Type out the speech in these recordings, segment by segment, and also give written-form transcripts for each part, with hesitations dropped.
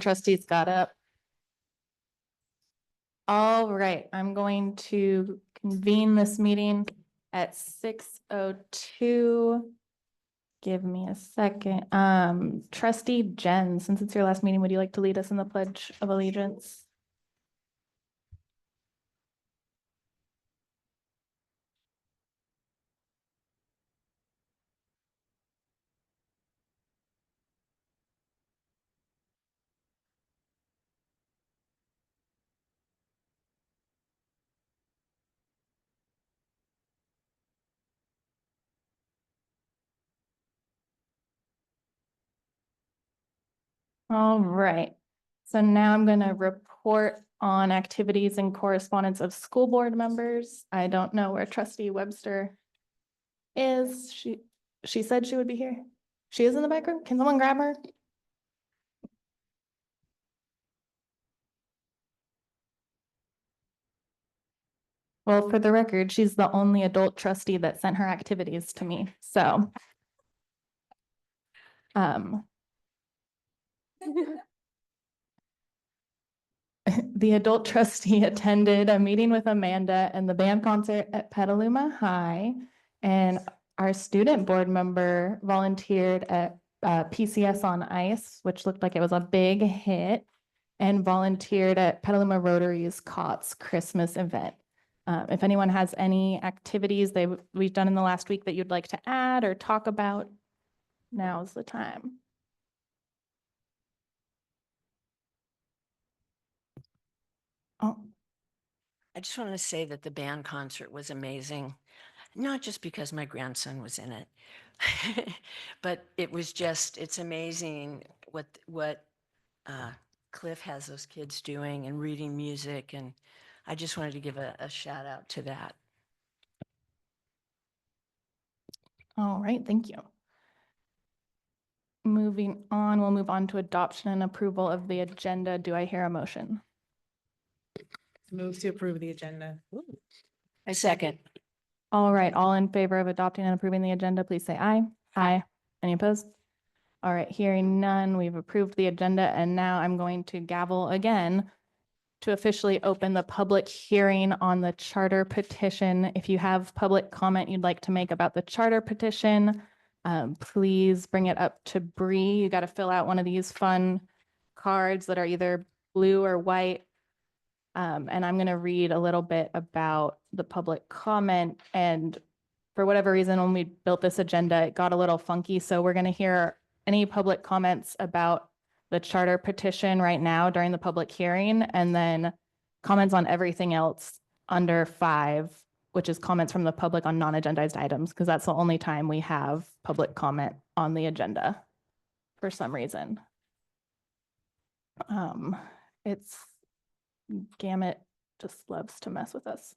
trustees got up. All right, I'm going to convene this meeting at 6:02. Give me a second. Trustee Jen, since it's your last meeting, would you like to lead us in the Pledge of Allegiance? All right, so now I'm going to report on activities and correspondence of school board members. I don't know where Trustee Webster is. She said she would be here. She is in the back room. Can someone grab her? Well, for the record, she's the only adult trustee that sent her activities to me, so. The adult trustee attended a meeting with Amanda and the band concert at Petaluma High. And our student board member volunteered at PCS on Ice, which looked like it was a big hit, and volunteered at Petaluma Rotary's COTS Christmas event. If anyone has any activities we've done in the last week that you'd like to add or talk about, now's the time. Oh, I just want to say that the band concert was amazing, not just because my grandson was in it, but it's amazing what Cliff has those kids doing and reading music. And I just wanted to give a shout out to that. all right, thank you. Moving on, we'll move on to adoption and approval of the agenda. Do I hear a motion? Move to approve the agenda. I second. All right, all in favor of adopting and approving the agenda, please say aye. Aye. Any opposed? All right, hearing none, we've approved the agenda, and now I'm going to gavel again to officially open the public hearing on the charter petition. If you have public comment you'd like to make about the charter petition, please bring it up to Bree. You got to fill out one of these fun cards that are either blue or white. And I'm going to read a little bit about the public comment. And for whatever reason, when we built this agenda, it got a little funky. So we're going to hear any public comments about the charter petition right now during the public hearing, and then comments on everything else under 5, which is comments from the public on non-agendized items, because that's the only time we have public comment on the agenda for some reason. It's Gamut just loves to mess with us.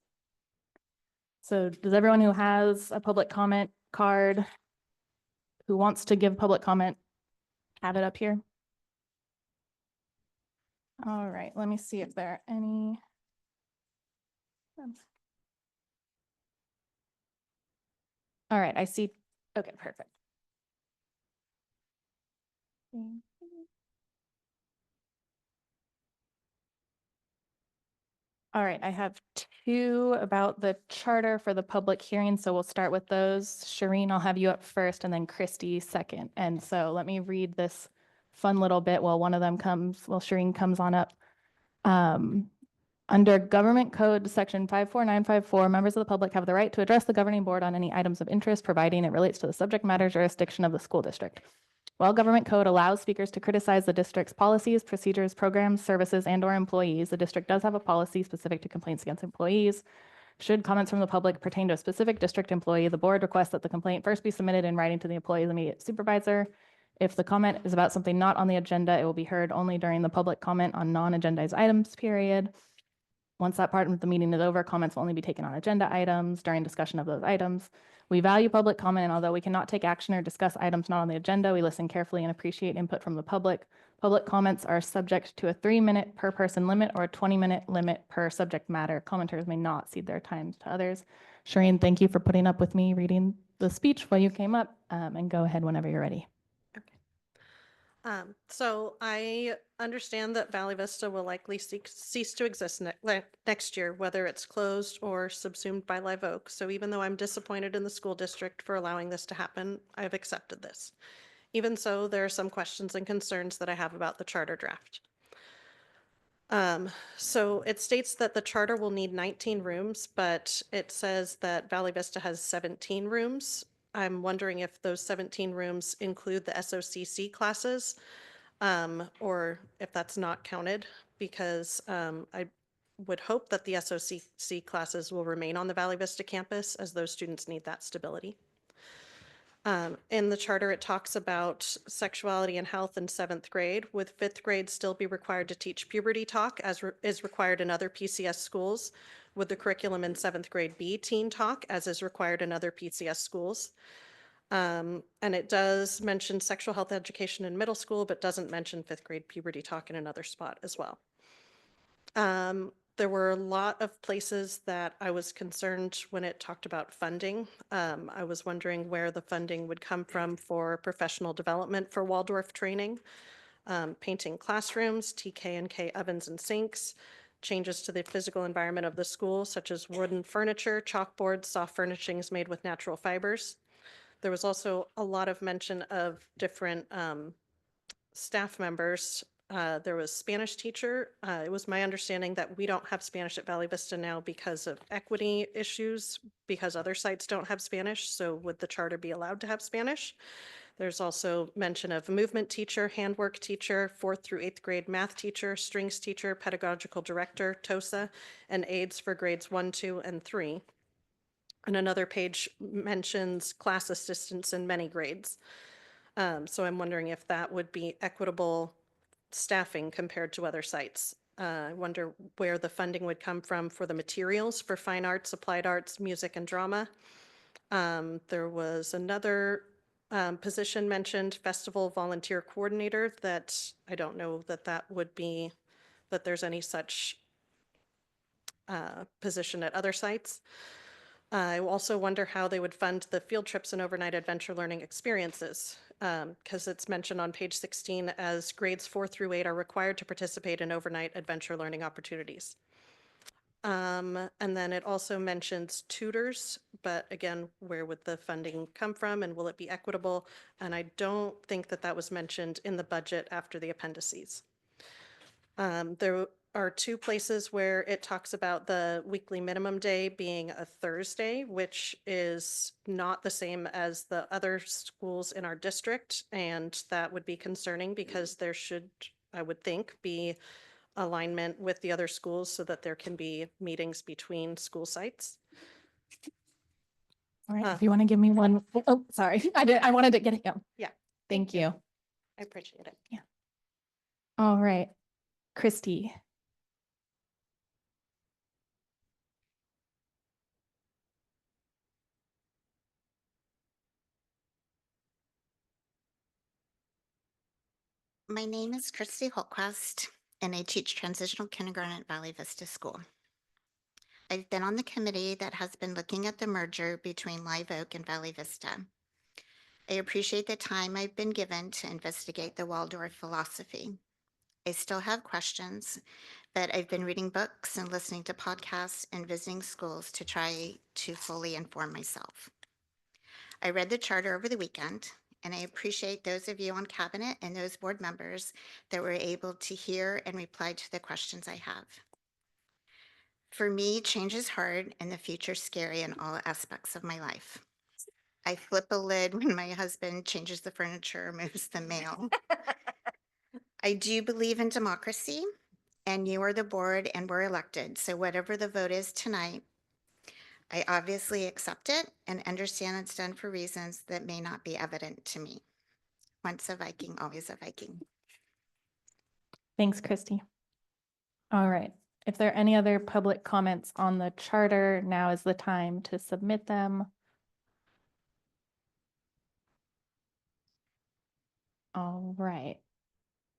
So does everyone who has a public comment card who wants to give public comment have it up here? All right, let me see if there are any. All right, I see. Okay, perfect. All right, I have 2 about the charter for the public hearing, so we'll start with those. Shireen, I'll have you up first, and then Christy second. And so let me read this fun little bit while Shireen comes on up. Under Government Code Section 54954, members of the public have the right to address the governing board on any items of interest, providing it relates to the subject matter jurisdiction of the school district. While government code allows speakers to criticize the district's policies, procedures, programs, services, and/or employees, the district does have a policy specific to complaints against employees. Should comments from the public pertain to a specific district employee, the board requests that the complaint first be submitted in writing to the employee's immediate supervisor. If the comment is about something not on the agenda, it will be heard only during the public comment on non-agendized items period. Once that part of the meeting is over, comments will only be taken on agenda items during discussion of those items. We value public comment, and although we cannot take action or discuss items not on the agenda, we listen carefully and appreciate input from the public. Public comments are subject to a 3-minute per person limit or a 20-minute limit per subject matter. Commenters may not cede their time to others. Shireen, thank you for putting up with me reading the speech while you came up, and go ahead whenever you're ready. So I understand that Valley Vista will likely cease to exist next year, whether it's closed or subsumed by Live Oak. So even though I'm disappointed in the school district for allowing this to happen, I've accepted this. Even so, there are some questions and concerns that I have about the charter draft. So it states that the charter will need 19 rooms, but it says that Valley Vista has 17 rooms. I'm wondering if those 17 rooms include the SOCC classes, or if that's not counted, because I would hope that the SOCC classes will remain on the Valley Vista campus, as those students need that stability. In the charter, it talks about sexuality and health in 7th grade, with 5th grade still be required to teach puberty talk as is required in other PCS schools, with the curriculum in 7th grade be teen talk as is required in other PCS schools. And it does mention sexual health education in middle school, but doesn't mention 5th grade puberty talk in another spot as well. There were a lot of places that I was concerned when it talked about funding. I was wondering where the funding would come from for professional development for Waldorf training, painting classrooms, TK and K ovens and sinks, changes to the physical environment of the school, such as wooden furniture, chalkboards, soft furnishings made with natural fibers. There was also a lot of mention of different staff members. There was Spanish teacher. It was my understanding that we don't have Spanish at Valley Vista now because of equity issues, because other sites don't have Spanish. So would the charter be allowed to have Spanish? There's also mention of movement teacher, handwork teacher, 4th through 8th grade math teacher, strings teacher, pedagogical director, TOSA, and aides for grades 1, 2, and 3. And another page mentions class assistants in many grades. So I'm wondering if that would be equitable staffing compared to other sites. I wonder where the funding would come from for the materials for fine arts, applied arts, music, and drama. There was another position mentioned, festival volunteer coordinator, that I don't know that that would be, that there's any such position at other sites. I also wonder how they would fund the field trips and overnight adventure learning experiences, because it's mentioned on page 16 as grades 4 through 8 are required to participate in overnight adventure learning opportunities. And then it also mentions tutors, but again, where would the funding come from and will it be equitable? And I don't think that that was mentioned in the budget after the appendices. There are 2 places where it talks about the weekly minimum day being a Thursday, which is not the same as the other schools in our district. And that would be concerning because there should, I would think, be alignment with the other schools so that there can be meetings between school sites. All right, if you want to give me one, oh, sorry, I wanted to get it going. Yeah. Thank you. I appreciate it. All right, Christy. My name is Christy Holtquist, and I teach transitional kindergarten at Valley Vista School. I've been on the committee that has been looking at the merger between Live Oak and Valley Vista. I appreciate the time I've been given to investigate the Waldorf philosophy. I still have questions, but I've been reading books and listening to podcasts and visiting schools to try to fully inform myself. I read the charter over the weekend, and I appreciate those of you on cabinet and those board members that were able to hear and reply to the questions I have. For me, change is hard and the future scary in all aspects of my life. I flip a lid when my husband changes the furniture or moves the mail. I do believe in democracy, and you are the board and we're elected. So whatever the vote is tonight, I obviously accept it and understand it's done for reasons that may not be evident to me. Once a Viking, always a Viking. Thanks, Christy. All right, if there are any other public comments on the charter, now is the time to submit them. All right,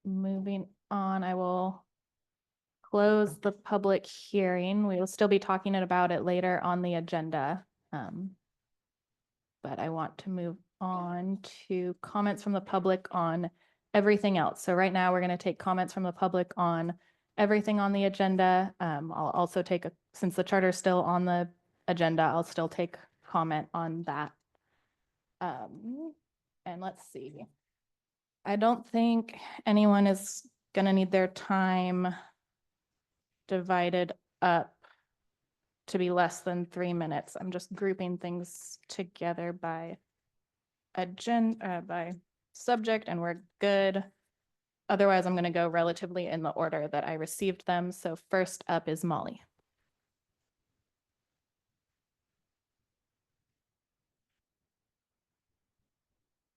moving on, I will close the public hearing. We will still be talking about it later on the agenda. But I want to move on to comments from the public on everything else. So right now, we're going to take comments from the public on everything on the agenda. I'll also take, since the charter is still on the agenda, I'll still take comment on that. And let's see. I don't think anyone is going to need their time divided up to be less than 3 minutes. I'm just grouping things together by by subject, and we're good. Otherwise, I'm going to go relatively in the order that I received them. So first up is Molly.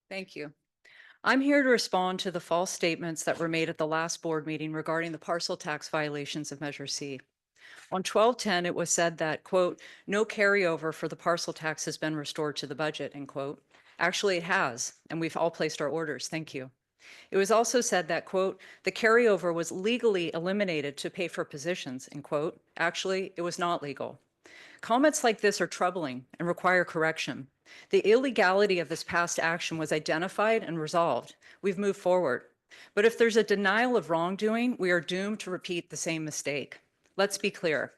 Thank you. I'm here to respond to the false statements that were made at the last board meeting regarding the parcel tax violations of Measure C. On 12/10, it was said that, quote, "no carryover for the parcel tax has been restored to the budget," end quote. Actually, it has, and we've all placed our orders. Thank you. It was also said that, quote, "the carryover was legally eliminated to pay for positions," end quote. Actually, it was not legal. Comments like this are troubling and require correction. The illegality of this past action was identified and resolved. We've moved forward. But if there's a denial of wrongdoing, we are doomed to repeat the same mistake. Let's be clear.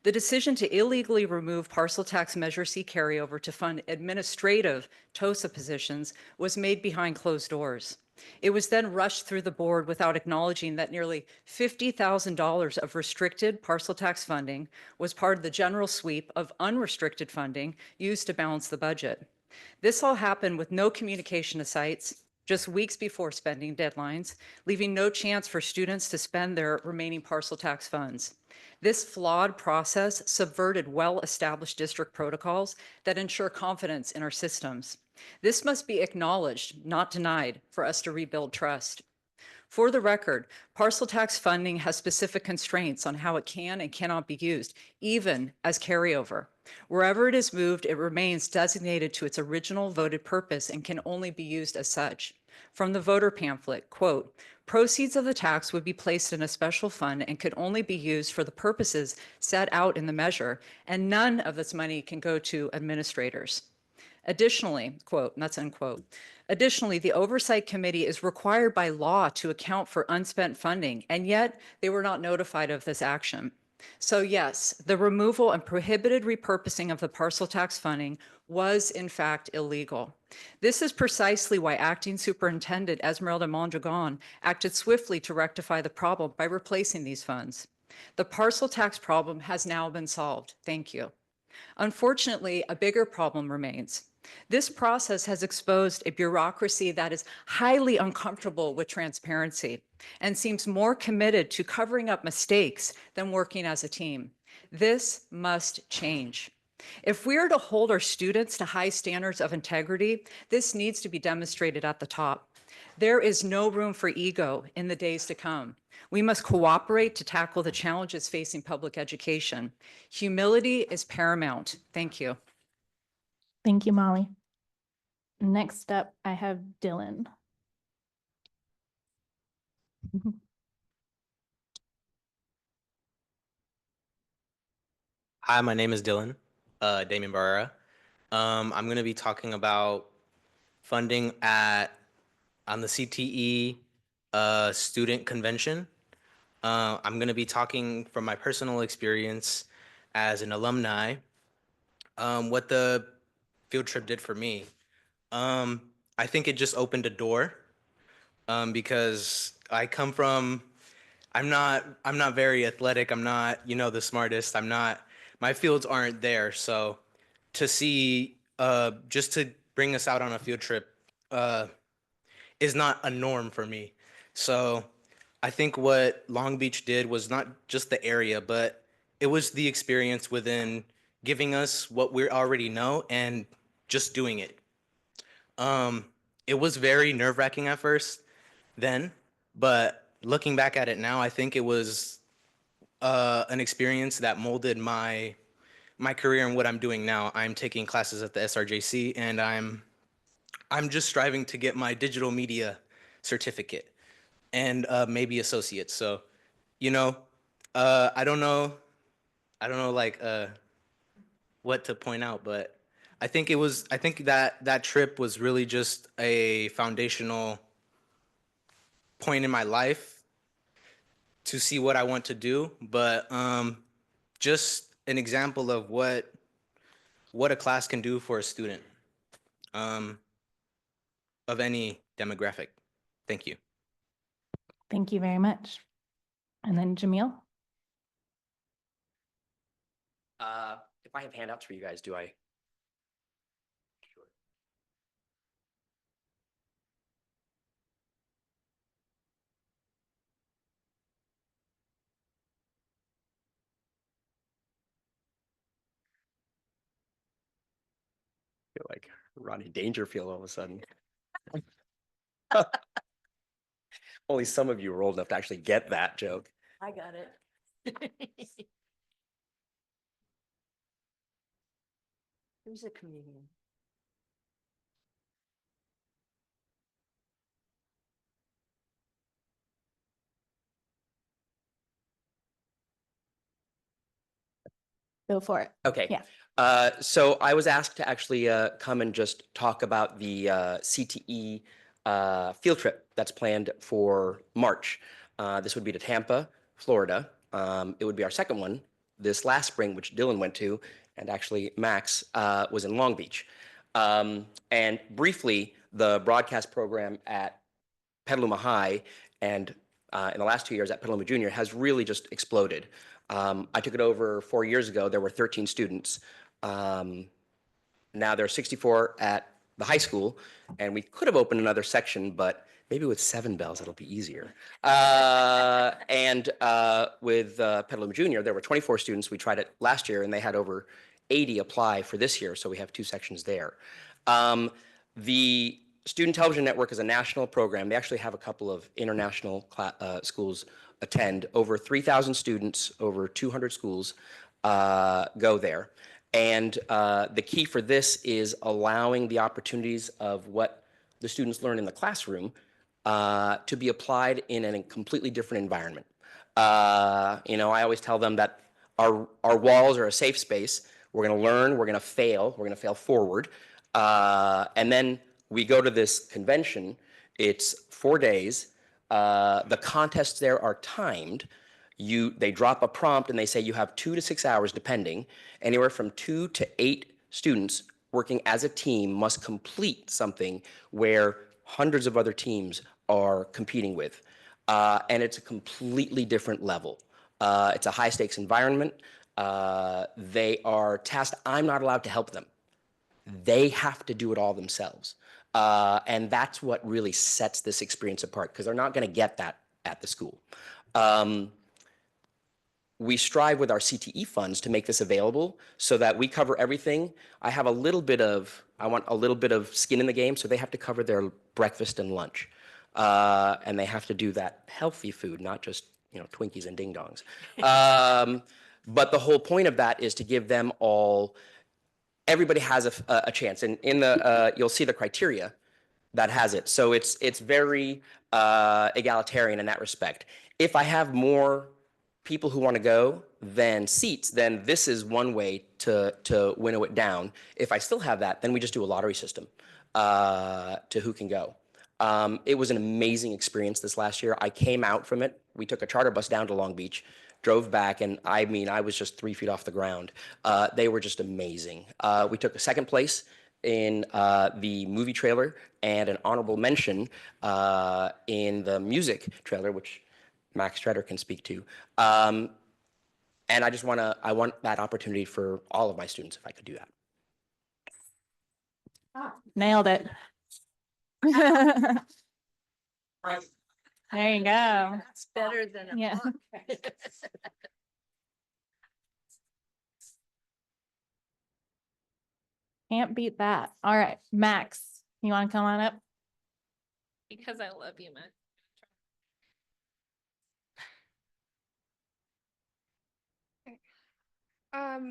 The decision to illegally remove parcel tax Measure C carryover to fund administrative TOSA positions was made behind closed doors. It was then rushed through the board without acknowledging that nearly $50,000 of restricted parcel tax funding was part of the general sweep of unrestricted funding used to balance the budget. This all happened with no communication to sites, just weeks before spending deadlines, leaving no chance for students to spend their remaining parcel tax funds. This flawed process subverted well-established district protocols that ensure confidence in our systems. This must be acknowledged, not denied, for us to rebuild trust. For the record, parcel tax funding has specific constraints on how it can and cannot be used, even as carryover. Wherever it is moved, it remains designated to its original voted purpose and can only be used as such. From the voter pamphlet, quote, "proceeds of the tax would be placed in a special fund and could only be used for the purposes set out in the measure, and none of this money can go to administrators." Additionally, quote, and that's unquote. Additionally, the Oversight Committee is required by law to account for unspent funding, and yet they were not notified of this action. So yes, the removal and prohibited repurposing of the parcel tax funding was in fact illegal. This is precisely why Acting Superintendent Esmeralda Mondragon acted swiftly to rectify the problem by replacing these funds. The parcel tax problem has now been solved. Thank you. Unfortunately, a bigger problem remains. This process has exposed a bureaucracy that is highly uncomfortable with transparency and seems more committed to covering up mistakes than working as a team. This must change. If we are to hold our students to high standards of integrity, this needs to be demonstrated at the top. There is no room for ego in the days to come. We must cooperate to tackle the challenges facing public education. Humility is paramount. Thank you. Thank you, Molly. Next up, I have Dylan. Hi, my name is Dylan, Damien Barrera. I'm going to be talking about funding on the CTE student convention. I'm going to be talking from my personal experience as an alumni, what the field trip did for me. I think it just opened a door because I'm not very athletic. I'm not, the smartest. My fields aren't there. So to see, just to bring us out on a field trip, is not a norm for me. So I think what Long Beach did was not just the area, but it was the experience within giving us what we already know and just doing it. It was very nerve-wracking at first then, but looking back at it now, I think it was an experience that molded my career and what I'm doing now. I'm taking classes at the SRJC, and I'm just striving to get my digital media certificate and maybe associate. So, I don't know like what to point out, but I think that trip was really just a foundational point in my life to see what I want to do, but just an example of what a class can do for a student um, of any demographic. Thank you. Thank you very much. And then Jamil? If I have handouts for you guys, do I? Sure. Feel like Ronnie Dangerfield all of a sudden. Only some of you are old enough to actually get that joke. I got it. Who's a comedian? Go for it. Okay. Yeah. So I was asked to actually come and just talk about the CTE field trip that's planned for March. This would be to Tampa, Florida. It would be our second one this last spring, which Dylan went to, and actually Max was in Long Beach. And briefly, the broadcast program at Petaluma High and in the last 2 years at Petaluma Junior has really just exploded. I took it over 4 years ago. There were 13 students. Now there are 64 at the high school, and we could have opened another section, but maybe with 7 bells, it'll be easier. And with Petaluma Junior, there were 24 students. We tried it last year, and they had over 80 apply for this year, so we have 2 sections there. The Student Television Network is a national program. They actually have a couple of international schools attend. Over 3,000 students, over 200 schools go there. And the key for this is allowing the opportunities of what the students learn in the classroom to be applied in a completely different environment. You know, I always tell them that our walls are a safe space. We're going to learn, we're going to fail, we're going to fail forward. And then we go to this convention. It's 4 days. The contests there are timed. They drop a prompt and they say you have 2 to 6 hours, depending. Anywhere from 2 to 8 students working as a team must complete something where hundreds of other teams are competing with. And it's a completely different level. It's a high stakes environment. They are tasked, I'm not allowed to help them. They have to do it all themselves. And that's what really sets this experience apart, because they're not going to get that at the school. We strive with our CTE funds to make this available so that we cover everything. I want a little bit of skin in the game, so they have to cover their breakfast and lunch. And they have to do that healthy food, not just, you know, Twinkies and ding dongs. But the whole point of that is to give them all, everybody has a chance. And in the, you'll see the criteria that has it. So it's very egalitarian in that respect. If I have more people who want to go than seats, then this is one way to winnow it down. If I still have that, then we just do a lottery system to who can go. It was an amazing experience this last year. I came out from it. We took a charter bus down to Long Beach, drove back, and I mean, I was just 3 feet off the ground. They were just amazing. We took a second place in the movie trailer and an honorable mention in the music trailer, which Max Treader can speak to. And I want that opportunity for all of my students if I could do that. Nailed it. There you go. That's better than a Yeah. book. Can't beat that. All right, Max, you want to come on up? Because I love you, Matt.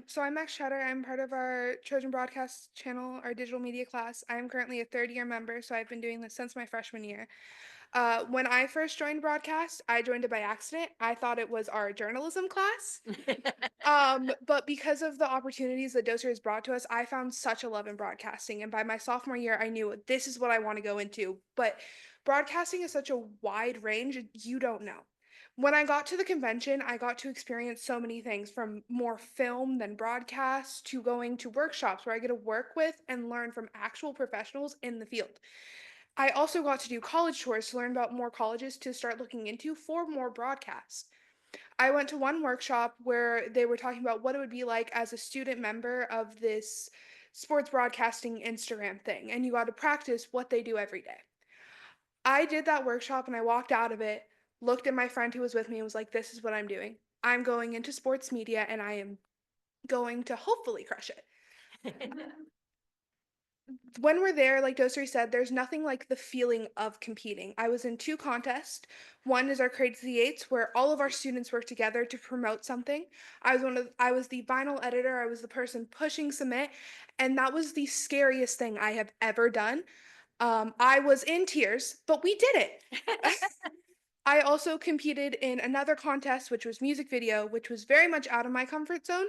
So I'm Max Shatter. I'm part of our Trojan Broadcast channel, our digital media class. I'm currently a 3rd-year member, so I've been doing this since my freshman year. When I first joined broadcast, I joined it by accident. I thought it was our journalism class. But because of the opportunities that Doser has brought to us, I found such a love in broadcasting. And by my sophomore year, I knew this is what I want to go into. But broadcasting is such a wide range, you don't know. When I got to the convention, I got to experience so many things from more film than broadcast to going to workshops where I get to work with and learn from actual professionals in the field. I also got to do college tours to learn about more colleges to start looking into for more broadcasts. I went to one workshop where they were talking about what it would be like as a student member of this sports broadcasting Instagram thing, and you got to practice what they do every day. I did that workshop and I walked out of it, looked at my friend who was with me and was like, this is what I'm doing. I'm going into sports media and I am going to hopefully crush it. When we're there, like Dosri said, there's nothing like the feeling of competing. I was in 2 contests. One is our Crazy Eights, where all of our students work together to promote something. I was the vinyl editor. I was the person pushing submit, and that was the scariest thing I have ever done. I was in tears, but we did it. I also competed in another contest, which was music video, which was very much out of my comfort zone,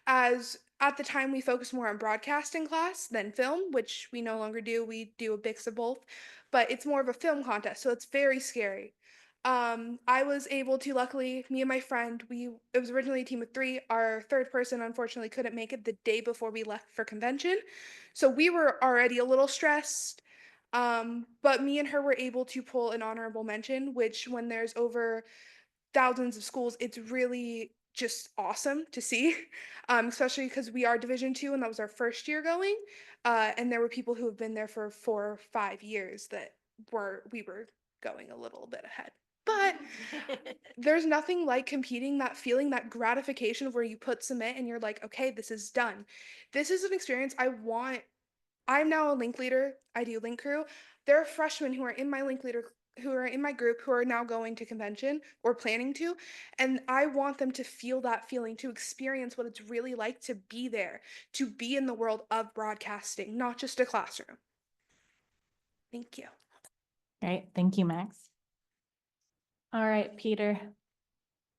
as at the time we focused more on broadcasting class than film, which we no longer do. We do a mix of both, but it's more of a film contest, so it's very scary. I was able to, luckily, me and my friend, it was originally a team of 3. Our third person unfortunately couldn't make it the day before we left for convention, so we were already a little stressed. But me and her were able to pull an honorable mention, which when there's over thousands of schools, it's really just awesome to see, especially because we are Division 2 and that was our first year going. And there were people who have been there for 4 or 5 years that we were going a little bit ahead. But there's nothing like competing, that feeling, that gratification of where you put submit and you're like, okay, this is done. This is an experience I want. I'm now a link leader. I do link crew. There are freshmen who are in my link leader who are in my group who are now going to convention or planning to, and I want them to feel that feeling, to experience what it's really like to be there, to be in the world of broadcasting, not just a classroom. Thank you. Great, thank you, Max. All right, Peter.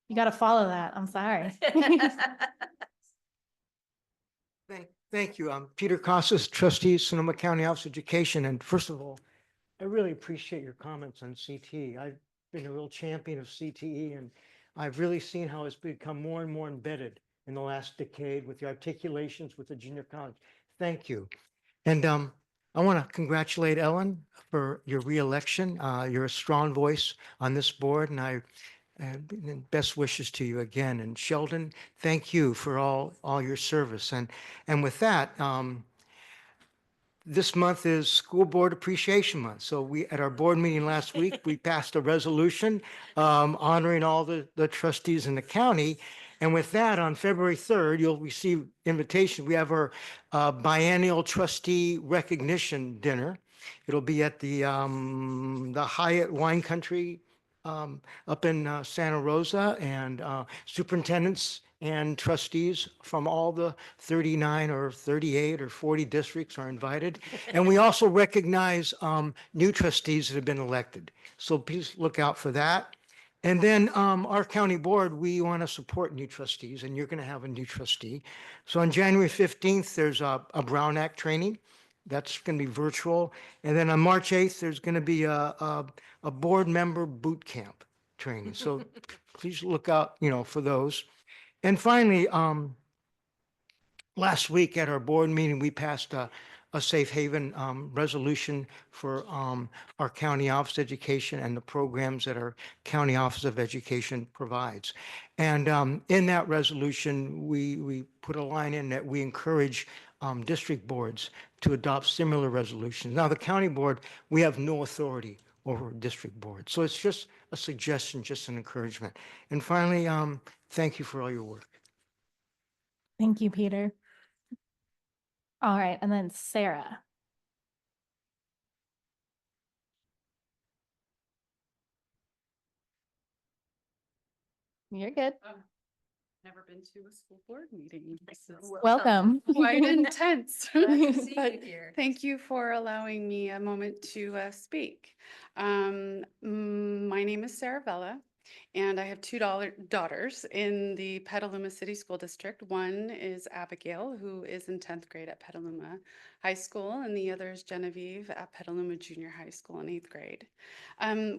You got to follow that. I'm sorry. Thank you. I'm Peter Casas, trustee, Sonoma County Office of Education. And first of all, I really appreciate your comments on CTE. I've been a real champion of CTE, and I've really seen how it's become more and more embedded in the last decade with the articulations with the junior college. Thank you. And I want to congratulate Ellen for your reelection. You're a strong voice on this board, and best wishes to you again. And Sheldon, thank you for all your service. And with that, this month is School Board Appreciation Month. So we, at our board meeting last week, we passed a resolution honoring all the trustees in the county. And with that, on February 3rd, you'll receive invitation. We have our biennial trustee recognition dinner. It'll be at the Hyatt Wine Country up in Santa Rosa, and superintendents and trustees from all the 39 or 38 or 40 districts are invited. And we also recognize new trustees that have been elected. So please look out for that. And then our county board, we want to support new trustees, and you're going to have a new trustee. So on January 15th, there's a Brown Act training. That's going to be virtual. And then on March 8th, there's going to be a board member boot camp training. So please look out, for those. And finally, last week at our board meeting, we passed a safe haven resolution for our county office of education and the programs that our county office of education provides. And in that resolution, we put a line in that we encourage district boards to adopt similar resolutions. Now, the county board, we have no authority over district boards. So it's just a suggestion, just an encouragement. And finally, thank you for all your work. Thank you, Peter. All right, and then Sarah. You're good. Never been to a school board meeting. This is Welcome. quite intense. Glad to see you But here. thank you for allowing me a moment to speak. My name is Sarah Vella, and I have two daughters in the Petaluma City School District. One is Abigail, who is in 10th grade at Petaluma High School, and the other is Genevieve at Petaluma Junior High School in 8th grade.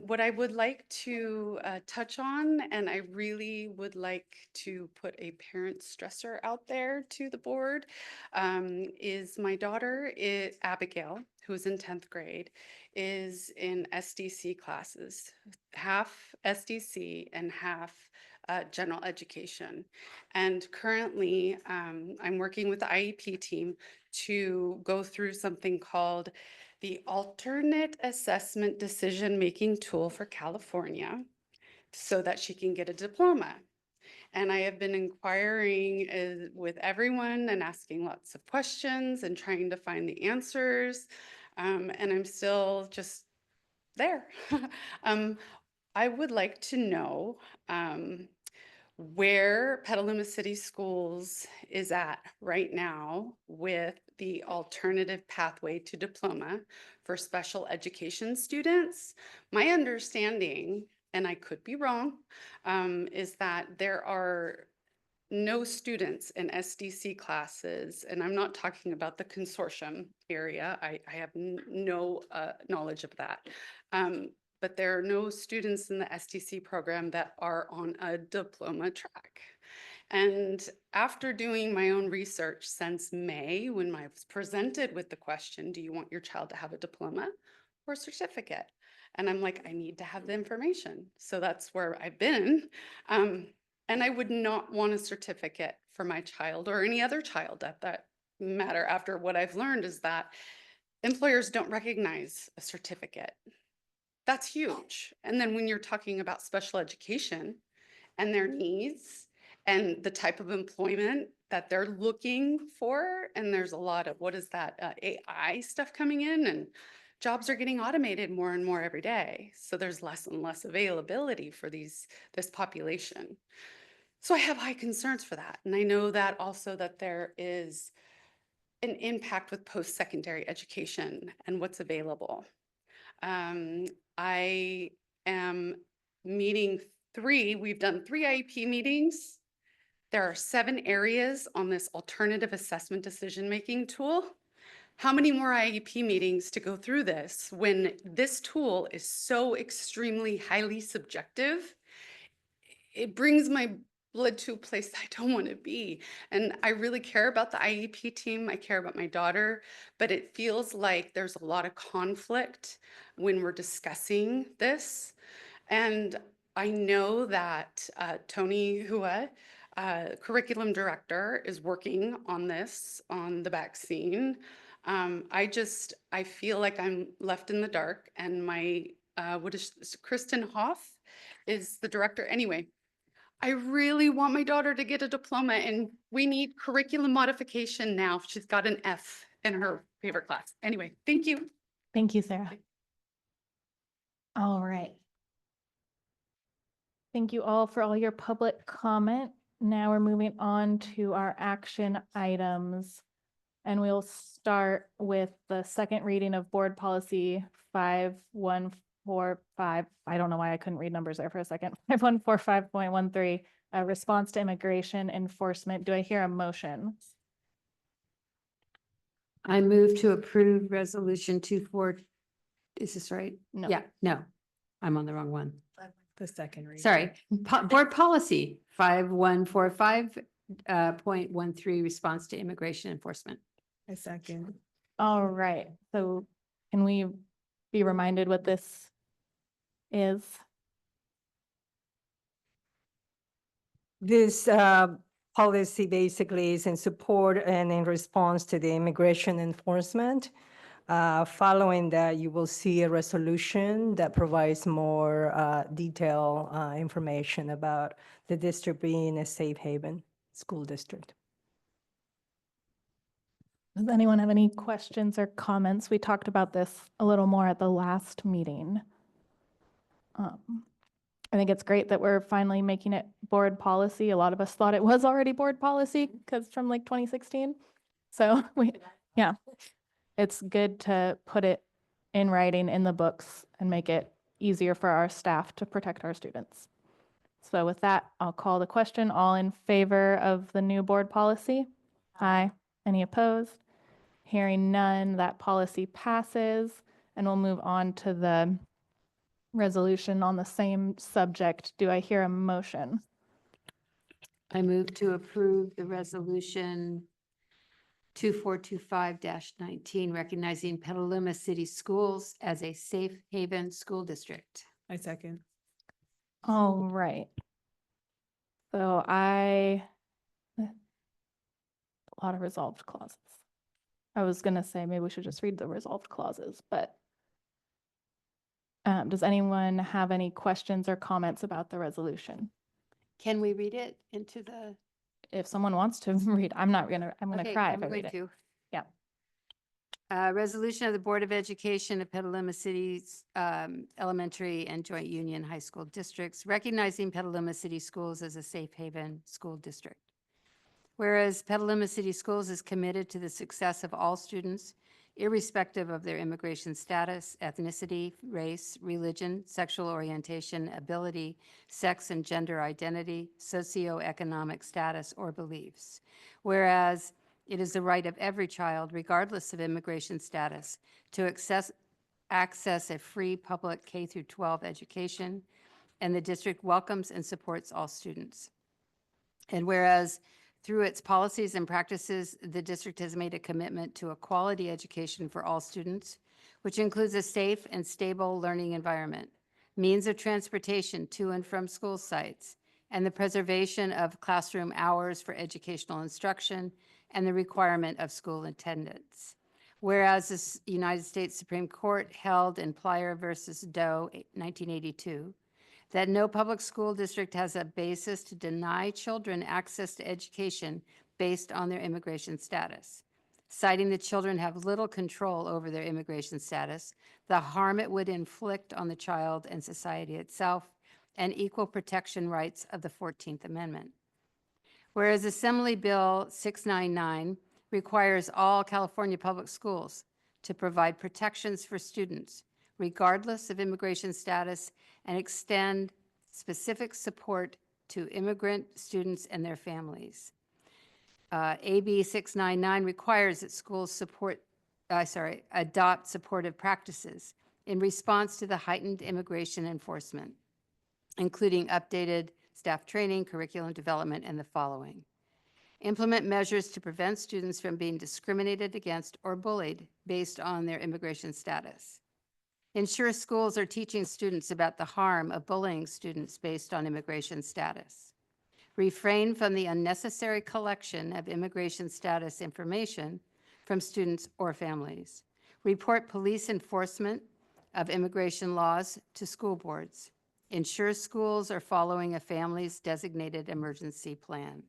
What I would like to touch on, and I really would like to put a parent stressor out there to the board, is my daughter, Abigail, who's in 10th grade, is in SDC classes, half SDC and half general education. And currently, I'm working with the IEP team to go through something called the Alternate Assessment Decision-Making Tool for California so that she can get a diploma. And I have been inquiring with everyone and asking lots of questions and trying to find the answers. And I'm still just there. I would like to know where Petaluma City Schools is at right now with the alternative pathway to diploma for special education students. My understanding, and I could be wrong, is that there are no students in SDC classes, and I'm not talking about the consortium area. I have no knowledge of that. But there are no students in the SDC program that are on a diploma track. And after doing my own research since May, when I was presented with the question, do you want your child to have a diploma or a certificate? And I'm like, I need to have the information. So that's where I've been. And I would not want a certificate for my child or any other child at that matter. After what I've learned is that employers don't recognize a certificate. That's huge. And then when you're talking about special education and their needs and the type of employment that they're looking for, and there's a lot of, what is that, AI stuff coming in, and jobs are getting automated more and more every day. So there's less and less availability for this population. So I have high concerns for that. And I know that also that there is an impact with post-secondary education and what's available. I am meeting we've done 3 IEP meetings. There are 7 areas on this alternative assessment decision-making tool. How many more IEP meetings to go through this when this tool is so extremely highly subjective? It brings my blood to a place I don't want to be. And I really care about the IEP team. I care about my daughter, but it feels like there's a lot of conflict when we're discussing this. And I know that Tony Hua, curriculum director, is working on this, on the vaccine. I feel like I'm left in the dark, and my, Kristen Hoff is the director. Anyway, I really want my daughter to get a diploma, and we need curriculum modification now. She's got an F in her favorite class. Anyway, thank you. Thank you, Sarah. All right. Thank you all for all your public comment. Now we're moving on to our action items. And we'll start with the second reading of Board Policy 5145. I don't know why I couldn't read numbers there for a second. 5145.13, response to immigration enforcement. Do I hear a motion? I move to approve resolution 24. Is this right? No. Yeah, no, I'm on the wrong one. The second reading. Sorry. Board policy 5145.13, response to immigration enforcement. A second. All right. So can we be reminded what this is? This policy basically is in support and in response to the immigration enforcement. Following that, you will see a resolution that provides more detailed information about the district being a safe haven school district. Does anyone have any questions or comments? We talked about this a little more at the last meeting. I think it's great that we're finally making it board policy. A lot of us thought it was already board policy because from like 2016. So yeah, it's good to put it in writing in the books and make it easier for our staff to protect our students. So with that, I'll call the question. All in favor of the new board policy? Aye. Any opposed? Hearing none, that policy passes, and we'll move on to the resolution on the same subject. Do I hear a motion? I move to approve the resolution 2425-19, recognizing Petaluma City Schools as a safe haven school district. I second. All right. So a lot of resolved clauses. I was gonna say maybe we should just read the resolved clauses, but does anyone have any questions or comments about the resolution? Can we read it into the? If someone wants to read, I'm gonna Okay, cry I'm if I read going it. to. Yeah. Resolution of the Board of Education of Petaluma City's Elementary and Joint Union High School Districts, recognizing Petaluma City Schools as a safe haven school district. Whereas Petaluma City Schools is committed to the success of all students, irrespective of their immigration status, ethnicity, race, religion, sexual orientation, ability, sex and gender identity, socioeconomic status, or beliefs. Whereas it is the right of every child, regardless of immigration status, to access a free public K-12 education, and the district welcomes and supports all students. And whereas through its policies and practices, the district has made a commitment to a quality education for all students, which includes a safe and stable learning environment, means of transportation to and from school sites, and the preservation of classroom hours for educational instruction, and the requirement of school attendance. Whereas the United States Supreme Court held in Plyer versus Doe, 1982, that no public school district has a basis to deny children access to education based on their immigration status. Citing that children have little control over their immigration status, the harm it would inflict on the child and society itself, and equal protection rights of the 14th Amendment. Whereas Assembly Bill 699 requires all California public schools to provide protections for students, regardless of immigration status, and extend specific support to immigrant students and their families. AB 699 requires that schools adopt supportive practices in response to the heightened immigration enforcement, including updated staff training, curriculum development, and the following. Implement measures to prevent students from being discriminated against or bullied based on their immigration status. Ensure schools are teaching students about the harm of bullying students based on immigration status. Refrain from the unnecessary collection of immigration status information from students or families. Report police enforcement of immigration laws to school boards. Ensure schools are following a family's designated emergency plan.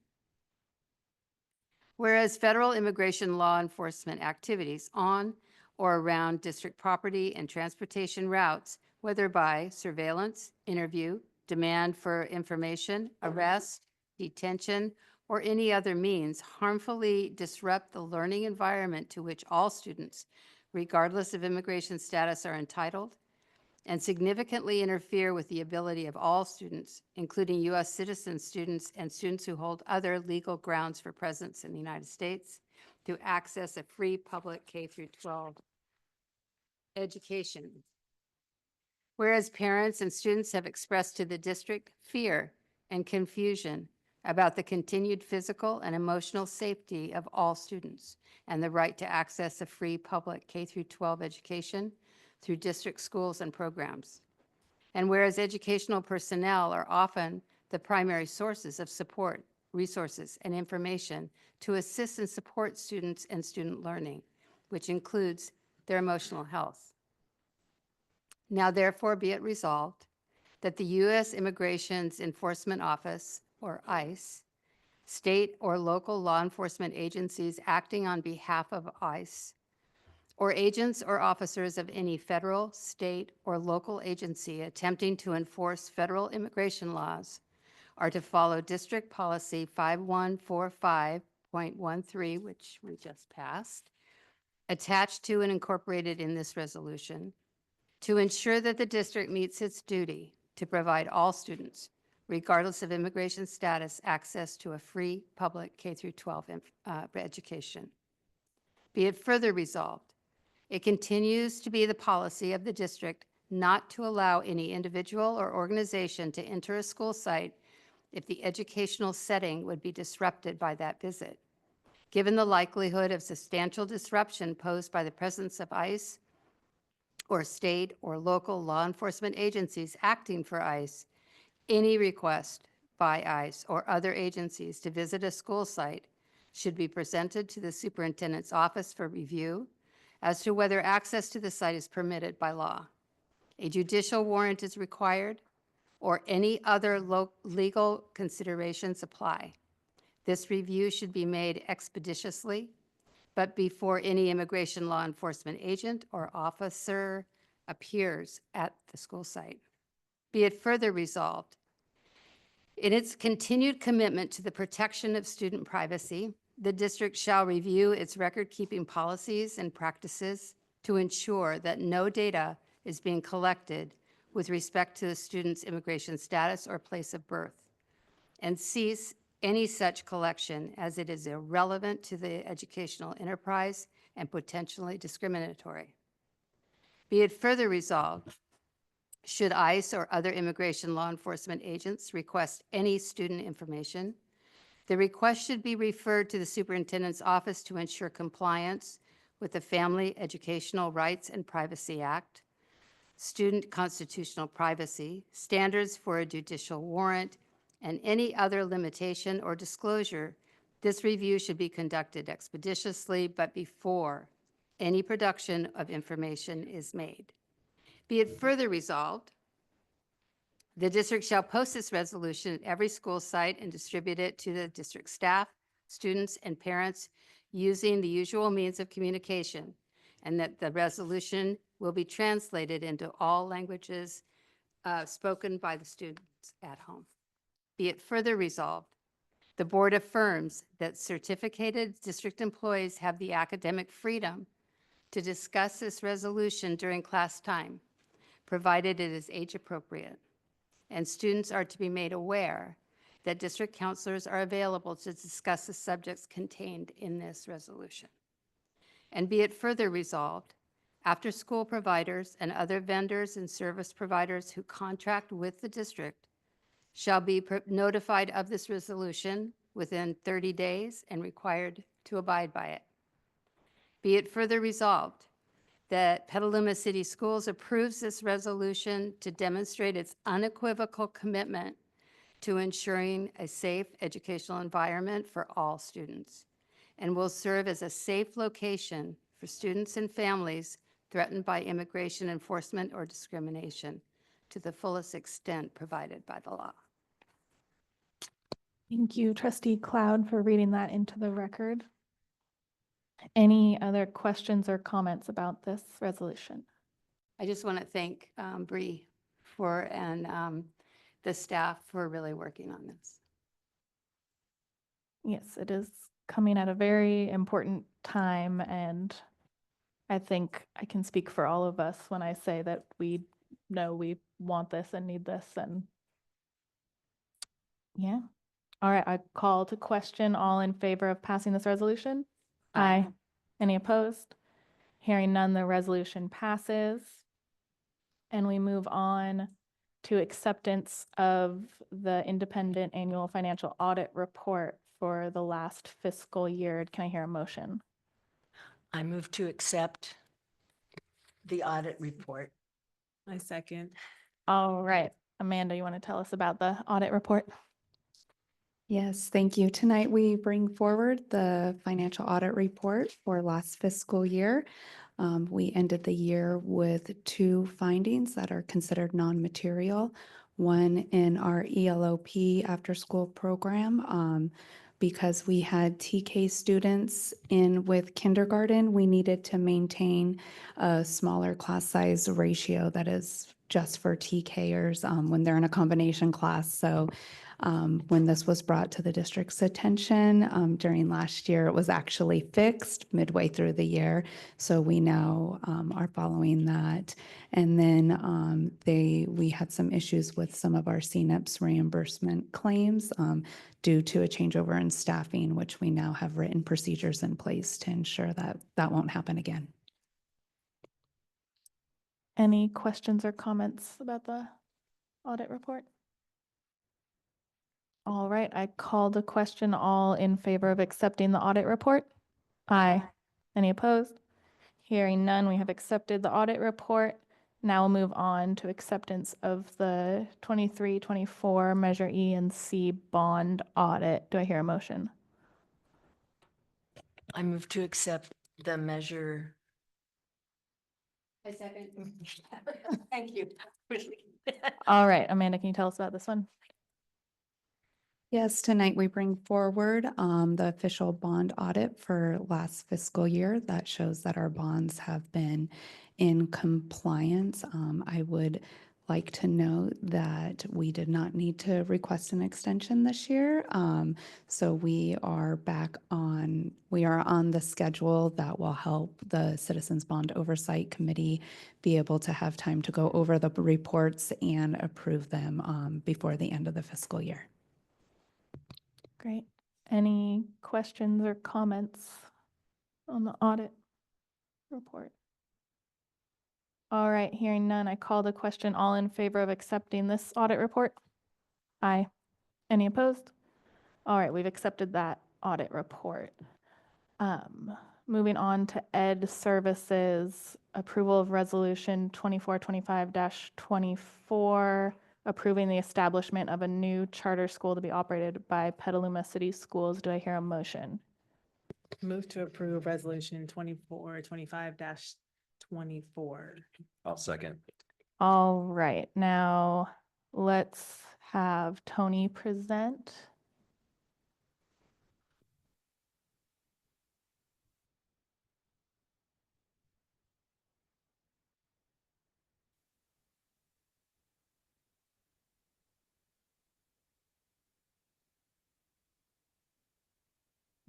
Whereas federal immigration law enforcement activities on or around district property and transportation routes, whether by surveillance, interview, demand for information, arrest, detention, or any other means, harmfully disrupt the learning environment to which all students, regardless of immigration status, are entitled, and significantly interfere with the ability of all students, including U.S. citizen students and students who hold other legal grounds for presence in the United States, to access a free public K-12 education. Whereas parents and students have expressed to the district fear and confusion about the continued physical and emotional safety of all students and the right to access a free public K-12 education through district schools and programs. And whereas educational personnel are often the primary sources of support, resources, and information to assist and support students and student learning, which includes their emotional health. Now therefore be it resolved that the U.S. Immigration's Enforcement Office, or ICE, state or local law enforcement agencies acting on behalf of ICE, or agents or officers of any federal, state, or local agency attempting to enforce federal immigration laws are to follow District Policy 5145.13, which we just passed, attached to and incorporated in this resolution, to ensure that the district meets its duty to provide all students, regardless of immigration status, access to a free public K-12 education. Be it further resolved, it continues to be the policy of the district not to allow any individual or organization to enter a school site if the educational setting would be disrupted by that visit. Given the likelihood of substantial disruption posed by the presence of ICE or state or local law enforcement agencies acting for ICE, any request by ICE or other agencies to visit a school site should be presented to the superintendent's office for review as to whether access to the site is permitted by law. A judicial warrant is required, or any other legal considerations apply. This review should be made expeditiously, but before any immigration law enforcement agent or officer appears at the school site. Be it further resolved, in its continued commitment to the protection of student privacy, the district shall review its record-keeping policies and practices to ensure that no data is being collected with respect to the student's immigration status or place of birth, and cease any such collection as it is irrelevant to the educational enterprise and potentially discriminatory. Be it further resolved, should ICE or other immigration law enforcement agents request any student information, the request should be referred to the superintendent's office to ensure compliance with the Family Educational Rights and Privacy Act, student constitutional privacy, standards for a judicial warrant, and any other limitation or disclosure. This review should be conducted expeditiously, but before any production of information is made. Be it further resolved, the district shall post this resolution at every school site and distribute it to the district staff, students, and parents using the usual means of communication, and that the resolution will be translated into all languages spoken by the students at home. Be it further resolved, the board affirms that certificated district employees have the academic freedom to discuss this resolution during class time, provided it is age appropriate, and students are to be made aware that district counselors are available to discuss the subjects contained in this resolution. And be it further resolved, after-school providers and other vendors and service providers who contract with the district shall be notified of this resolution within 30 days and required to abide by it. Be it further resolved that Petaluma City Schools approves this resolution to demonstrate its unequivocal commitment to ensuring a safe educational environment for all students, and will serve as a safe location for students and families threatened by immigration enforcement or discrimination to the fullest extent provided by the law. Thank you, Trustee Cloud, for reading that into the record. Any other questions or comments about this resolution? I just want to thank Bree and the staff for really working on this. Yes, it is coming at a very important time, and I think I can speak for all of us when I say that we know we want this and need this, and yeah. All right, I call to question. All in favor of passing this resolution? Aye. Any opposed? Hearing none, the resolution passes. And we move on to acceptance of the independent annual financial audit report for the last fiscal year. Can I hear a motion? I move to accept the audit report. I second. All right, Amanda, you want to tell us about the audit report? Yes, thank you. Tonight, we bring forward the financial audit report for last fiscal year. We ended the year with 2 findings that are considered non-material. One in our ELOP after-school program because we had TK students in with kindergarten, we needed to maintain a smaller class size ratio that is just for TKers when they're in a combination class. So when this was brought to the district's attention during last year, it was actually fixed midway through the year. So we now are following that. And then we had some issues with some of our CNIPS reimbursement claims due to a changeover in staffing, which we now have written procedures in place to ensure that that won't happen again. Any questions or comments about the audit report? All right, I call the question. All in favor of accepting the audit report? Aye. Any opposed? Hearing none, we have accepted the audit report. Now we'll move on to acceptance of the 23-24 Measure E and C bond audit. Do I hear a motion? I move to accept the measure. I second. Thank you. All right, Amanda, can you tell us about this one? Yes, tonight we bring forward the official bond audit for last fiscal year that shows that our bonds have been in compliance. I would like to note that we did not need to request an extension this year. So we are on the schedule that will help the Citizens Bond Oversight Committee be able to have time to go over the reports and approve them before the end of the fiscal year. Great. Any questions or comments on the audit report? All right, hearing none, I call the question. All in favor of accepting this audit report? Aye. Any opposed? All right, we've accepted that audit report. Moving on to Ed Services, approval of resolution 2425-24, approving the establishment of a new charter school to be operated by Petaluma City Schools. Do I hear a motion? Move to approve resolution 2425-24. I'll second. All right, now let's have Tony present.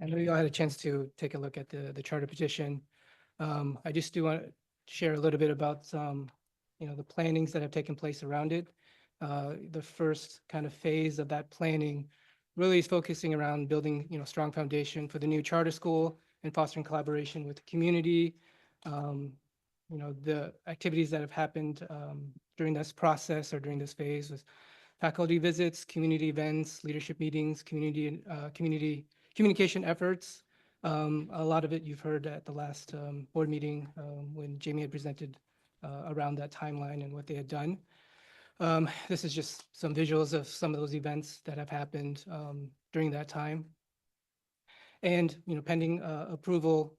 I know you all had a chance to take a look at the charter petition. I just do want to share a little bit about the plannings that have taken place around it. The first kind of phase of that planning really is focusing around building, strong foundation for the new charter school and fostering collaboration with the community. The activities that have happened during this process or during this phase was faculty visits, community events, leadership meetings, community communication efforts. A lot of it you've heard at the last board meeting when Jamie had presented around that timeline and what they had done. This is just some visuals of some of those events that have happened during that time. And, pending approval,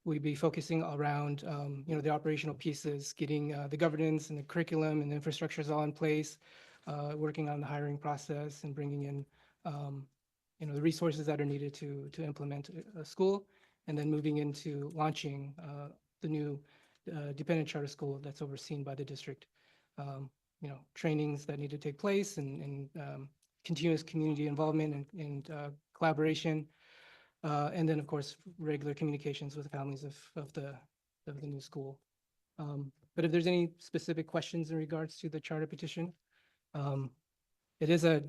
we'd be focusing around, the operational pieces, getting the governance and the curriculum and the infrastructures all in place, working on the hiring process and bringing in, the resources that are needed to implement a school, and then moving into launching the new dependent charter school that's overseen by the district. Trainings that need to take place and continuous community involvement and collaboration. And then, of course, regular communications with the families of the new school. But if there's any specific questions in regards to the charter petition, it is a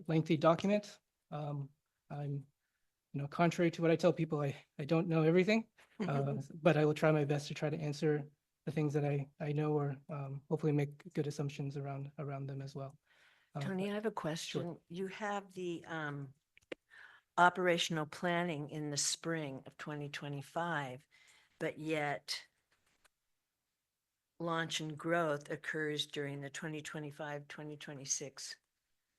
lengthy document. I'm, contrary to what I tell people, I don't know everything, but I will try my best to try to answer the things that I know or hopefully make good assumptions around them as well. Tony, I have a question. You have the operational planning in the spring of 2025, but yet launch and growth occurs during the 2025-2026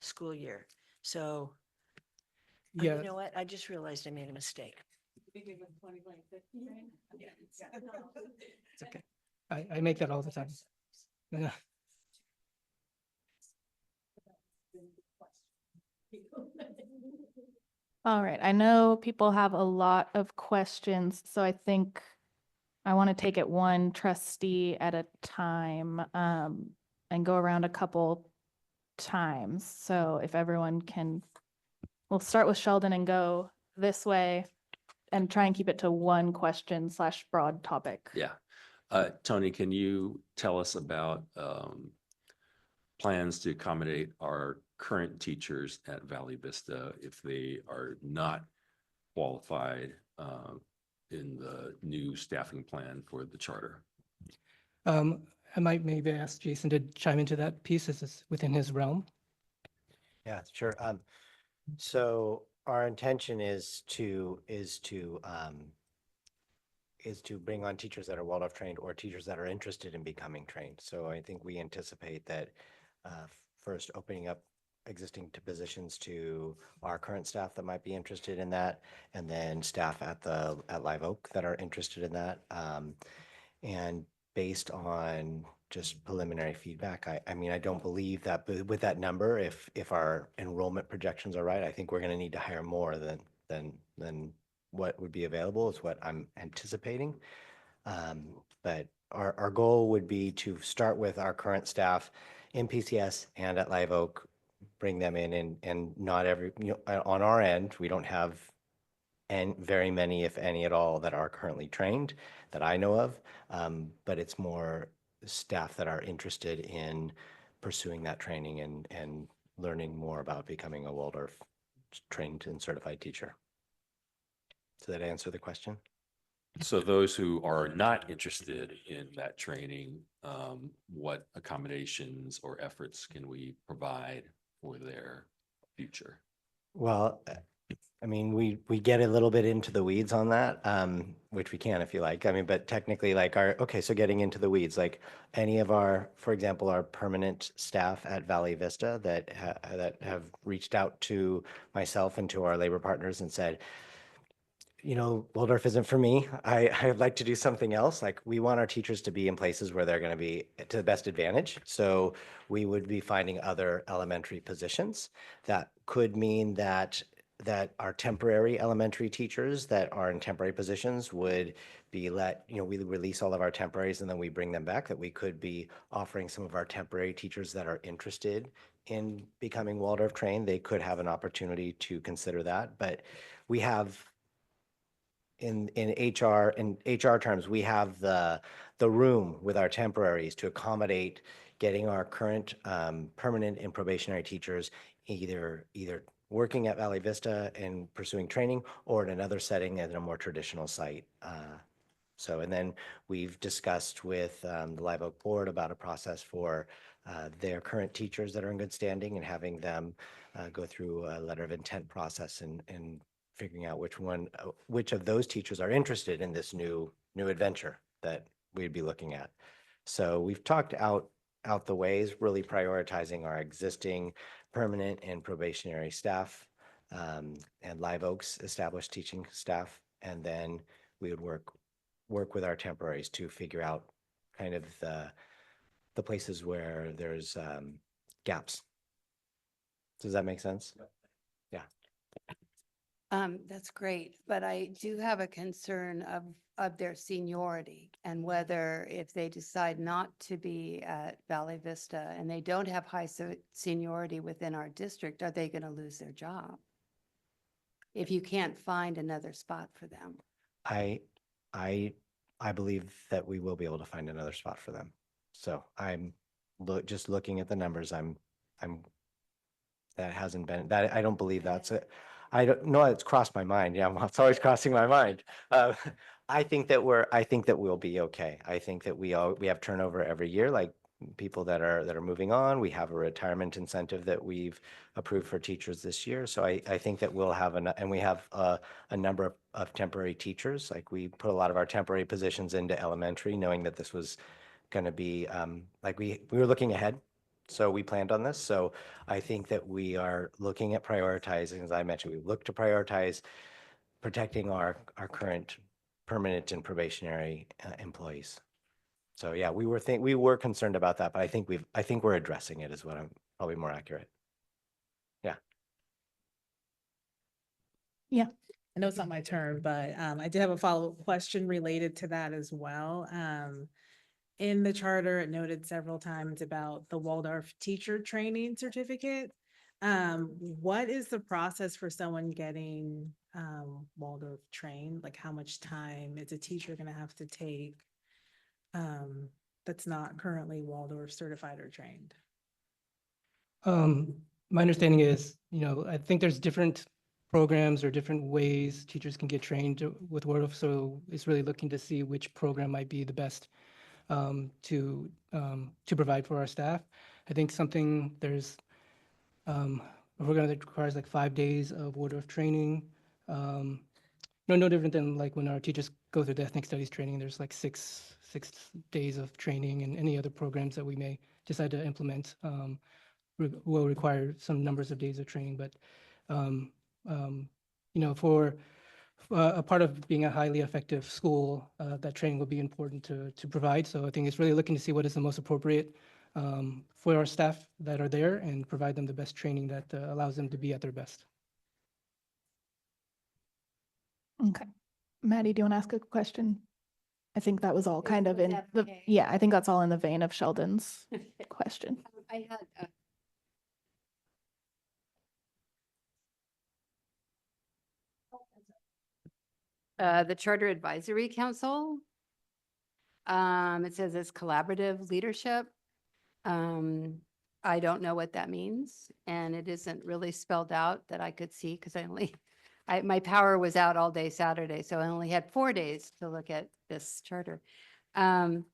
school year. So, Yeah. you know what? I just realized I made a mistake. It's okay. I make that all the time. Yeah. All right, I know people have a lot of questions, so I think I want to take it one trustee at a time, and go around a couple times. So if everyone can, we'll start with Sheldon and go this way and try and keep it to one question / broad topic. Yeah. Tony, can you tell us about plans to accommodate our current teachers at Valley Vista if they are not qualified in the new staffing plan for the charter? I might maybe ask Jason to chime into that piece. This is within his realm. Yeah, sure. So our intention is to bring on teachers that are Waldorf trained or teachers that are interested in becoming trained. So I think we anticipate that first opening up existing positions to our current staff that might be interested in that, and then staff at Live Oak that are interested in that. And based on just preliminary feedback, I mean, I don't believe that with that number, if our enrollment projections are right, I think we're going to need to hire more than what would be available is what I'm anticipating. But our goal would be to start with our current staff in PCS and at Live Oak, bring them in, and not every, on our end, we don't have very many, if any at all, that are currently trained that I know of. But it's more staff that are interested in pursuing that training and learning more about becoming a Waldorf trained and certified teacher. Does that answer the question? So those who are not interested in that training, what accommodations or efforts can we provide for their future? Well, I mean, we get a little bit into the weeds on that, which we can if you like. I mean, but technically, like so getting into the weeds, like any of our, for example, our permanent staff at Valley Vista that have reached out to myself and to our labor partners and said, Waldorf isn't for me. I'd like to do something else. Like, we want our teachers to be in places where they're going to be to the best advantage. So we would be finding other elementary positions. That could mean that our temporary elementary teachers that are in temporary positions would be we release all of our temporaries and then we bring them back, that we could be offering some of our temporary teachers that are interested in becoming Waldorf trained. They could have an opportunity to consider that. But we have in HR terms, we have the room with our temporaries to accommodate getting our current permanent and probationary teachers either working at Valley Vista and pursuing training, or in another setting at a more traditional site. And then we've discussed with the Live Oak Board about a process for their current teachers that are in good standing and having them go through a letter of intent process and figuring out which of those teachers are interested in this new adventure that we'd be looking at. So we've talked out the ways, really prioritizing our existing permanent and probationary staff, and Live Oak's established teaching staff, and then we would work with our temporaries to figure out kind of the places where there's gaps. Does that make sense? Yeah. That's great, but I do have a concern of their seniority and whether if they decide not to be at Valley Vista and they don't have high seniority within our district, are they going to lose their job if you can't find another spot for them? I believe that we will be able to find another spot for them. So I'm just looking at the numbers. That hasn't been that. I don't believe that's it. I don't know. It's crossed my mind. Yeah, it's always crossing my mind. I think that we'll be okay. I think that we have turnover every year, like people that are moving on. We have a retirement incentive that we've approved for teachers this year. So I think that we'll have and we have a number of temporary teachers. Like, we put a lot of our temporary positions into elementary, knowing that this was going to be like we were looking ahead. So we planned on this. So I think that we are looking at prioritizing, as I mentioned, we look to prioritize protecting our current permanent and probationary employees. So yeah, we were concerned about that, but I think we're addressing it, is what I'm probably more accurate. Yeah. Yeah. I know it's not my turn, but I did have a follow-up question related to that as well. In the charter, it noted several times about the Waldorf teacher training certificate. What is the process for someone getting Waldorf trained? Like how much time is a teacher gonna have to take that's not currently Waldorf certified or trained? My understanding is, I think there's different programs or different ways teachers can get trained with Waldorf. So it's really looking to see which program might be the best to provide for our staff. I think a program that requires like 5 days of Waldorf training. No different than like when our teachers go through the ethnic studies training. There's like six days of training, and any other programs that we may decide to implement will require some numbers of days of training. But for a part of being a highly effective school, that training will be important to provide. So I think it's really looking to see what is the most appropriate for our staff that are there and provide them the best training that allows them to be at their best. Okay. Maddie, do you want to ask a question? I think that was all kind of was in that the, okay? yeah, I think that's all in the vein of Sheldon's question. I had the Charter Advisory Council. It says it's collaborative leadership. I don't know what that means, and it isn't really spelled out that I could see because my power was out all day Saturday, so I only had 4 days to look at this charter. But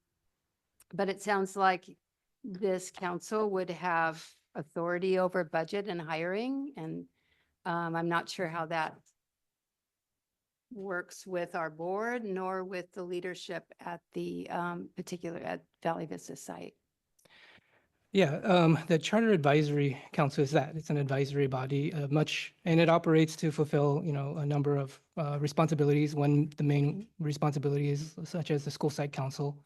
it sounds like this council would have authority over budget and hiring, and I'm not sure how that works with our board nor with the leadership at the at Valley Vista site. Yeah, the Charter Advisory Council is that. It's an advisory body, and it operates to fulfill, a number of responsibilities. One, the main responsibility is such as the school site council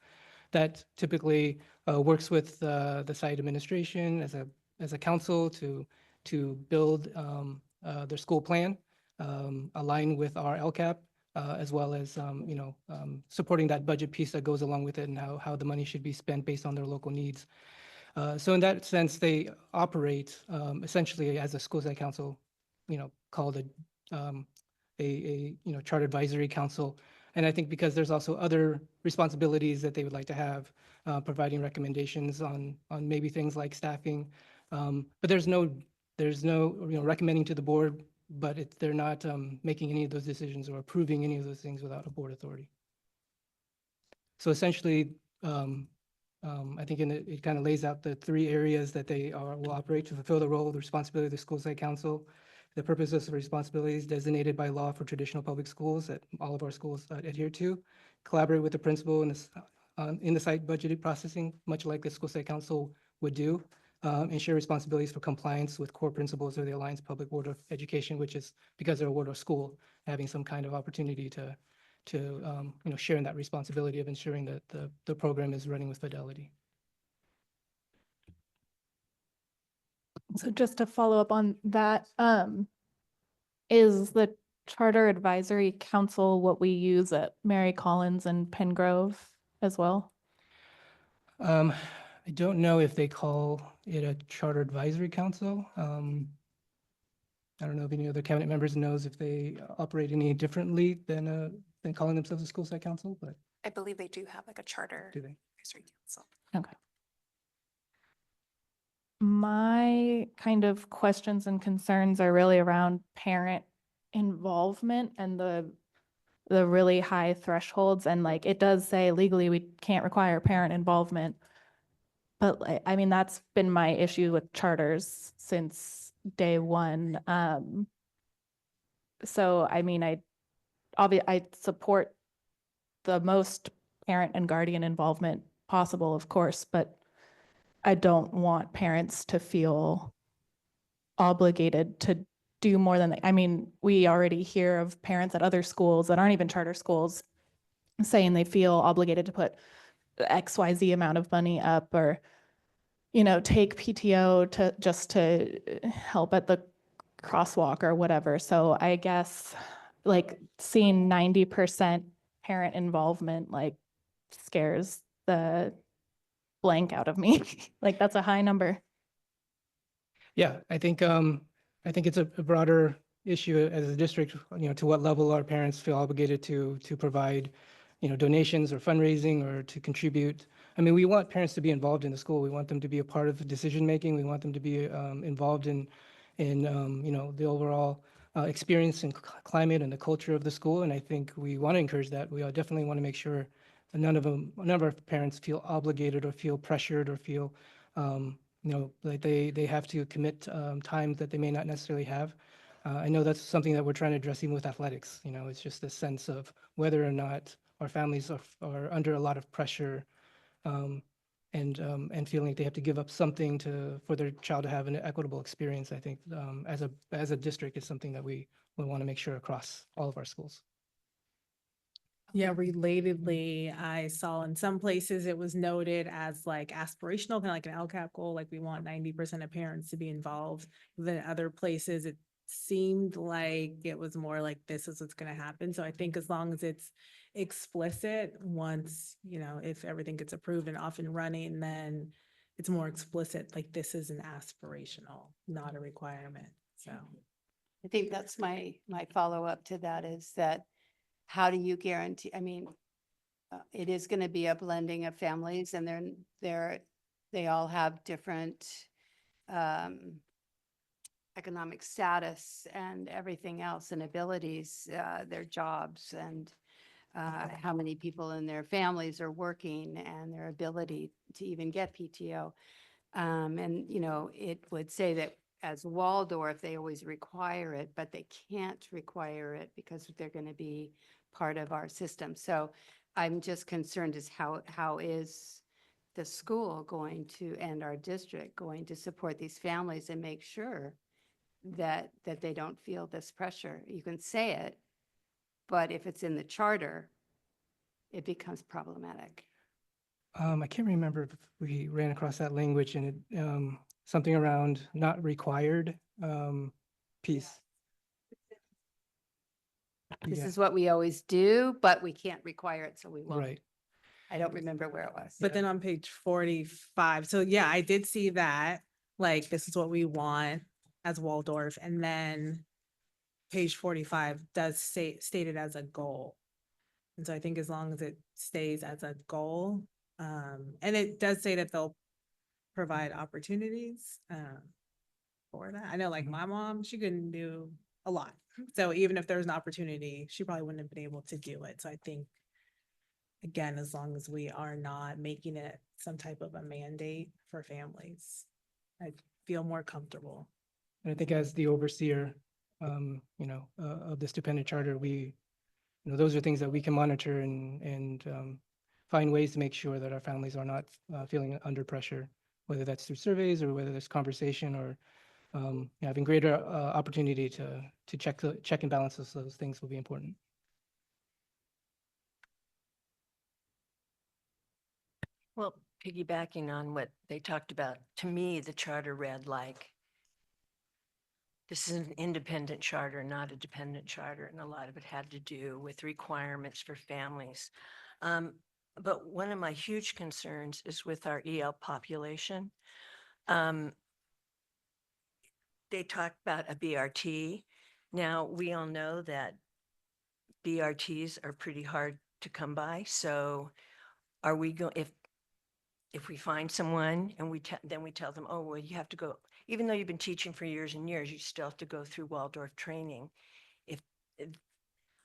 that typically works with the site administration as a council to build their school plan, align with our LCAP, as well as, supporting that budget piece that goes along with it and how the money should be spent based on their local needs. So in that sense, they operate essentially as a school site council, called a charter advisory council. And I think because there's also other responsibilities that they would like to have, providing recommendations on maybe things like staffing. But there's no recommending to the board, but they're not making any of those decisions or approving any of those things without a board authority. So essentially, I think it kind of lays out the 3 areas that they will operate to fulfill the role, the responsibility of the school site council, the purposes of responsibilities designated by law for traditional public schools that all of our schools adhere to, collaborate with the principal in the site budgeted processing, much like the school site council would do, and share responsibilities for compliance with core principles of the Alliance Public Waldorf Education, which is because they're a Waldorf school, having some kind of opportunity to share in that responsibility of ensuring that the program is running with fidelity. So just to follow up on that, is the Charter Advisory Council what we use at Mary Collins and Pengrove as well? I don't know if they call it a Charter Advisory Council. I don't know if any other cabinet members knows if they operate any differently than calling themselves a school site council, but I believe they do have like a charter do they? advisory council. Okay. My kind of questions and concerns are really around parent involvement and the really high thresholds. And like, it does say legally we can't require parent involvement. But like, I mean, that's been my issue with charters since day one. So I mean, I support the most parent and guardian involvement possible, of course, but I don't want parents to feel obligated to do more than I mean, we already hear of parents at other schools that aren't even charter schools saying they feel obligated to put XYZ amount of money up or, take PTO to help at the crosswalk or whatever. So I guess like seeing 90% parent involvement like scares the blank out of me. Like that's a high number. Yeah, I think it's a broader issue as a district, to what level our parents feel obligated to provide, donations or fundraising or to contribute. I mean, we want parents to be involved in the school. We want them to be a part of the decision making. We want them to be involved in the overall experience and climate and the culture of the school. And I think we want to encourage that. We definitely want to make sure that none of our parents feel obligated or feel pressured or feel like they have to commit time that they may not necessarily have. I know that's something that we're trying to address even with athletics. It's just this sense of whether or not our families are under a lot of pressure and feeling like they have to give up something for their child to have an equitable experience. I think as a district is something that we want to make sure across all of our schools. Yeah, relatedly, I saw in some places it was noted as like aspirational, kind of like an LCAP goal, like we want 90% of parents to be involved. Then other places, it seemed like it was more like this is what's going to happen. So I think as long as it's explicit, once, if everything gets approved and off and running, then it's more explicit, like this is an aspirational, not a requirement. So I think that's my follow-up to that is that how do you guarantee, I mean, it is going to be a blending of families and they all have different economic status and everything else and abilities, their jobs and how many people in their families are working and their ability to even get PTO. And, it would say that as Waldorf, they always require it, but they can't require it because they're going to be part of our system. So I'm just concerned is how is the school going to, and our district going to support these families and make sure that they don't feel this pressure. You can say it, but if it's in the charter, it becomes problematic. I can't remember if we ran across that language and it, something around not required piece. This Yeah, is what we always do, but we can't require it, so we won't. right. I don't remember where it was. But then on page 45, so yeah, I did see that, like, this is what we want as Waldorf. And then page 45 does state it as a goal. And so I think as long as it stays as a goal, and it does say that they'll provide opportunities for that. I know like my mom, she couldn't do a lot. So even if there's an opportunity, she probably wouldn't have been able to do it. So I think, again, as long as we are not making it some type of a mandate for families, I feel more comfortable. And I think as the overseer, of this dependent charter, those are things that we can monitor and find ways to make sure that our families are not feeling under pressure, whether that's through surveys or whether there's conversation or having greater opportunity to check and balance those things will be important. Well, piggybacking on what they talked about, to me, the charter read like, this is an independent charter, not a dependent charter, and a lot of it had to do with requirements for families. But one of my huge concerns is with our EL population. They talk about a BRT. Now, we all know that BRTs are pretty hard to come by. So are we going, if we find someone and then we tell them, oh, well, you have to go, even though you've been teaching for years and years, you still have to go through Waldorf training. If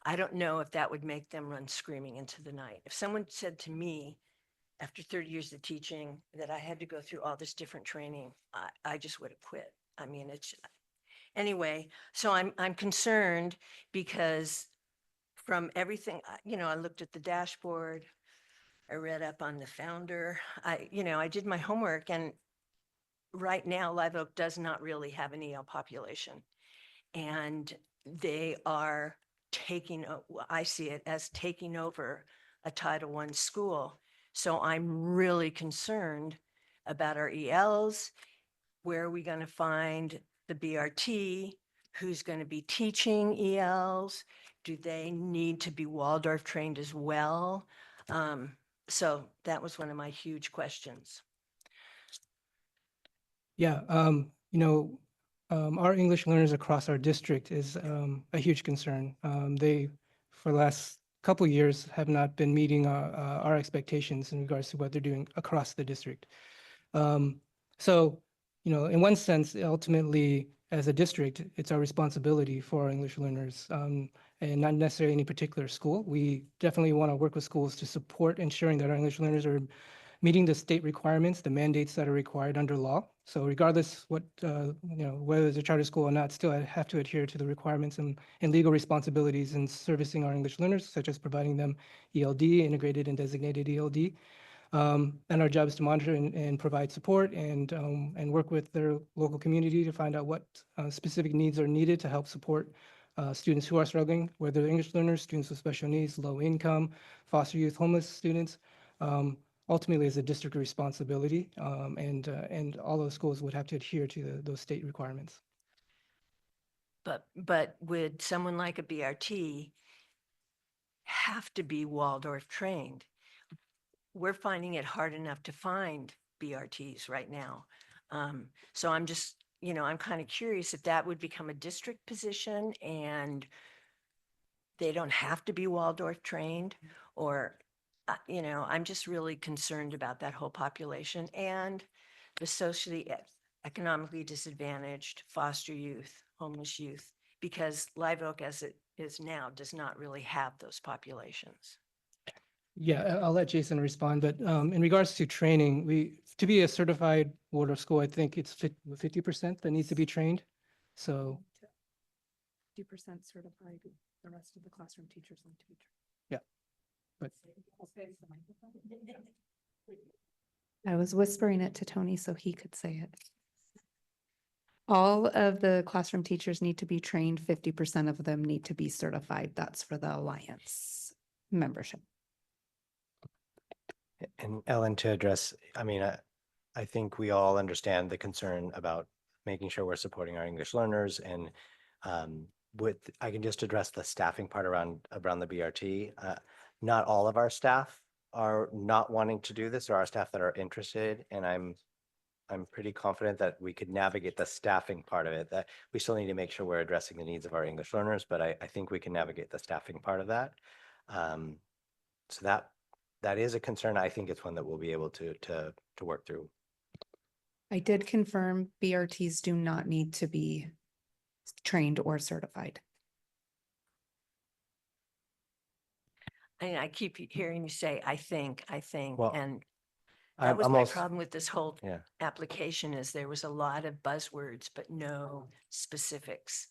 I don't know if that would make them run screaming into the night. If someone said to me after 30 years of teaching that I had to go through all this different training, I just would have quit. I mean, anyway, so I'm concerned because from everything, I looked at the dashboard, I read up on the founder, I did my homework, and right now Live Oak does not really have an EL population. And they are I see it as taking over a Title I school. So I'm really concerned about our ELs. Where are we going to find the BRT? who's going to be teaching ELs? Do they need to be Waldorf trained as well? So that was one of my huge questions. Yeah, our English learners across our district is a huge concern. They, for the last couple years, have not been meeting our expectations in regards to what they're doing across the district. So, in one sense, ultimately, as a district, it's our responsibility for our English learners, and not necessarily any particular school. We definitely want to work with schools to support ensuring that our English learners are meeting the state requirements, the mandates that are required under law. So regardless what, whether it's a charter school or not, still have to adhere to the requirements and legal responsibilities in servicing our English learners, such as providing them ELD, integrated and designated ELD. And our job is to monitor and provide support and work with their local community to find out what specific needs are needed to help support students who are struggling, whether they're English learners, students with special needs, low income, foster youth, homeless students. Ultimately, it's a district responsibility, and all those schools would have to adhere to those state requirements. But would someone like a BRT have to be Waldorf trained? We're finding it hard enough to find BRTs right now. So I'm just, I'm kind of curious if that would become a district position and they don't have to be Waldorf trained, or, I'm just really concerned about that whole population and the socially, economically disadvantaged, foster youth, homeless youth, because Live Oak as it is now does not really have those populations. Yeah, I'll let Jason respond, but in regards to training, to be a certified Waldorf school, I think it's 50% that needs to be trained. So 50% certified, the rest of the classroom teachers need to be trained. yeah, but I was whispering it to Tony so he could say it. All of the classroom teachers need to be trained. 50% of them need to be certified. That's for the Alliance membership. And Ellen, to address, I think we all understand the concern about making sure we're supporting our English learners, and I can just address the staffing part around the BRT. Not all of our staff are not wanting to do this. There are staff that are interested, and I'm pretty confident that we could navigate the staffing part of it. That we still need to make sure we're addressing the needs of our English learners, but I think we can navigate the staffing part of that. So that is a concern. I think it's one that we'll be able to work through. I did confirm BRTs do not need to be trained or certified. I keep hearing you say, I think, Well, and I'm that was my almost- problem with this whole Yeah. application is there was a lot of buzzwords, but no specifics.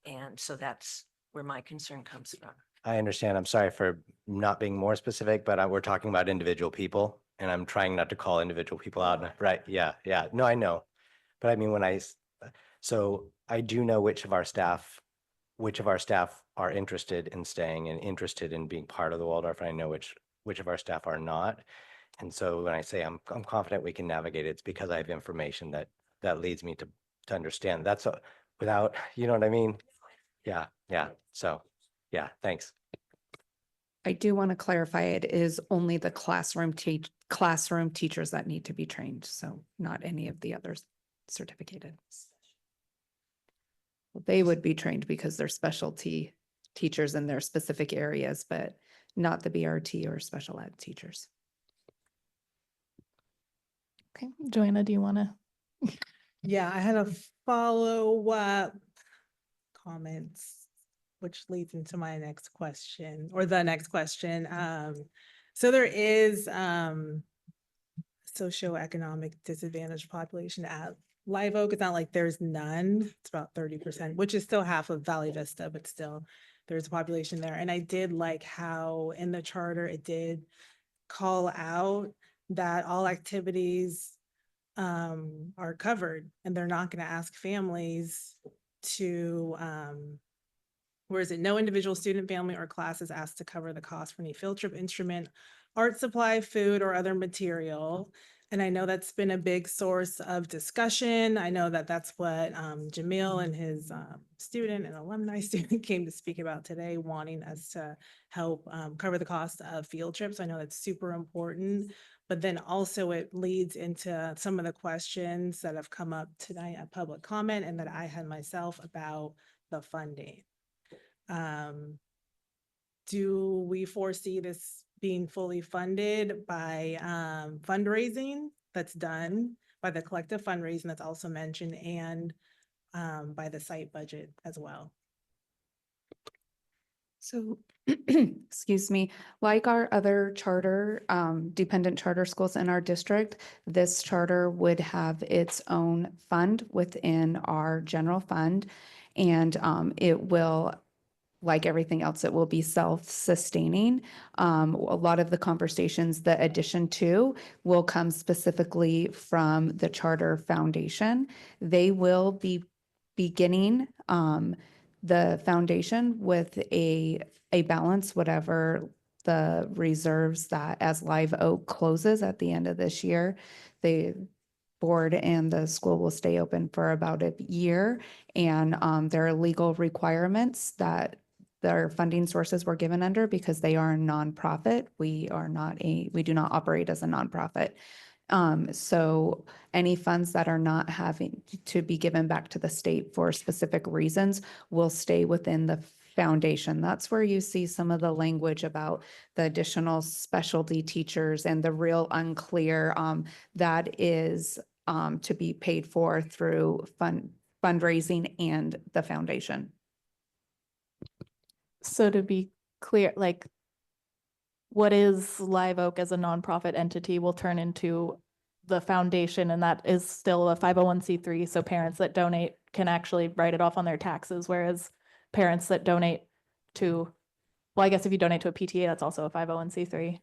And so that's where my concern comes from. I understand. I'm sorry for not being more specific, but we're talking about individual people, and I'm trying not to call individual people out. Right? Yeah, yeah. No, I know. But I mean, so I do know which of our staff are interested in staying and interested in being part of the Waldorf. And I know which of our staff are not. And so when I say I'm confident we can navigate it, it's because I have information that leads me to understand. That's without, you know what I mean? Yeah, yeah. So, yeah, thanks. I do want to clarify, it is only the classroom teachers that need to be trained, so not any of the others certificated. They would be trained because they're specialty teachers in their specific areas, but not the BRT or special ed teachers. Okay, Joanna, do you want to? Yeah, I had a follow-up comments, which leads into my next question, or the next question. So there is socioeconomic disadvantaged population at Live Oak. It's not like there's none. It's about 30%, which is still half of Valley Vista, but still there's a population there. And I did like how in the charter it did call out that all activities are covered, and they're not going to ask families to where is it? No individual student, family, or class is asked to cover the cost for any field trip, instrument, art supply, food, or other material. And I know that's been a big source of discussion. I know that that's what Jamil and his student and alumni student came to speak about today, wanting us to help cover the cost of field trips. I know that's super important, but then also it leads into some of the questions that have come up tonight at public comment and that I had myself about the funding. Do we foresee this being fully funded by fundraising that's done by the collective fundraising that's also mentioned and by the site budget as well? So, excuse me, like our other charter, dependent charter schools in our district, this charter would have its own fund within our general fund. And it will, like everything else, it will be self-sustaining. A lot of the conversations, the addition to, will come specifically from the Charter Foundation. They will be beginning the foundation with a balance, whatever the reserves that as Live Oak closes at the end of this year, the board and the school will stay open for about a year. And there are legal requirements that their funding sources were given under because they are a nonprofit. We do not operate as a nonprofit. So any funds that are not having to be given back to the state for specific reasons will stay within the foundation. That's where you see some of the language about the additional specialty teachers and the real unclear, that is to be paid for through fundraising and the foundation. So to be clear, like what is Live Oak as a nonprofit entity will turn into the foundation, and that is still a 501c3. So parents that donate can actually write it off on their taxes, whereas parents that donate to, well, I guess if you donate to a PTA, that's also a 501c3.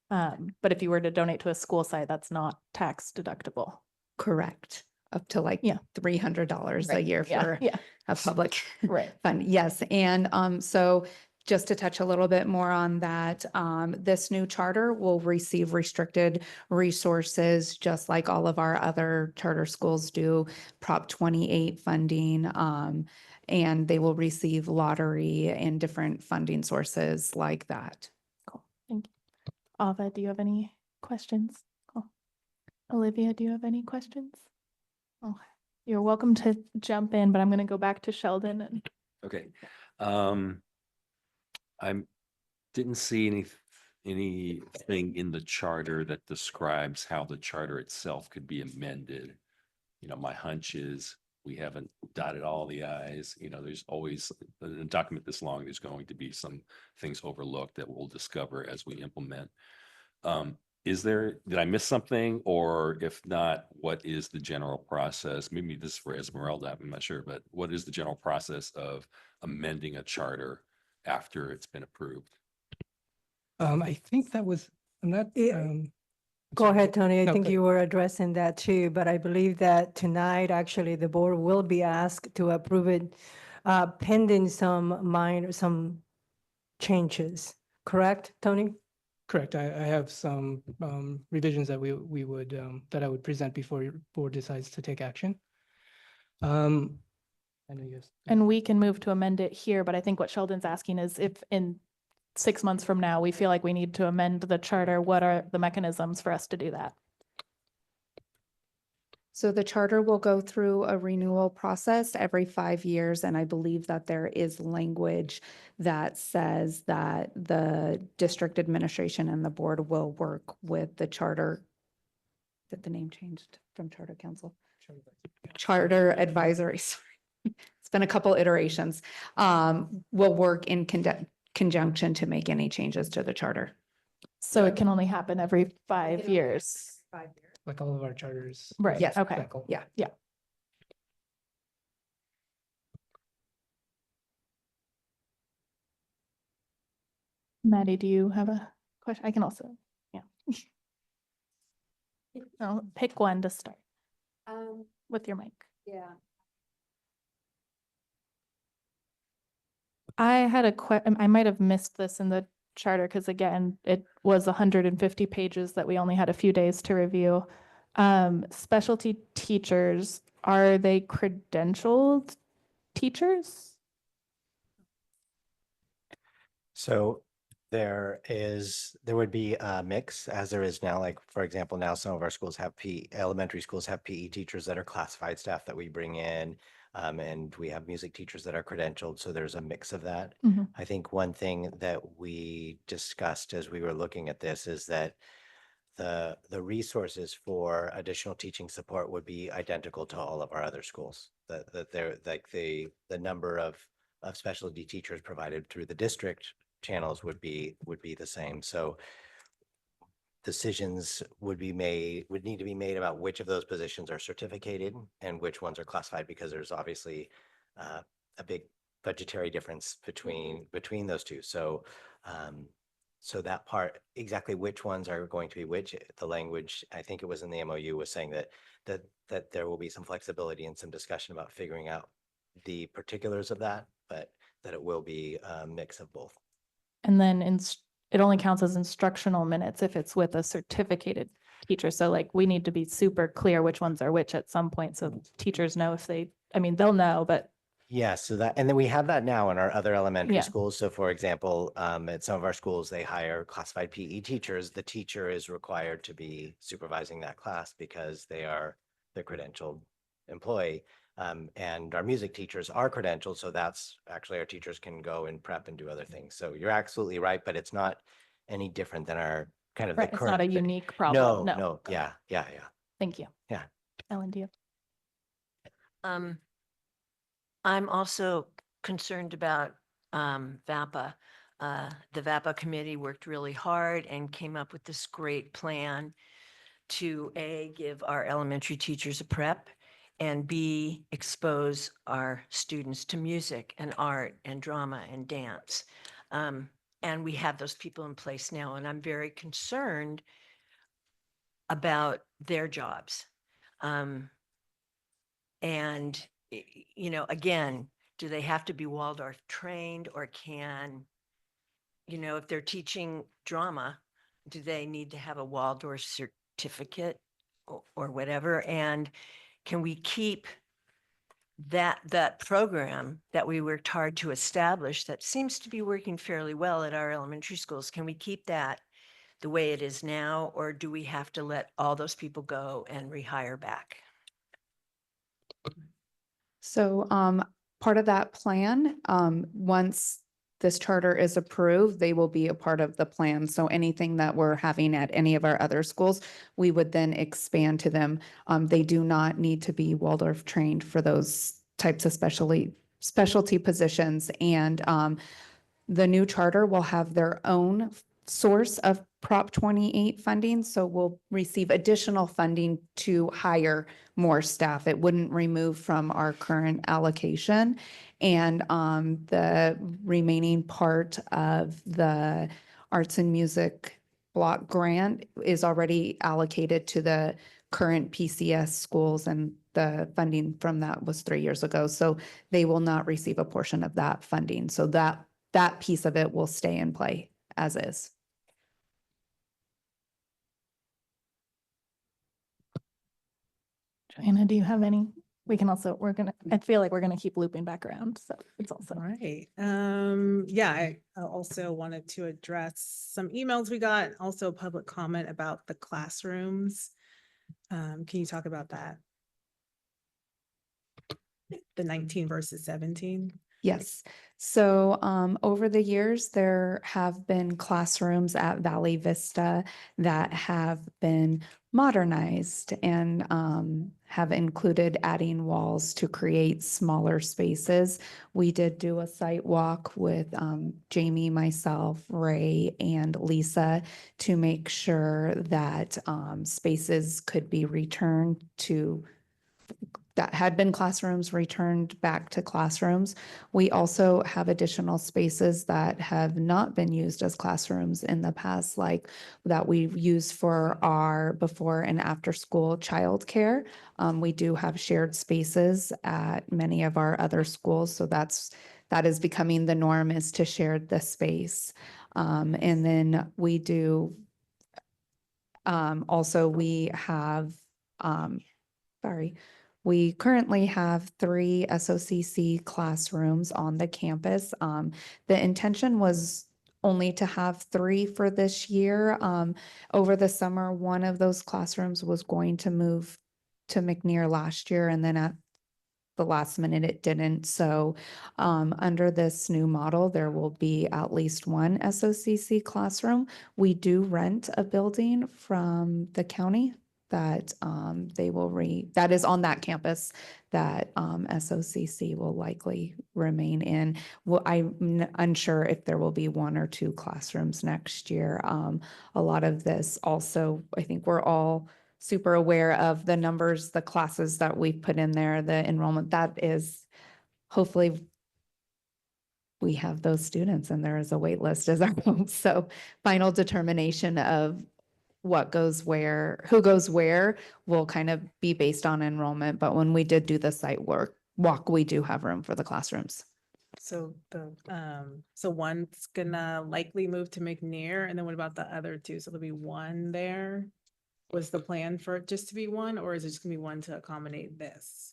But if you were to donate to a school site, that's not tax deductible. Correct. Up to like $300 a Right. year Yeah, for yeah. a public Right. fund. Yes. And so just to touch a little bit more on that, this new charter will receive restricted resources, just like all of our other charter schools do, Prop 28 funding, and they will receive lottery and different funding sources like that. Cool. Thank you. Ava, do you have any questions? Cool. Olivia, do you have any questions? Okay. You're welcome to jump in, but I'm going to go back to Sheldon. And Okay. I didn't see anything in the charter that describes how the charter itself could be amended. You know, my hunch is we haven't dotted all the i's. You know, there's always in a document this long, there's going to be some things overlooked that we'll discover as we implement. Did I miss something? Or if not, what is the general process? Maybe this is for Esmeralda, I'm not sure, but what is the general process of amending a charter after it's been approved? I think that was, I'm not. Go ahead, Tony. I No, think go you were addressing that too, but I believe that tonight, actually, the board will be asked to approve it pending some changes. Correct, Tony? Correct. I have some revisions that we would, that I would present before your board decides to take action. I know you have. and we can move to amend it here, but I think what Sheldon's asking is if in 6 months from now, we feel like we need to amend the charter, what are the mechanisms for us to do that? So the charter will go through a renewal process every 5 years, and I believe that there is language that says that the district administration and the board will work with the charter. Did the name changed from Charter Council? Charter Advisory. Sorry. It's been a couple iterations. Will work in conjunction to make any changes to the charter. So it can only happen every 5 years. Like all of our charters. Right. Yes. Okay. cycle. Yeah. Yeah. Maddie, do you have a question? I can also, yeah. No, pick one to start with your mic. Yeah. I had a I might have missed this in the charter, because again, it was 150 pages that we only had a few days to review. Specialty teachers, are they credentialed teachers? So there would be a mix, as there is now. Like, for example, now some of our schools have elementary schools have PE teachers that are classified staff that we bring in. And we have music teachers that are credentialed. So there's a mix of that. Mhm. I think one thing that we discussed as we were looking at this is that the resources for additional teaching support would be identical to all of our other schools. That they're like the number of specialty teachers provided through the district channels would be the same. So decisions would need to be made about which of those positions are certificated and which ones are classified, because there's obviously a big budgetary difference between those two. So so that part, exactly which ones are going to be which, the language, I think it was in the MOU, was saying that there will be some flexibility and some discussion about figuring out the particulars of that, but that it will be a mix of both. And then it only counts as instructional minutes if it's with a certificated teacher. So like we need to be super clear which ones are which at some point. So teachers know if they'll know, but Yeah, and then we have that now in our other elementary Yeah. schools. So for example, at some of our schools, they hire classified PE teachers. The teacher is required to be supervising that class because they are the credentialed employee. And our music teachers are credentialed, so that's actually our teachers can go and prep and do other things. So you're absolutely right, but it's not any different than our kind of right, the it's current. not a unique problem. No, yeah. Thank you. Yeah. Ellen, do you? I'm also concerned about VAPA. The VAPA committee worked really hard and came up with this great plan to A, give our elementary teachers a prep, and B, expose our students to music and art and drama and dance. And we have those people in place now, and I'm very concerned about their jobs. And, again, do they have to be Waldorf trained, or if they're teaching drama, do they need to have a Waldorf certificate or whatever? And can we keep that program that we worked hard to establish that seems to be working fairly well at our elementary schools? Can we keep that the way it is now, or do we have to let all those people go and rehire back? So part of that plan, once this charter is approved, they will be a part of the plan. So anything that we're having at any of our other schools, we would then expand to them. They do not need to be Waldorf trained for those types of specialty positions. And the new charter will have their own source of Prop 28 funding, so we'll receive additional funding to hire more staff. It wouldn't remove from our current allocation. And the remaining part of the arts and music block grant is already allocated to the current PCS schools, and the funding from that was 3 years ago. So they will not receive a portion of that funding. So that piece of it will stay in play as is. Joanna, do you have any? I feel like we're gonna keep looping back around, so it's also. All right. Yeah, I also wanted to address some emails we got, also public comment about the classrooms. Can you talk about that? The 19 versus 17? Yes. So over the years, there have been classrooms at Valley Vista that have been modernized and have included adding walls to create smaller spaces. We did do a site walk with Jamie, myself, Ray, and Lisa to make sure that spaces could be returned to that had been classrooms returned back to classrooms. We also have additional spaces that have not been used as classrooms in the past, like that we've used for our before and after school childcare. We do have shared spaces at many of our other schools. So that is becoming the norm, is to share the space. And then we do, also we have, we currently have 3 SOCC classrooms on the campus. The intention was only to have 3 for this year. Over the summer, one of those classrooms was going to move to McNear last year, and then at the last minute it didn't. So under this new model, there will be at least one SOCC classroom. We do rent a building from the county that that is on that campus that SOCC will likely remain in. Well, I'm unsure if there will be 1 or 2 classrooms next year. A lot of this also, I think we're all super aware of the numbers, the classes that we've put in there, the enrollment. That is, hopefully we have those students and there is a wait list as our hope. So final determination of what goes where, who goes where will kind of be based on enrollment. But when we did do the site walk, we do have room for the classrooms. So so one's gonna likely move to McNear, and then what about the other 2? So there'll be 1 there. Was the plan for it just to be 1, or is it just gonna be 1 to accommodate this?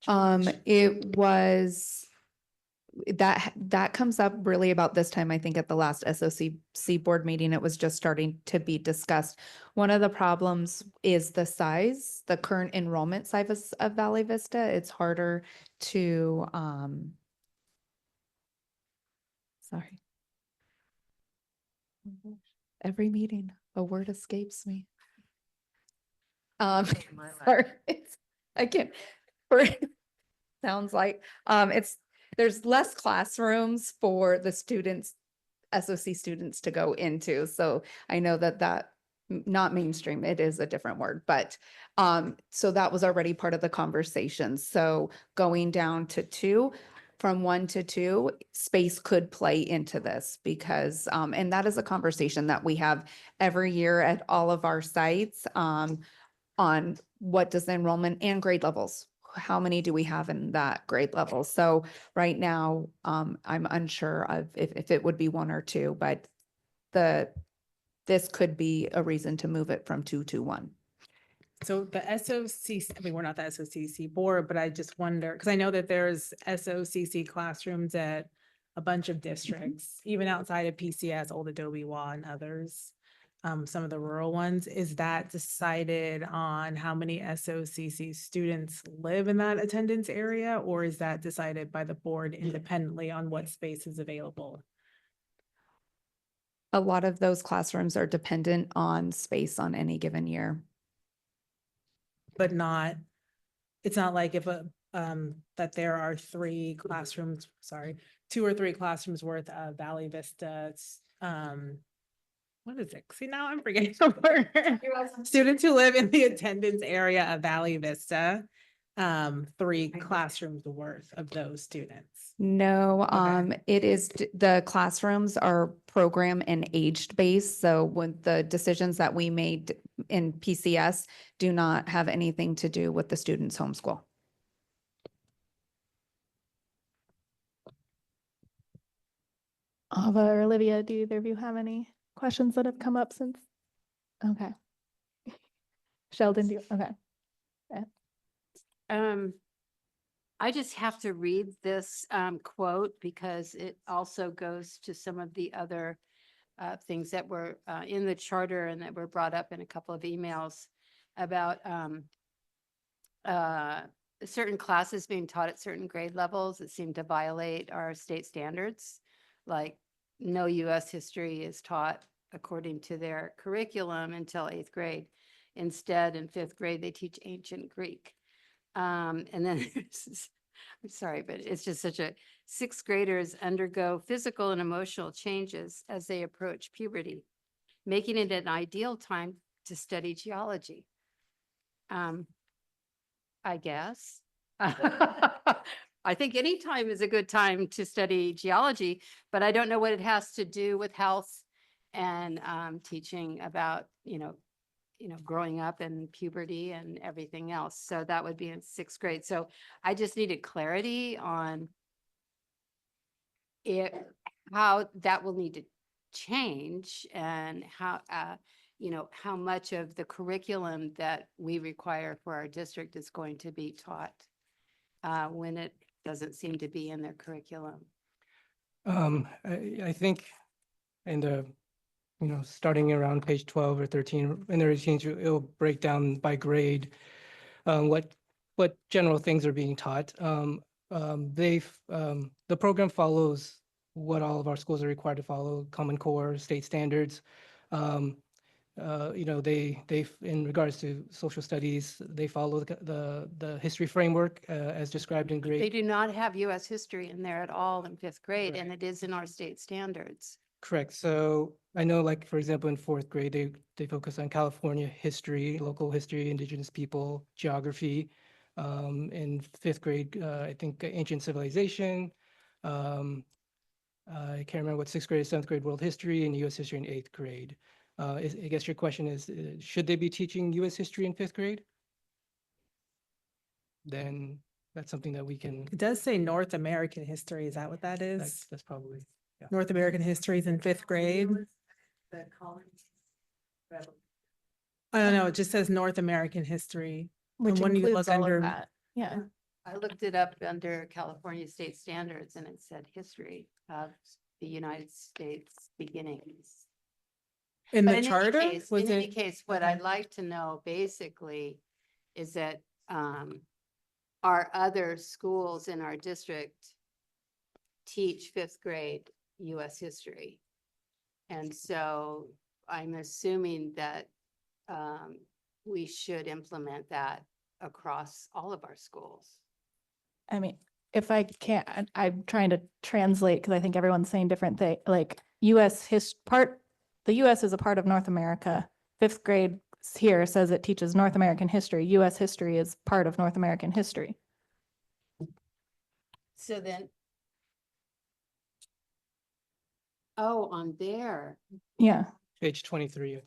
It was that comes up really about this time. I think at the last SOCC board meeting, it was just starting to be discussed. One of the problems is the size, the current enrollment size of Valley Vista. It's harder to, sorry. Every meeting, a word escapes me. Sorry, I can't, sounds like, there's less classrooms for the students, SOC students to go into. So I know that not mainstream, it is a different word, but, so that was already part of the conversation. So going down to 2, from 1 to 2, space could play into this because, and that is a conversation that we have every year at all of our sites, on what does the enrollment and grade levels, how many do we have in that grade level? So right now, I'm unsure of if it would be 1 or 2, but this could be a reason to move it from 2 to 1. So the SOCC, I mean, we're not the SOCC board, but I just wonder, because I know that there's SOCC classrooms at a bunch of districts, even outside of PCS, Old Adobe Law and others. Some of the rural ones. Is that decided on how many SOCC students live in that attendance area, or is that decided by the board independently on what space is available? A lot of those classrooms are dependent on space on any given year. But not, it's not like if that there are 3 classrooms, sorry, 2 or 3 classrooms worth of Valley Vista, what is it? See, now I'm forgetting the word. Students who live in the attendance area of Valley Vista, 3 classrooms worth of those students. No, Okay. it is, the classrooms are program and aged based. So when the decisions that we made in PCS do not have anything to do with the students' homeschool. Ava or Olivia, do either of you have any questions that have come up since? Okay. Sheldon, do you, okay. I just have to read this quote because it also goes to some of the other things that were in the charter and that were brought up in a couple of emails about certain classes being taught at certain grade levels that seem to violate our state standards. Like no US history is taught according to their curriculum until 8th grade. Instead, in 5th grade, they teach ancient Greek. And then I'm sorry, but it's just such a 6th graders undergo physical and emotional changes as they approach puberty, making it an ideal time to study geology. I guess. I think any time is a good time to study geology, but I don't know what it has to do with health and teaching about, growing up and puberty and everything else. So that would be in 6th grade. So I just needed clarity on how that will need to change and how, how much of the curriculum that we require for our district is going to be taught when it doesn't seem to be in their curriculum. I think in the, starting around page 12 or 13, in the routines, it'll break down by grade what general things are being taught. The program follows what all of our schools are required to follow: Common Core, state standards. In regards to social studies, they follow the history framework as described in They grade. do not have US history in there at all in fifth grade, and it is in our state standards. Correct. So I know, like, for example, in fourth grade, they focus on California history, local history, indigenous people, geography. In fifth grade, I think ancient civilization. I can't remember what sixth grade, seventh grade, world history, and US history in eighth grade. I guess your question is, should they be teaching US history in fifth grade? Then that's something that we can, It does say North American history. Is that what that is? that's probably, yeah. North American history is in fifth grade. I don't know. It just says North American history. Which And when you includes look all under- of that. Yeah. I looked it up under California state standards and it said history of the United States beginnings. In But the any charter, case- was In any it? case, what I'd like to know basically is that our other schools in our district teach fifth grade US history. And so I'm assuming that we should implement that across all of our schools. I mean, if I can't, I'm trying to translate because I think everyone's saying different thing, like the US is a part of North America. Fifth grade here says it teaches North American history. US history is part of North American history. So then. Oh, on there. Yeah, Page 23.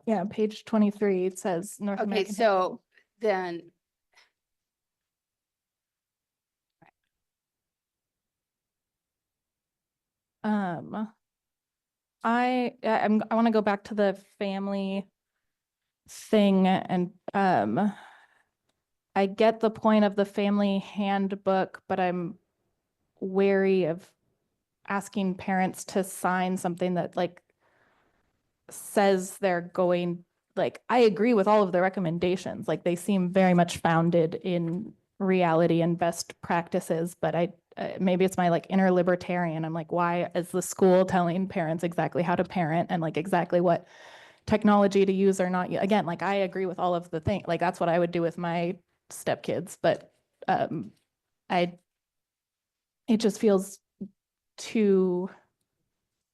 yeah, page 23, it says North Okay, American. so then. I want to go back to the family thing and I get the point of the family handbook, but I'm wary of asking parents to sign something that like says they're going, like, I agree with all of the recommendations, like they seem very much founded in reality and best practices, but maybe it's my like inner libertarian. I'm like, why is the school telling parents exactly how to parent and like exactly what technology to use or not? Again, like I agree with all of the things, like that's what I would do with my stepkids, but it just feels too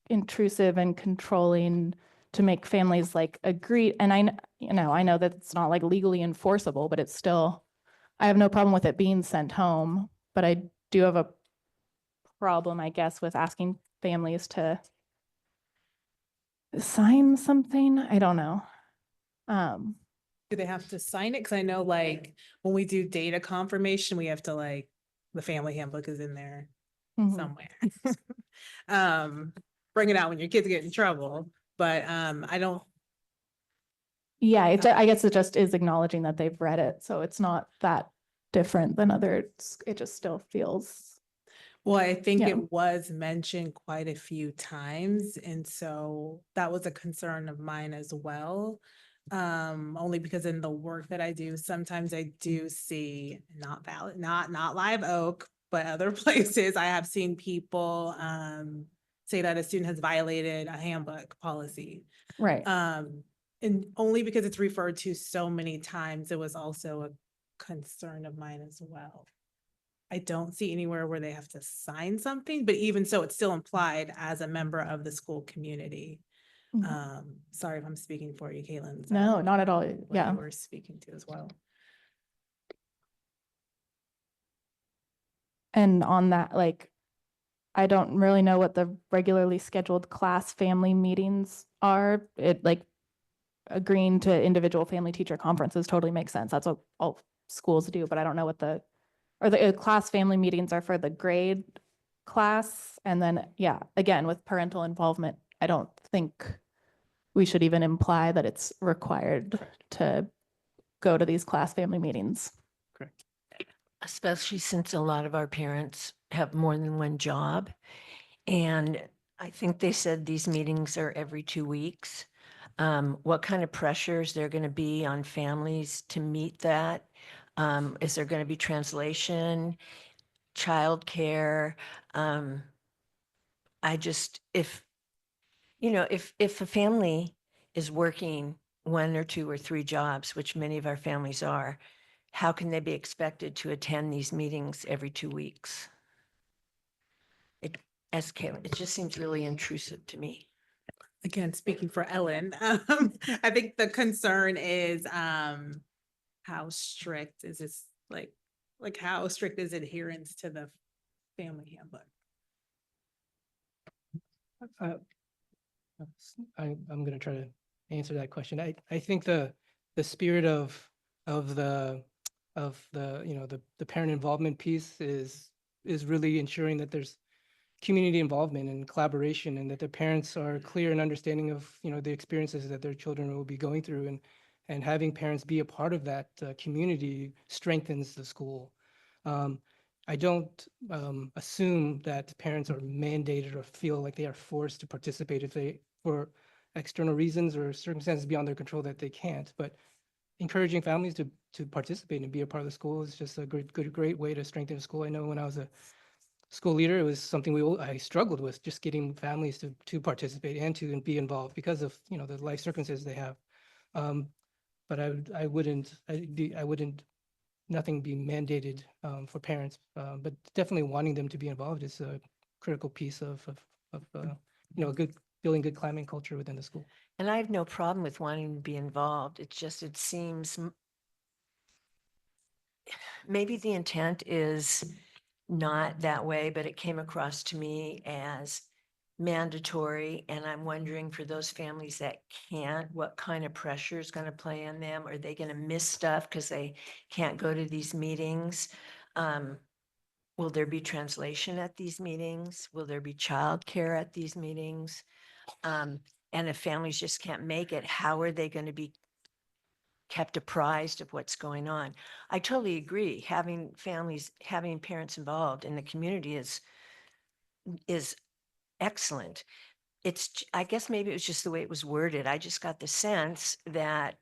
intrusive and controlling to make families like agree. And I know that it's not like legally enforceable, but it's still, I have no problem with it being sent home, but I do have a problem, I guess, with asking families to sign something. I don't know. Do they have to sign it? Cause I know like when we do data confirmation, we have to like, the family handbook is in there Mhm. somewhere. Bring it out when your kids get in trouble, but I don't. Yeah, I guess it just is acknowledging that they've read it, so it's not that different than others. It just still feels. Well, I think Yeah. it was mentioned quite a few times, and so that was a concern of mine as well. Only because in the work that I do, sometimes I do see not Live Oak, but other places, I have seen people say that a student has violated a handbook policy. Right. And only because it's referred to so many times, it was also a concern of mine as well. I don't see anywhere where they have to sign something, but even so, it's still implied as a member of the school community. Sorry if I'm speaking for you, Caitlin. Is that No, not at all. what Yeah. you were speaking to as well? And on that, like, I don't really know what the regularly scheduled class family meetings are. It like agreeing to individual family teacher conferences totally makes sense. That's what all schools do, but I don't know what the class family meetings are for the grade class. And then, yeah, again, with parental involvement, I don't think we should even imply that it's required to go to these class family meetings. Correct. Especially since a lot of our parents have more than one job. And I think they said these meetings are every 2 weeks. What kind of pressures there going to be on families to meet that? Is there going to be translation, childcare? I just, if a family is working 1 or 2 or 3 jobs, which many of our families are, how can they be expected to attend these meetings every 2 weeks? It just seems really intrusive to me. Again, speaking for Ellen, I think the concern is how strict is this, like how strict is adherence to the family handbook? I'm going to try to answer that question. I think the spirit of the the parent involvement piece is really ensuring that there's community involvement and collaboration, and that the parents are clear and understanding of the experiences that their children will be going through, and having parents be a part of that community strengthens the school. I don't assume that parents are mandated or feel like they are forced to participate if they, for external reasons or circumstances beyond their control, that they can't. But encouraging families to participate and be a part of the school is just a great way to strengthen the school. I know when I was a school leader, it was something I struggled with, just getting families to participate and to be involved because of the life circumstances they have. But I wouldn't nothing be mandated for parents, but definitely wanting them to be involved is a critical piece of building good climate culture within the school. And I have no problem with wanting to be involved. It's just, it seems maybe the intent is not that way, but it came across to me as mandatory. And I'm wondering, for those families that can't, what kind of pressure is going to play on them? Are they going to miss stuff because they can't go to these meetings? Will there be translation at these meetings? Will there be childcare at these meetings? And if families just can't make it, how are they going to be kept apprised of what's going on? I totally agree. Having parents involved in the community is excellent. I guess maybe it was just the way it was worded. I just got the sense that,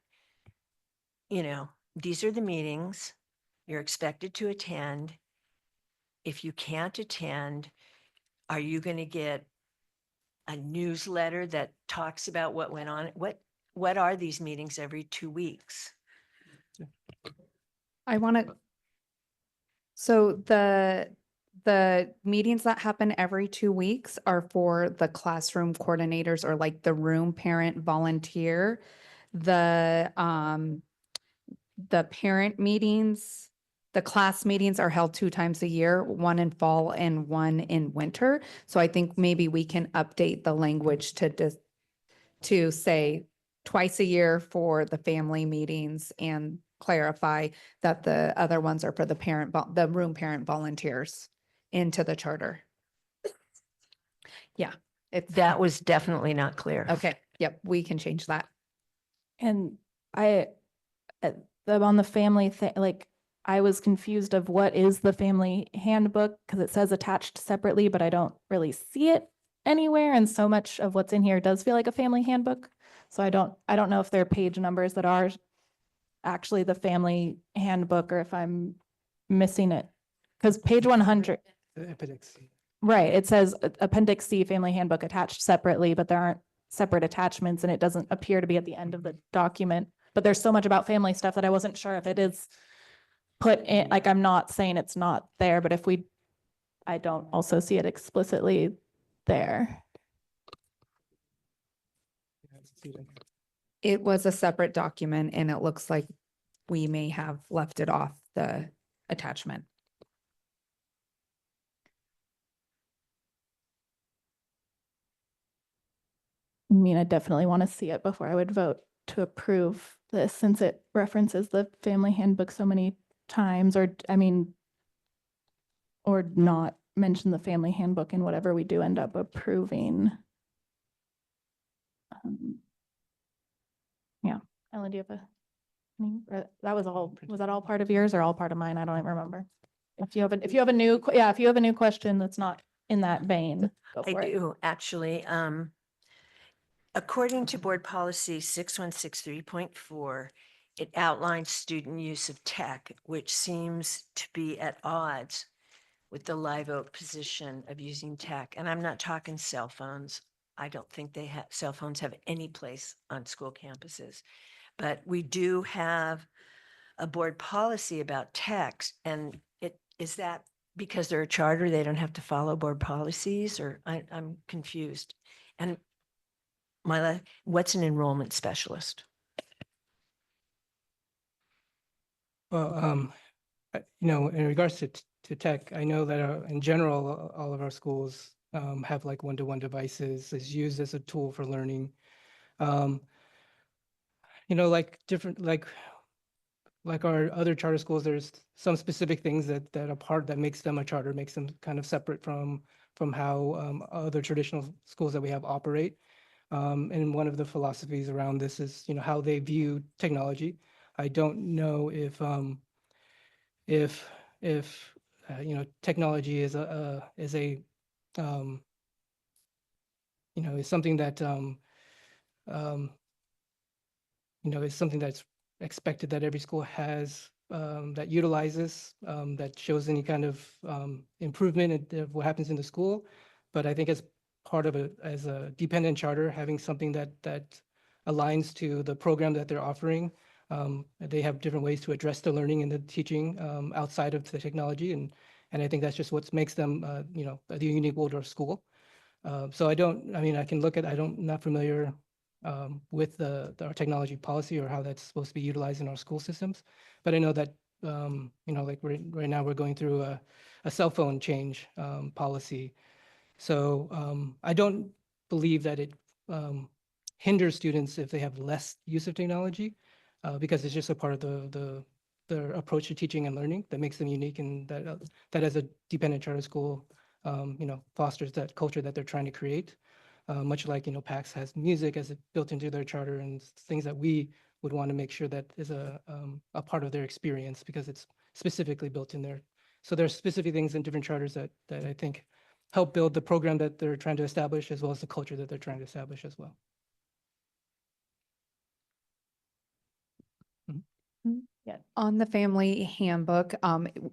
these are the meetings you're expected to attend. If you can't attend, are you going to get a newsletter that talks about what went on? What are these meetings every 2 weeks? I want to, so the meetings that happen every 2 weeks are for the classroom coordinators, or like the room parent volunteer. The parent meetings, the class meetings are held 2 times a year, one in fall and one in winter. So I think maybe we can update the language to say twice a year for the family meetings, and clarify that the other ones are for the room parent volunteers into the charter. Yeah, That was definitely not clear. okay. Yep, we can change that. And on the family thing, like, I was confused of what is the family handbook, because it says attached separately, but I don't really see it anywhere. And so much of what's in here does feel like a family handbook. So I don't know if there are page numbers that are actually the family handbook, or if I'm missing it. Because page 100, The appendix. right, it says Appendix C Family Handbook attached separately, but there aren't separate attachments, and it doesn't appear to be at the end of the document. But there's so much about family stuff that I wasn't sure if it is put in, like, I'm not saying it's not there, but I don't also see it explicitly there. It was a separate document, and it looks like we may have left it off the attachment. I mean, I definitely want to see it before I would vote to approve this, since it references the family handbook so many times, or, I mean, or not mention the family handbook in whatever we do end up approving. Yeah, Ellen, do you have that was that all part of yours or all part of mine? I don't even remember. If you have a new question that's not in that vein, go I for it. do, actually. According to Board Policy 6163.4, it outlines student use of tech, which seems to be at odds with the Live Oak position of using tech. And I'm not talking cell phones. I don't think cell phones have any place on school campuses. But we do have a board policy about tech, and is that because they're a charter, they don't have to follow board policies, or I'm confused. And what's an enrollment specialist? Well, in regards to tech, I know that in general, all of our schools have like one-to-one devices is used as a tool for learning. Like different, like our other charter schools, there's some specific things that makes them a charter, makes them kind of separate from how other traditional schools that we have operate. And one of the philosophies around this is, how they view technology. I don't know if technology is something that is something that's expected that every school has, that utilizes, that shows any kind of improvement in what happens in the school. But I think as part of as a dependent charter, having something that aligns to the program that they're offering, they have different ways to address the learning and the teaching outside of the technology. And I think that's just what makes them, the unique Waldorf school. So I can look at, not familiar with our technology policy or how that's supposed to be utilized in our school systems. But I know that, like right now we're going through a cell phone change policy. So I don't believe that it hinders students if they have less use of technology, because it's just a part of the approach to teaching and learning that makes them unique, and that as a dependent charter school, fosters that culture that they're trying to create. Much like, PAX has music as it built into their charter and things that we would want to make sure that is a part of their experience because it's specifically built in there. So there's specific things in different charters that I think help build the program that they're trying to establish as well as the culture that they're trying to establish as well. Yeah. On the family handbook,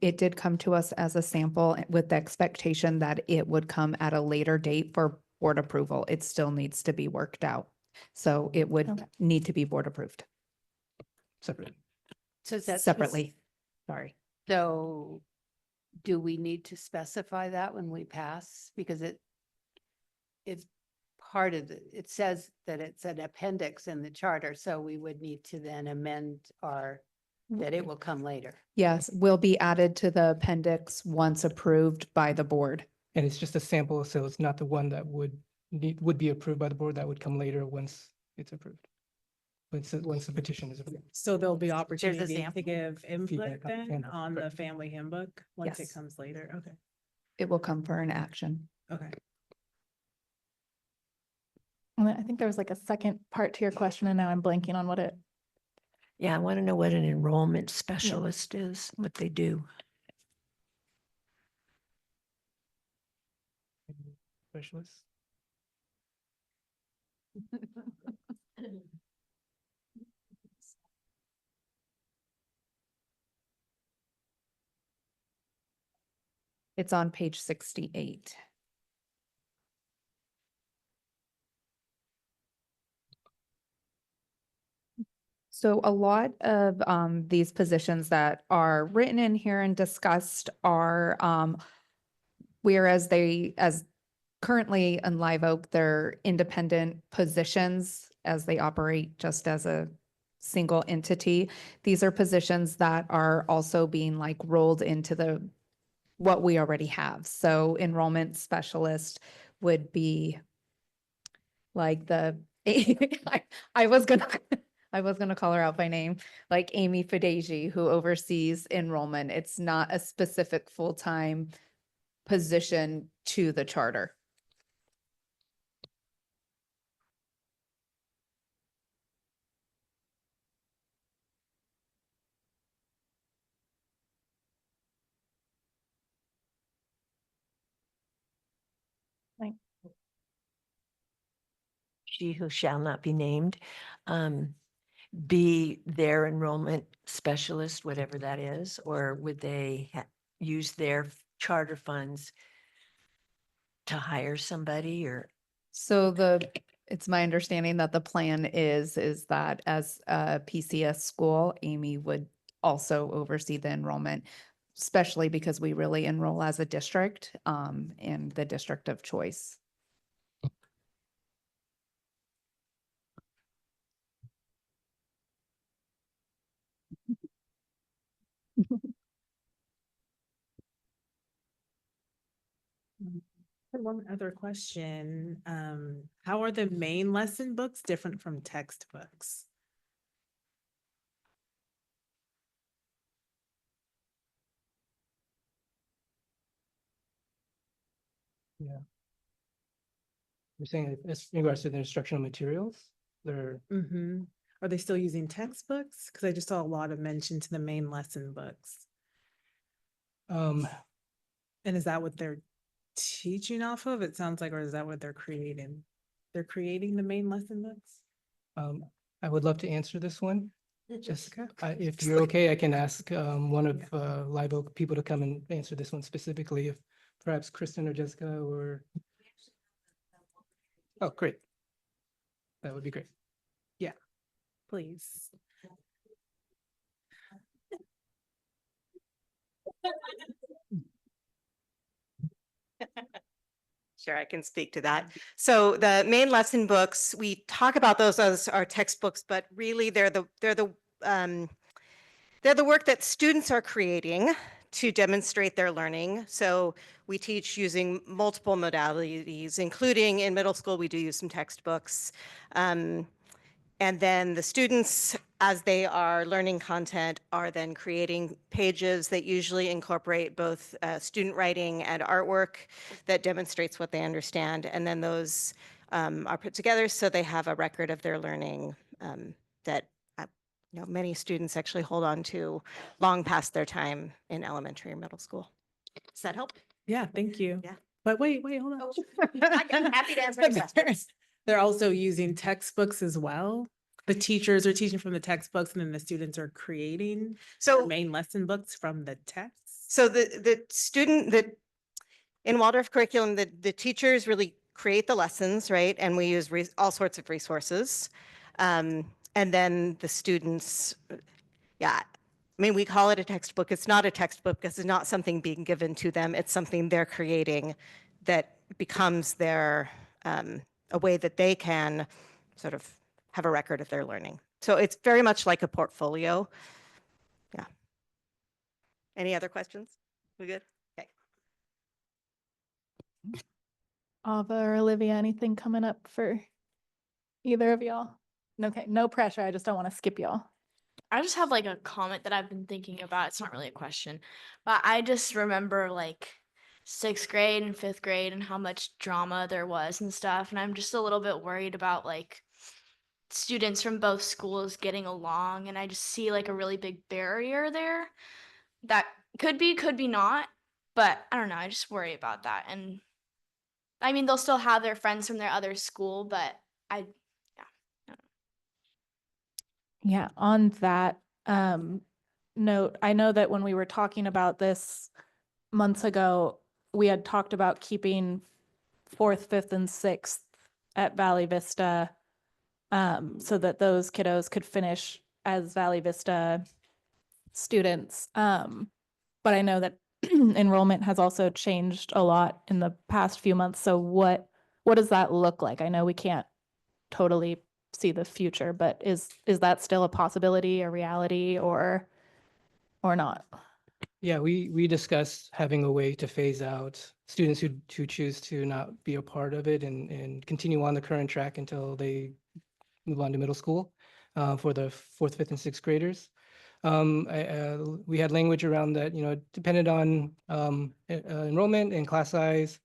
it did come to us as a sample with the expectation that it would come at a later date for board approval. It still needs to be worked out. So it would Okay. need to be board approved Separate. So is that separately. Sorry. So do we need to specify that when we pass? Because it's part of it says that it's an appendix in the charter, so we would need to then amend that it will come later. Yes, will be added to the appendix once approved by the board. And it's just a sample, so it's not the one that would be approved by the board. That would come later once it's approved. Once the petition is approved. So there'll be opportunity to sample. give input Feedback on the then handbook, on the correct. family handbook once it Yes. comes later. Okay, It will come for an action. okay. And I think there was like a second part to your question and now I'm blanking on what it. Yeah, I want to know what an enrollment specialist is, what they do. Specialists. It's on page 68. So a lot of these positions that are written in here and discussed are whereas as currently in Live Oak, they're independent positions as they operate just as a single entity. These are positions that are also being like rolled into what we already have. So enrollment specialist would be like I was gonna call her out by name, like Amy Fadegi, who oversees enrollment. It's not a specific full-time position to the charter. She who shall not be named, be their enrollment specialist, whatever that is, or would they use their charter funds to hire somebody or? So it's my understanding that the plan is that as a PCS school, Amy would also oversee the enrollment, especially because we really enroll as a district, in the district of choice. One other question, how are the main lesson books different from textbooks? Yeah. You're saying as in regards to the instructional materials, they're, Mm-hmm. Are they still using textbooks? Because I just saw a lot of mention to the main lesson books. um, And is that what they're teaching off of? It sounds like, or is that what they're creating? They're creating the main lesson books? I would love to answer this one. Jessica, if you're okay, I can ask one of Live Oak people to come and answer this one specifically, if perhaps Kristen or Jessica or. Oh, great. That would be great. Yeah, please. Sure, I can speak to that. So the main lesson books, we talk about those as our textbooks, but really they're the work that students are creating to demonstrate their learning. So we teach using multiple modalities, including in middle school, we do use some textbooks. And then the students, as they are learning content, are then creating pages that usually incorporate both student writing and artwork that demonstrates what they understand. And then those are put together so they have a record of their learning that many students actually hold on to long past their time in elementary or middle school. Does that help? Yeah, thank you. Yeah. But wait, hold on. I'm happy to answer any questions. They're also using textbooks as well. The teachers are teaching from the textbooks and then the students are creating So main lesson books from the text. So the student that in Waldorf curriculum, the teachers really create the lessons, right? And we use all sorts of resources. And then the students, yeah, I mean, we call it a textbook. It's not a textbook because it's not something being given to them. It's something they're creating that becomes their, a way that they can sort of have a record of their learning. So it's very much like a portfolio. Yeah. Any other questions? We good? Okay. Ava or Olivia, anything coming up for either of y'all? Okay, no pressure. I just don't want to skip y'all. I just have like a comment that I've been thinking about. It's not really a question, but I just remember like 6th grade and 5th grade and how much drama there was and stuff. And I'm just a little bit worried about like students from both schools getting along. And I just see like a really big barrier there that could be not. But I don't know. I just worry about that. And I mean, they'll still have their friends from their other school, but Yeah, on that note, I know that when we were talking about this months ago, we had talked about keeping 4th, 5th, and 6th at Valley Vista so that those kiddos could finish as Valley Vista students. But I know that enrollment has also changed a lot in the past few months. So what does that look like? I know we can't totally see the future, but is that still a possibility, a reality, or not? yeah, we discussed having a way to phase out students who choose to not be a part of it and continue on the current track until they move on to middle school for the 4th, 5th, and 6th graders. We had language around that, depended on enrollment and class size.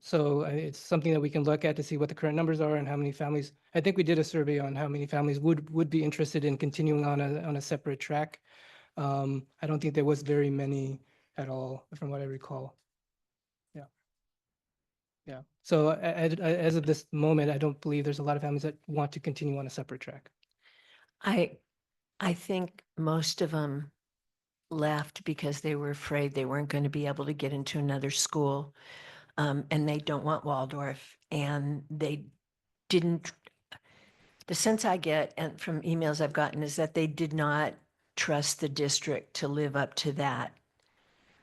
So it's something that we can look at to see what the current numbers are and how many families. I think we did a survey on how many families would be interested in continuing on a separate track. I don't think there was very many at all, from what I recall. Yeah. Yeah. So as of this moment, I don't believe there's a lot of families that want to continue on a separate track. I think most of them left because they were afraid they weren't going to be able to get into another school. And they don't want Waldorf, and they didn't. The sense I get and from emails I've gotten is that they did not trust the district to live up to that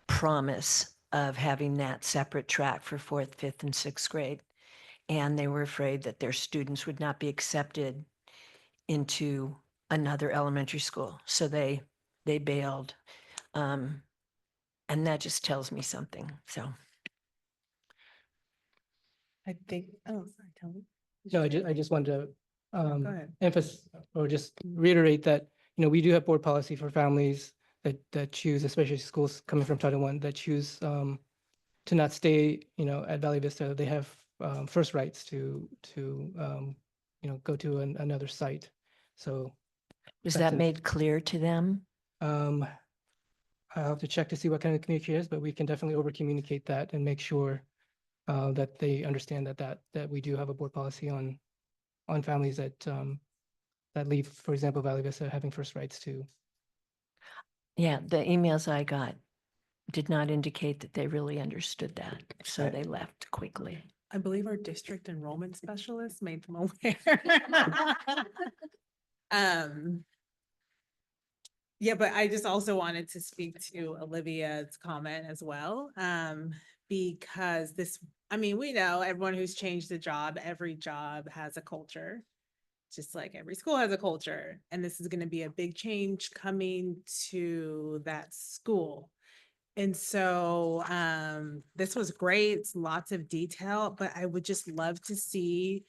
promise of having that separate track for 4th, 5th, and 6th grade. And they were afraid that their students would not be accepted into another elementary school. So they bailed. And that just tells me something. So I think, oh, sorry, Tony. No, I just wanted to Go ahead. emphasize or just reiterate that, we do have board policy for families that choose, especially schools coming from Title I, that choose to not stay, at Valley Vista. They have first rights to go to another site. So was that's that made clear to them? I'll have to check to see what kind of communication is, but we can definitely over communicate that and make sure that they understand that we do have a board policy on families that leave, for example, Valley Vista, having first rights to. Yeah, the emails I got did not indicate that they really understood that. So they left quickly. I believe our district enrollment specialist made them aware. Yeah, but I just also wanted to speak to Olivia's comment as well. Because we know everyone who's changed the job, every job has a culture, just like every school has a culture. And this is going to be a big change coming to that school. And so this was great. It's lots of detail, but I would just love to see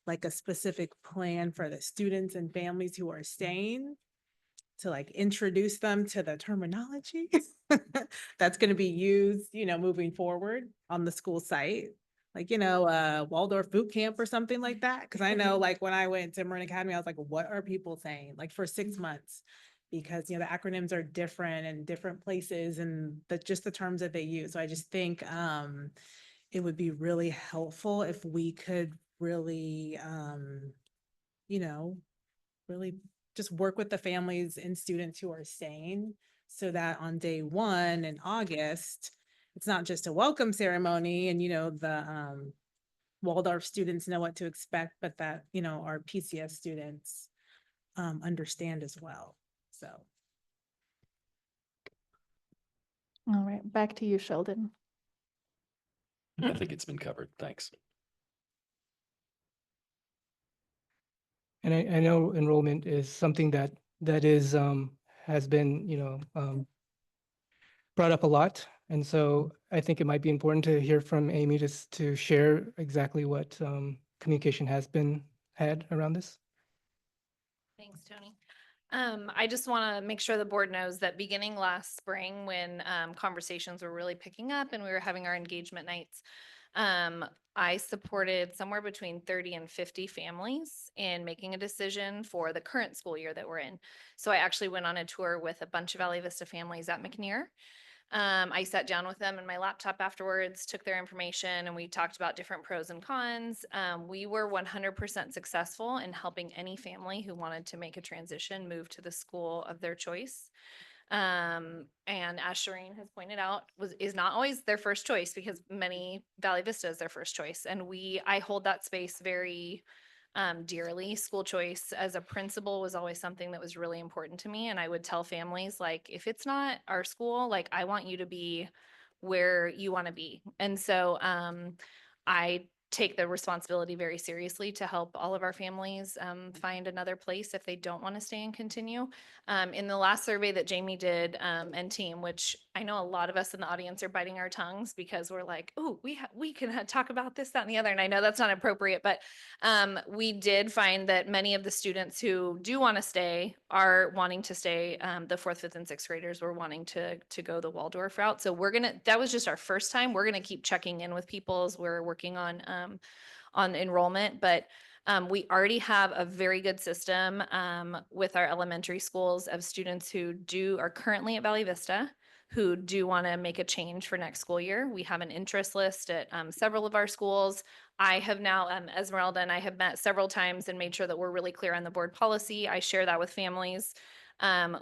like a specific plan for the students and families who are staying, to like introduce them to the terminology that's going to be used, moving forward on the school site. Like, Waldorf boot camp or something like that. Cause I know like when I went to Marin Academy, I was like, what are people saying? Like for 6 months, because, the acronyms are different in different places and just the terms that they use. So I just think it would be really helpful if we could really, really just work with the families and students who are staying, so that on day 1 in August, it's not just a welcome ceremony and, the Waldorf students know what to expect, but that, our PCS students understand as well. So. All right, back to you, Sheldon. I think it's been covered. Thanks. And I know enrollment is something that is has been, brought up a lot. And so I think it might be important to hear from Amy to share exactly what communication has been had around this. Thanks, Tony. I just want to make sure the board knows that beginning last spring, when conversations were really picking up and we were having our engagement nights, I supported somewhere between 30 and 50 families in making a decision for the current school year that we're in. So I actually went on a tour with a bunch of Valley Vista families at McNear. I sat down with them in my laptop afterwards, took their information, and we talked about different pros and cons. We were 100% successful in helping any family who wanted to make a transition move to the school of their choice. And as Shireen has pointed out, is not always their first choice, because many Valley Vista is their first choice. And I hold that space very dearly. School choice as a principal was always something that was really important to me. And I would tell families, like, if it's not our school, like, I want you to be where you want to be. And so I take the responsibility very seriously to help all of our families find another place if they don't want to stay and continue. In the last survey that Jamie did and team, which I know a lot of us in the audience are biting our tongues because we're like, oh, we can talk about this, that, and the other. And I know that's not appropriate, but we did find that many of the students who do want to stay are wanting to stay. The 4th, 5th, and 6th graders were wanting to go the Waldorf route. So that was just our first time. We're gonna keep checking in with people as we're working on enrollment, but we already have a very good system with our elementary schools of students who are currently at Valley Vista, who do want to make a change for next school year. We have an interest list at several of our schools. I have now, Esmeralda and I have met several times and made sure that we're really clear on the board policy. I share that with families.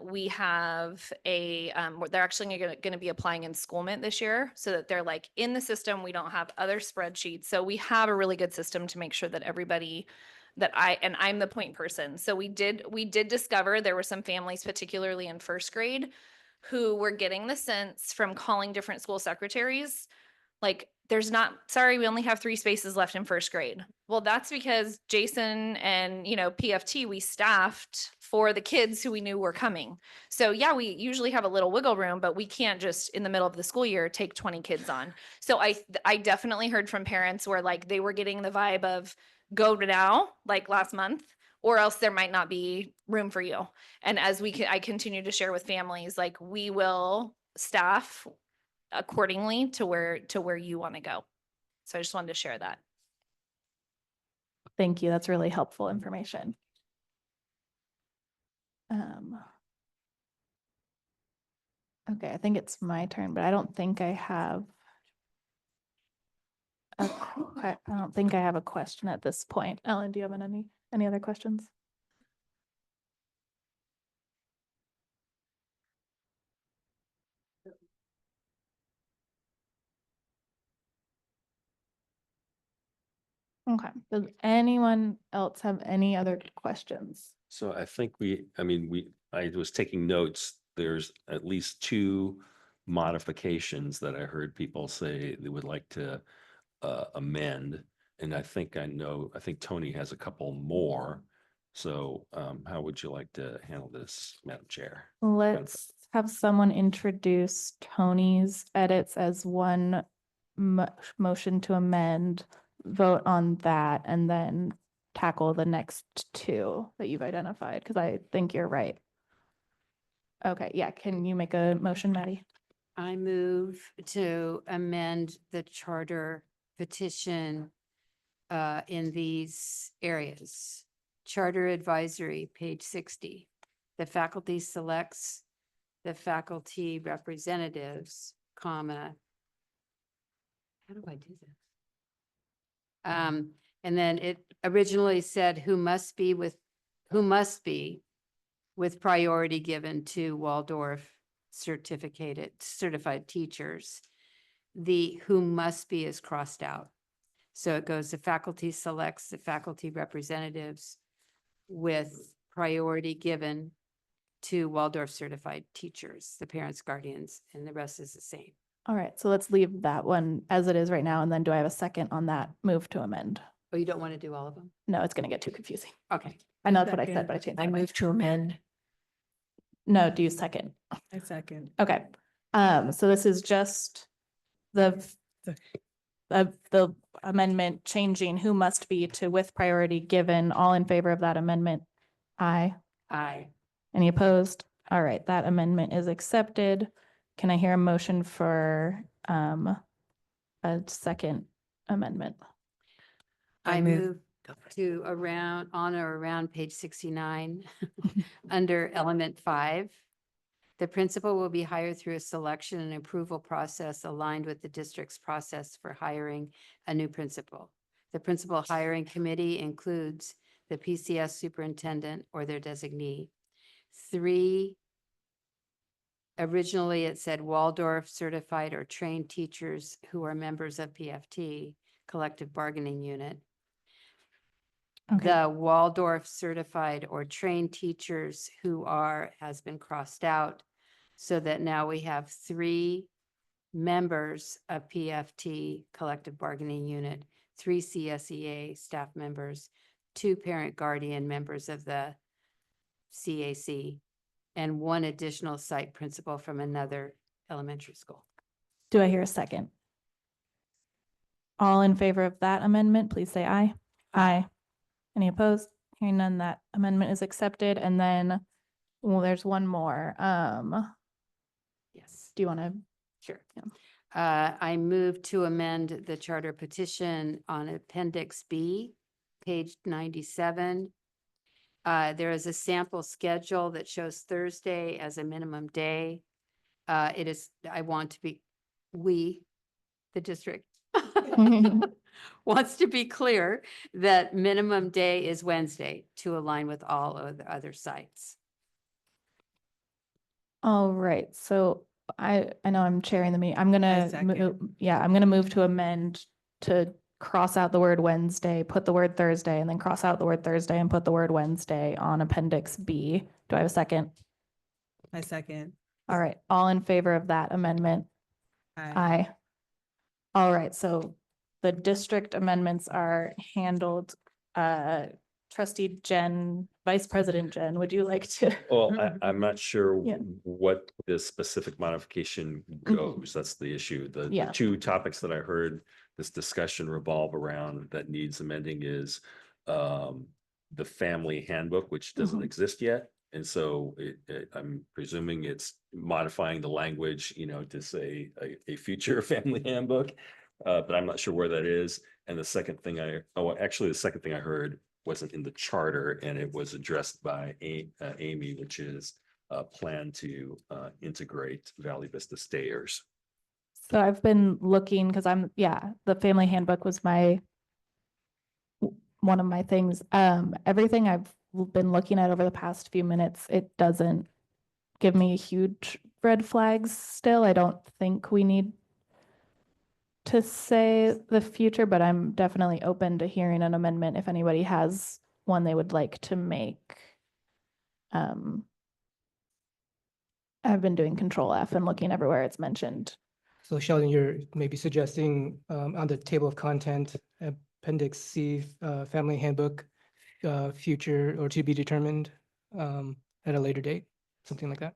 We have they're actually going to be applying in Schoolment this year so that they're like in the system. We don't have other spreadsheets. So we have a really good system to make sure that everybody I'm the point person. So we did discover there were some families, particularly in 1st grade, who were getting the sense from calling different school secretaries, like, sorry, we only have 3 spaces left in 1st grade. Well, that's because Jason and, PFT, we staffed for the kids who we knew were coming. So yeah, we usually have a little wiggle room, but we can't just in the middle of the school year take 20 kids on. So I definitely heard from parents where like they were getting the vibe of go now, like last month, or else there might not be room for you. And as I continue to share with families, like we will staff accordingly to where you want to go. So I just wanted to share that. Thank you. That's really helpful information. Okay, I think it's my turn, but I don't think I have a question at this point. Ellen, do you have any other questions? Okay. Does anyone else have any other questions? So I think I was taking notes. There's at least 2 modifications that I heard people say they would like to amend. And I think Tony has a couple more. So how would you like to handle this, Madam Chair? Let's have someone introduce Tony's edits as one motion to amend, vote on that, and then tackle the next 2 that you've identified, because I think you're right. Okay, yeah, can you make a motion, Maddie? I move to amend the charter petition in these areas. Charter advisory, page 60. The faculty selects the faculty representatives, comma. How do I do this? And then it originally said who must be with priority given to Waldorf certified teachers. The who must be is crossed out. So it goes, the faculty selects the faculty representatives with priority given to Waldorf certified teachers, the parents, guardians, and the rest is the same. All right, so let's leave that one as it is right now, and then do I have a second on that move to amend? Oh, you don't want to do all of them? No, it's gonna get too confusing. Okay. I know that's what I said, but I changed. I move to amend. No, do you second? I second. Okay, so this is just the amendment changing who must be to with priority given. All in favor of that amendment? Aye. Aye. Any opposed? All right, that amendment is accepted. Can I hear a motion for a second amendment? I move to on or around page 69, under element 5. The principal will be hired through a selection and approval process aligned with the district's process for hiring a new principal. The principal hiring committee includes the PCS superintendent or their designee. 3, originally it said Waldorf certified or trained teachers who are members of PFT, collective bargaining unit. Okay. The Waldorf certified or trained teachers who has been crossed out, so that now we have 3 members of PFT, collective bargaining unit, 3 CSEA staff members, 2 parent guardian members of the CAC, and 1 additional site principal from another Elementary School. Do I hear a second? All in favor of that amendment, please say aye. Aye. Any opposed? Hearing none, that amendment is accepted. And then, well, there's one more. Yes. Do you want to? Sure. I move to amend the charter petition on Appendix B, page 97. There is a sample schedule that shows Thursday as a minimum day. I want to be, the district, wants to be clear that minimum day is Wednesday to align with all of the other sites. All right, so I know I'm chairing the meeting. I'm I gonna, second. I'm gonna move to amend to cross out the word Wednesday, put the word Thursday, and then cross out the word Thursday and put the word Wednesday on Appendix B. Do I have a second? I second. All right, all in favor of that amendment? Aye. Aye. All right, so the district amendments are handled. Trustee Jen, Vice President Jen, would you like to? Well, I'm not sure Yeah. what this specific modification goes. That's the issue. The Yeah. two topics that I heard this discussion revolve around that needs amending is the family handbook, which doesn't Mhm. exist yet. And so I'm presuming it's modifying the language, to say a future family handbook. But I'm not sure where that is. And the second thing the second thing I heard wasn't in the charter, and it was addressed by Amy, which is a plan to integrate Valley Vista Stayers. So I've been looking, because the family handbook was one of my things. Everything I've been looking at over the past few minutes, it doesn't give me huge red flags still. I don't think we need to say the future, but I'm definitely open to hearing an amendment if anybody has one they would like to make. I've been doing Control F and looking everywhere it's mentioned. So Sheldon, you're maybe suggesting on the table of content, Appendix C, Family Handbook, future or to be determined at a later date, something like that?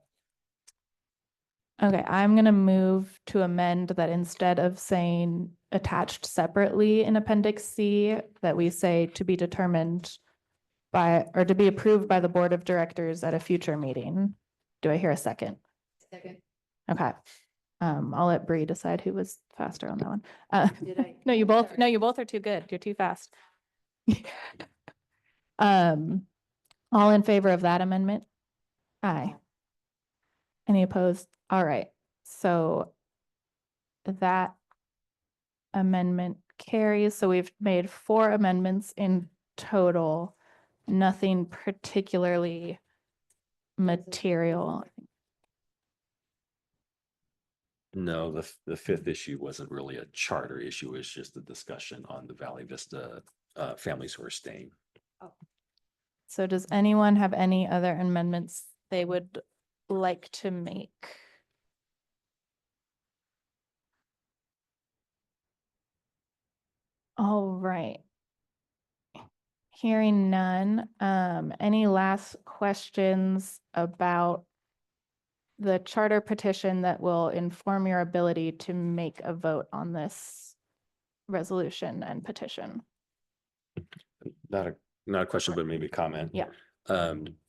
Okay, I'm gonna move to amend that instead of saying attached separately in Appendix C, that we say to be determined by, or to be approved by the Board of Directors at a future meeting. Do I hear a second? Second. Okay. I'll let Bree decide who was faster on that one. Did I? No, you both are too good. You're too fast. All in favor of that amendment? Aye. Any opposed? All right, so that amendment carries. So we've made 4 amendments in total, nothing particularly material. No, the fifth issue wasn't really a charter issue. It's just a discussion on the Valley Vista families who are staying. So does anyone have any other amendments they would like to make? All right. Hearing none, any last questions about the charter petition that will inform your ability to make a vote on this resolution and petition? Not a question, but maybe a comment. Yeah.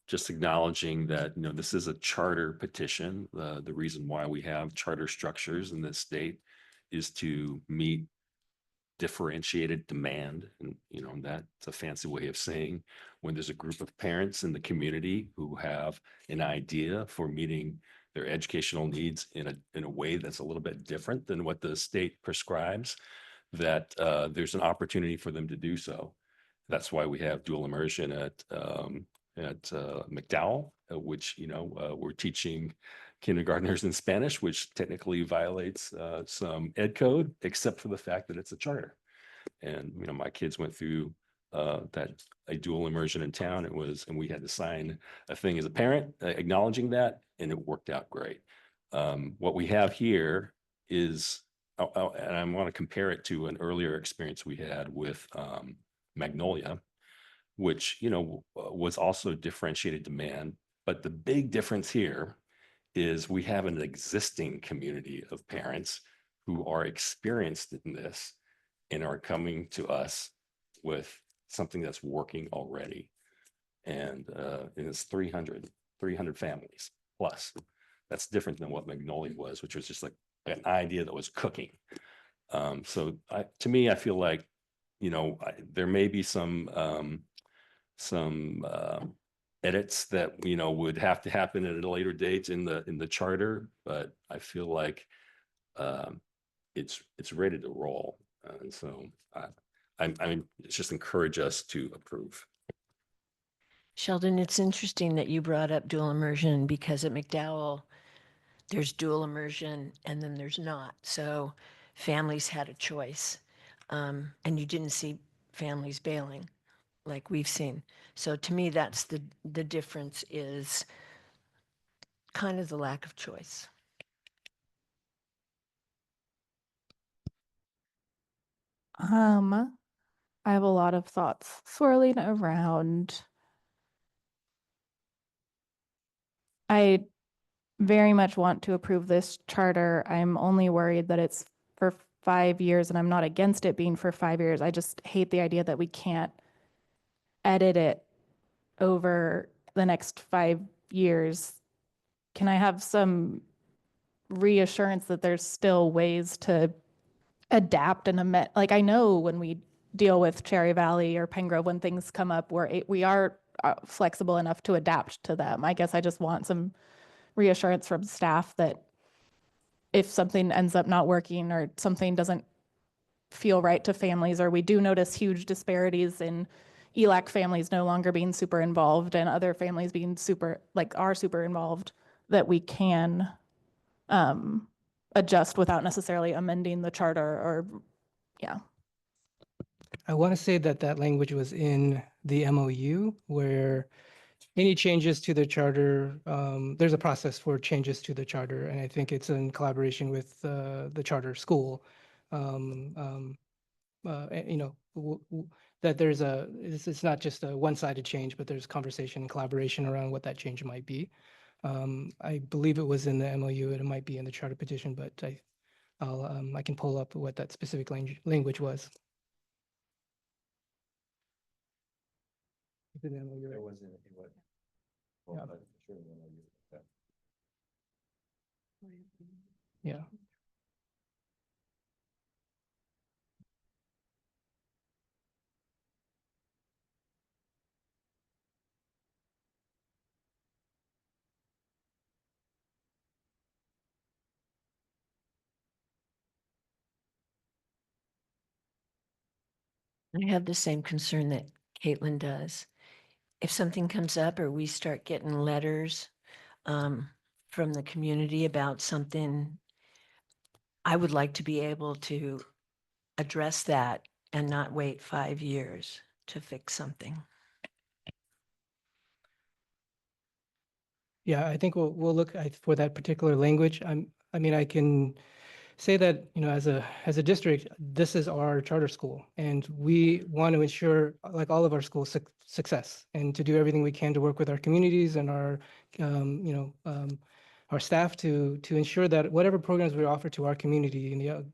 Just acknowledging that, this is a charter petition. The reason why we have charter structures in this state is to meet differentiated demand. And, that's a fancy way of saying when there's a group of parents in the community who have an idea for meeting their educational needs in a way that's a little bit different than what the state prescribes, that there's an opportunity for them to do so. That's why we have dual immersion at McDowell, which, we're teaching kindergartners in Spanish, which technically violates some ed code, except for the fact that it's a charter. And, my kids went through a dual immersion in town. And we had to sign a thing as a parent acknowledging that, and it worked out great. What we have here is, and I want to compare it to an earlier experience we had with Magnolia, which, was also differentiated demand. But the big difference here is we have an existing community of parents who are experienced in this and are coming to us with something that's working already. And it's 300 families plus. That's different than what Magnolia was, which was just like an idea that was cooking. So to me, I feel like, there may be some edits that, would have to happen at a later date in the charter, but I feel like it's ready to roll. And so I just encourage us to approve. Sheldon, it's interesting that you brought up dual immersion because at McDowell, there's dual immersion and then there's not. So families had a choice. And you didn't see families bailing like we've seen. So to me, that's the difference is kind of the lack of choice. I have a lot of thoughts swirling around. I very much want to approve this charter. I'm only worried that it's for 5 years, and I'm not against it being for 5 years. I just hate the idea that we can't edit it over the next 5 years. Can I have some reassurance that there's still ways to adapt and amend? Like, I know when we deal with Cherry Valley or Pengrove, when things come up, we are flexible enough to adapt to them. I guess I just want some reassurance from staff that if something ends up not working or something doesn't feel right to families, or we do notice huge disparities in ELAC families no longer being super involved and other families being are super involved, that we can adjust without necessarily amending the charter or, yeah. I want to say that language was in the MOU where any changes to the charter, there's a process for changes to the charter, and I think it's in collaboration with the charter school. That it's not just a one-sided change, but there's conversation and collaboration around what that change might be. I believe it was in the MOU, and it might be in the charter petition, but I can pull up what that specific language was. It's in the MOU, right? Yeah. Yeah. I have the same concern that Caitlin does. If something comes up or we start getting letters from the community about something, I would like to be able to address that and not wait 5 years to fix something. Yeah, I think we'll look for that particular language. I mean, I can say that, as a district, this is our charter school, and we want to ensure, like all of our schools, success, and to do everything we can to work with our communities and our staff to ensure that whatever programs we offer to our community and the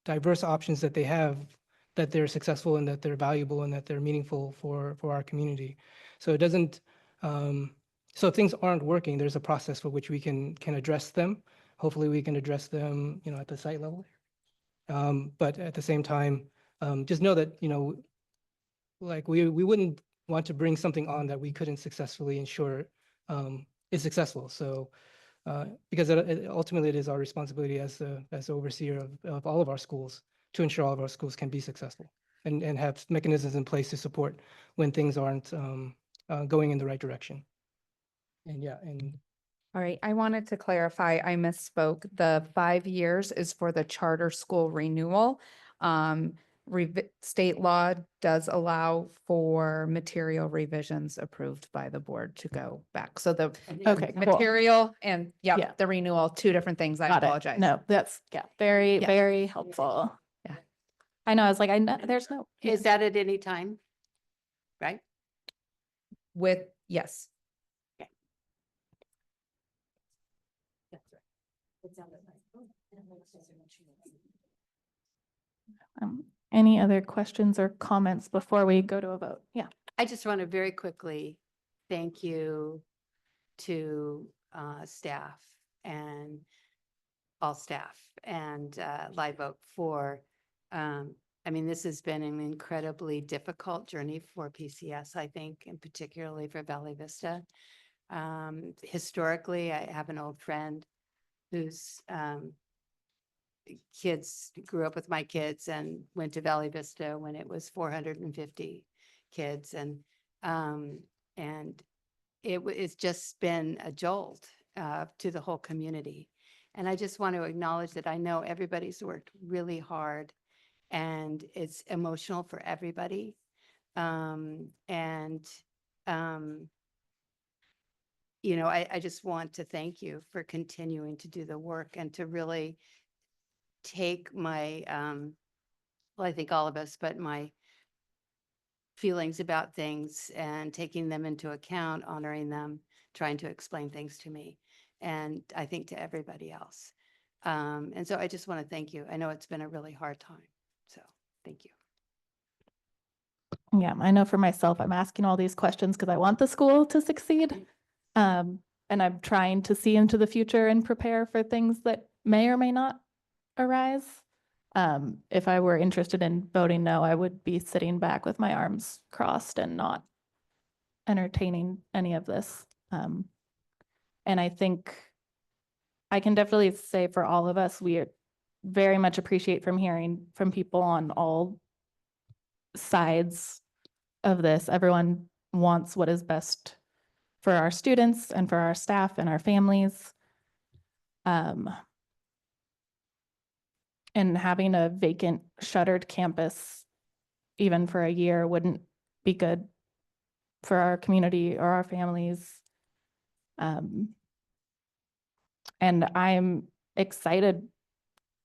diverse options that they have, that they're successful and that they're valuable and that they're meaningful for our community. So it doesn't. So if things aren't working, there's a process for which we can address them. Hopefully we can address them, at the site level. But at the same time, just know that, like we wouldn't want to bring something on that we couldn't successfully ensure is successful. So because ultimately it is our responsibility as the overseer of all of our schools to ensure all of our schools can be successful and have mechanisms in place to support when things aren't going in the right direction. And yeah, and All right, I wanted to clarify, I misspoke. The 5 years is for the charter school renewal. State law does allow for material revisions approved by the board to go back. So the Okay, cool. material and Yeah. the renewal, two different things. I Got it. apologize. No, that's, very, Yeah. very helpful. Yeah. I know, I was like, I know, there's no. Is that at any time? Right? With, yes. Any other questions or comments before we go to a vote? Yeah. I just want to very quickly thank you to staff and all staff and Live Oak for, I mean, this has been an incredibly difficult journey for PCS, I think, and particularly for Valley Vista. Historically, I have an old friend whose kids grew up with my kids and went to Valley Vista when it was 450 kids. And it's just been a jolt to the whole community. And I just want to acknowledge that I know everybody's worked really hard and it's emotional for everybody. You know, I just want to thank you for continuing to do the work and to really take my, well, I think all of us, but my feelings about things and taking them into account, honoring them, trying to explain things to me, and I think to everybody else. And so I just want to thank you. I know it's been a really hard time, so thank you. Yeah, I know for myself, I'm asking all these questions because I want the school to succeed. And I'm trying to see into the future and prepare for things that may or may not arise. If I were interested in voting no, I would be sitting back with my arms crossed and not entertaining any of this. And I think I can definitely say for all of us, we very much appreciate from hearing from people on all sides of this. Everyone wants what is best for our students and for our staff and our families. And having a vacant shuttered campus, even for a year, wouldn't be good for our community or our families. And I'm excited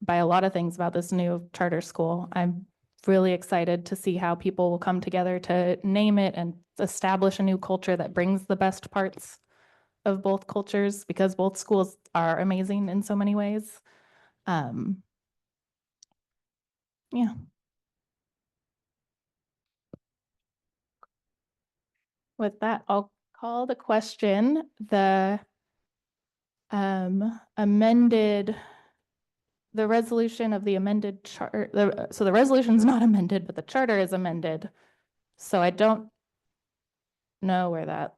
by a lot of things about this new charter school. I'm really excited to see how people will come together to name it and establish a new culture that brings the best parts of both cultures, because both schools are amazing in so many ways. Yeah. With that, I'll call the question. The resolution of the amended charter, so the resolution's not amended, but the charter is amended. So I don't know where that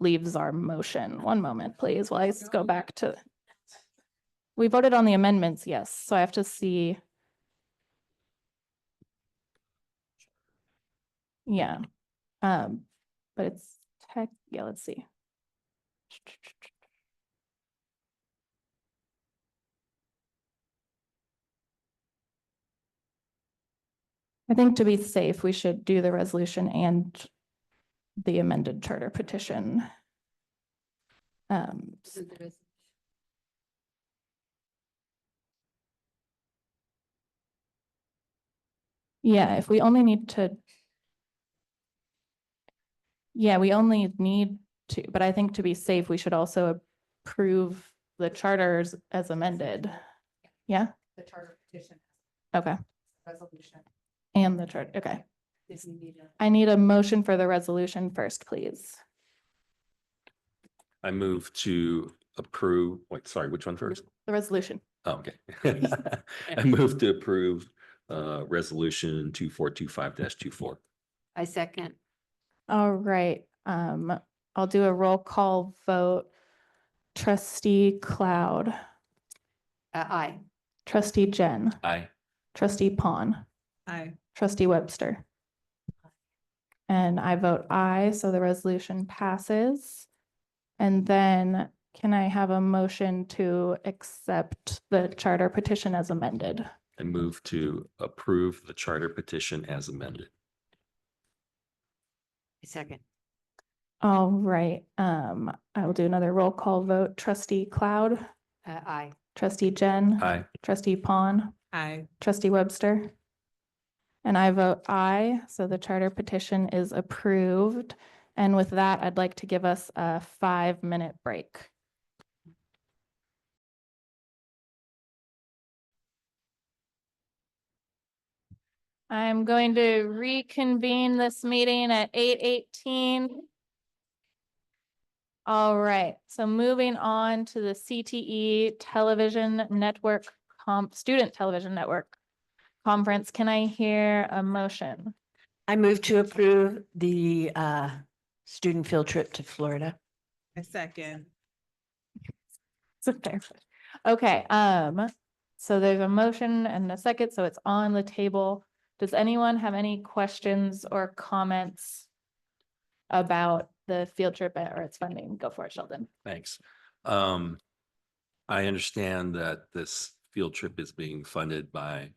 leaves our motion. One moment, please, while I go back to. We voted on the amendments, yes, so I have to see. Yeah, but it's yeah, let's see. I think to be safe, we should do the resolution and the amended charter petition. Yeah, if we only need to. Yeah, we only need to, but I think to be safe, we should also approve the charters as amended. Yeah? The charter petition. Okay. Resolution. And the chart, okay. I need a motion for the resolution first, please. I move to approve, wait, sorry, which one first? The resolution. Oh, okay. I move to approve resolution 2425-24. I second. All right, I'll do a roll call vote. Trustee Cloud. Aye. Trustee Jen. Aye. Trustee Pon. Aye. Trustee Webster. And I vote aye, so the resolution passes. And then can I have a motion to accept the charter petition as amended? I move to approve the charter petition as amended. Second. All right, I will do another roll call vote. Trustee Cloud. Aye. Trustee Jen. Aye. Trustee Pon. Aye. Trustee Webster. And I vote aye, so the charter petition is approved. And with that, I'd like to give us a 5-minute break. I'm going to reconvene this meeting at 8:18. All right, so moving on to the CTE Television Network Student Television Network Conference. Can I hear a motion? I move to approve the student field trip to Florida. A second. Okay, so there's a motion and a second, so it's on the table. Does anyone have any questions or comments about the field trip or its funding? Go for it, Sheldon. Thanks. I understand that this field trip is being funded by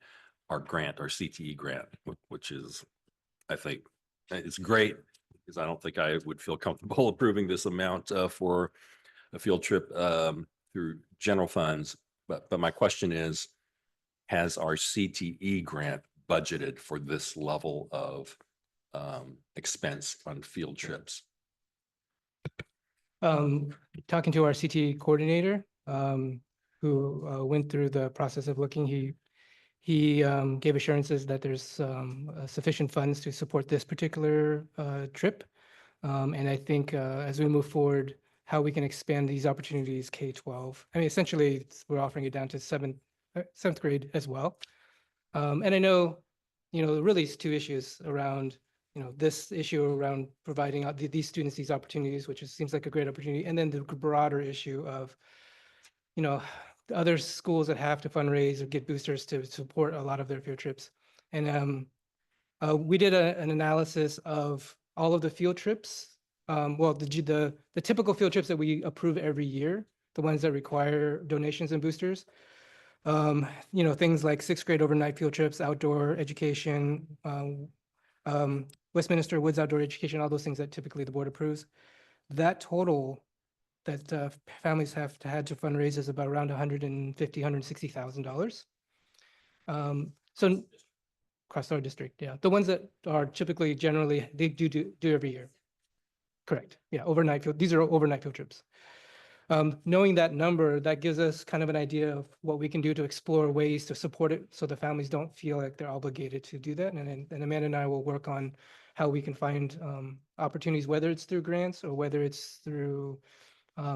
our grant, our CTE grant, which is, I think, it's great because I don't think I would feel comfortable approving this amount for a field trip through general funds. But my question is, has our CTE grant budgeted for this level of expense on field trips? Talking to our CTE coordinator, who went through the process of looking, he gave assurances that there's sufficient funds to support this particular trip. And I think as we move forward, how we can expand these opportunities K-12. I mean, essentially, we're offering it down to seventh grade as well. And I know, really it's two issues around, this issue around providing these students these opportunities, which seems like a great opportunity. And then the broader issue of, the other schools that have to fundraise or get boosters to support a lot of their field trips. And we did an analysis of all of the field trips. Well, the typical field trips that we approve every year, the ones that require donations and boosters. Things like sixth grade overnight field trips, outdoor education, Westminster Woods outdoor education, all those things that typically the board approves. That total that families have had to fundraise is about around $160,000. So across our district, yeah, the ones that are typically generally they do every year. Correct. Yeah, overnight field. These are overnight field trips. Knowing that number, that gives us kind of an idea of what we can do to explore ways to support it so the families don't feel like they're obligated to do that. And Amanda and I will work on how we can find opportunities, whether it's through grants or whether it's through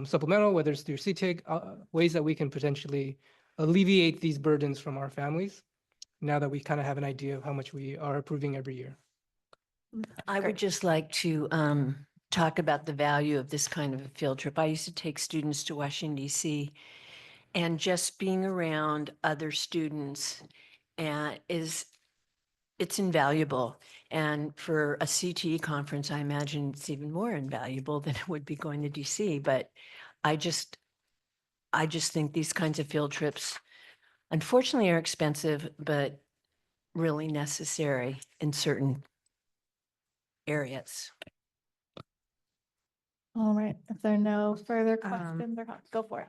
supplemental, whether it's through CTIG, ways that we can potentially alleviate these burdens from our families now that we kind of have an idea of how much we are approving every year. I would just like to talk about the value of this kind of a field trip. I used to take students to Washington, D.C., and just being around other students it's invaluable. And for a CTE conference, I imagine it's even more invaluable than it would be going to DC. But I just think these kinds of field trips, unfortunately, are expensive, but really necessary in certain areas. All right, if there are no further questions or comments, go for it.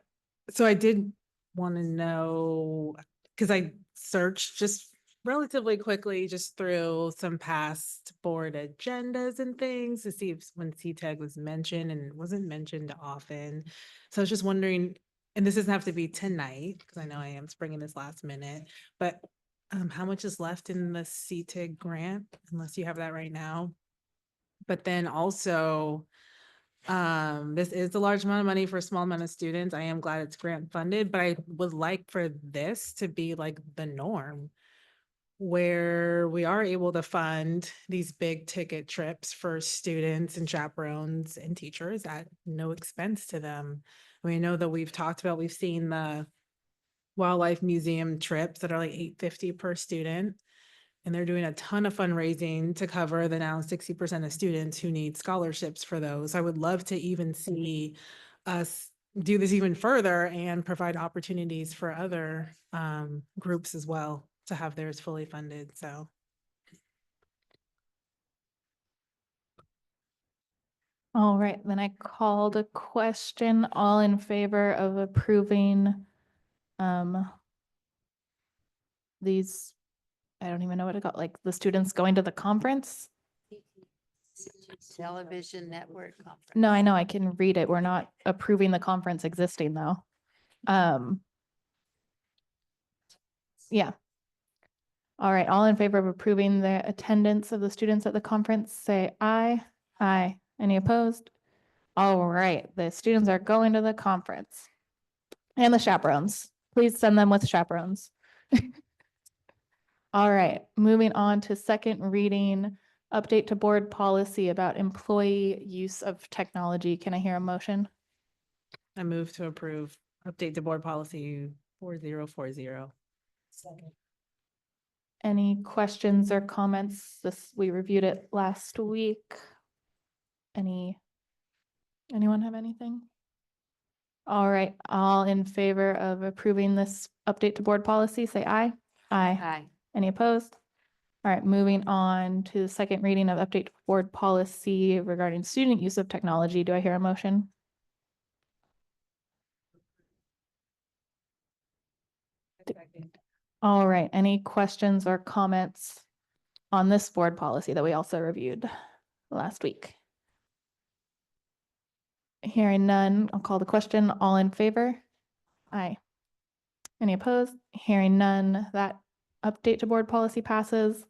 So I did want to know, because I searched just relatively quickly, just through some past board agendas and things to see if when CTAG was mentioned, and it wasn't mentioned often. So I was just wondering, and this doesn't have to be tonight, because I know I am springing this last minute, but how much is left in the CTIG grant, unless you have that right now? But then also, this is a large amount of money for a small amount of students. I am glad it's grant funded, but I would like for this to be like the norm, where we are able to fund these big ticket trips for students and chaperones and teachers at no expense to them. I mean, I know that we've seen the wildlife museum trips that are like $850 per student. And they're doing a ton of fundraising to cover the now 60% of students who need scholarships for those. I would love to even see us do this even further and provide opportunities for other groups as well to have theirs fully funded. So. All right, then I called a question. All in favor of approving these, I don't even know what it got, like the students going to the conference? Television Network Conference. No, I know, I can read it. We're not approving the conference existing though. Yeah. All right, all in favor of approving the attendance of the students at the conference, say aye. Aye. Any opposed? All right, the students are going to the conference. And the chaperones. Please send them with chaperones. All right, moving on to second reading, update to board policy about employee use of technology. Can I hear a motion? I move to approve, update the board policy 4040. Second. Any questions or comments? We reviewed it last week. Anyone have anything? All right, all in favor of approving this update to board policy, say aye. Aye. Aye. Any opposed? All right, moving on to the second reading of update to board policy regarding student use of technology. Do I hear a motion? All right, any questions or comments on this board policy that we also reviewed last week? Hearing none, I'll call the question. All in favor? Aye. Any opposed? Hearing none, that update to board policy passes.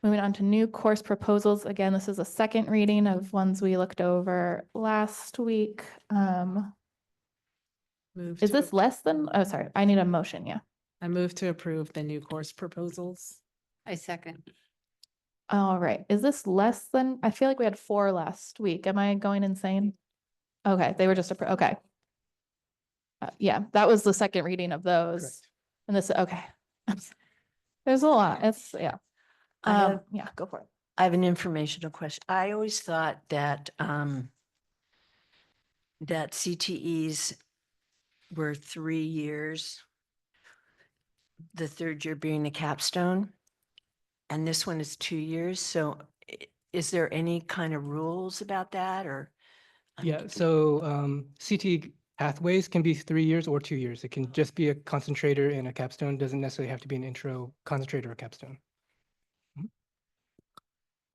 Moving on to new course proposals. Again, this is a second reading of ones we looked over last week. Move Is to this less than, oh, sorry, I need a motion, yeah. I move to approve the new course proposals. I second. All right, is this less than, I feel like we had 4 last week. Am I going insane? Okay, they were just, okay. Yeah, that was the second reading of those. Correct. And this, okay. There's a lot, it's, yeah. I have, Yeah, go for it. I have an informational question. I always thought that, that CTEs were 3 years, the third year being the capstone, and this one is 2 years. So is there any kind of rules about that or? Yeah, so CT pathways can be 3 years or 2 years. It can just be a concentrator and a capstone. Doesn't necessarily have to be an intro concentrator or capstone.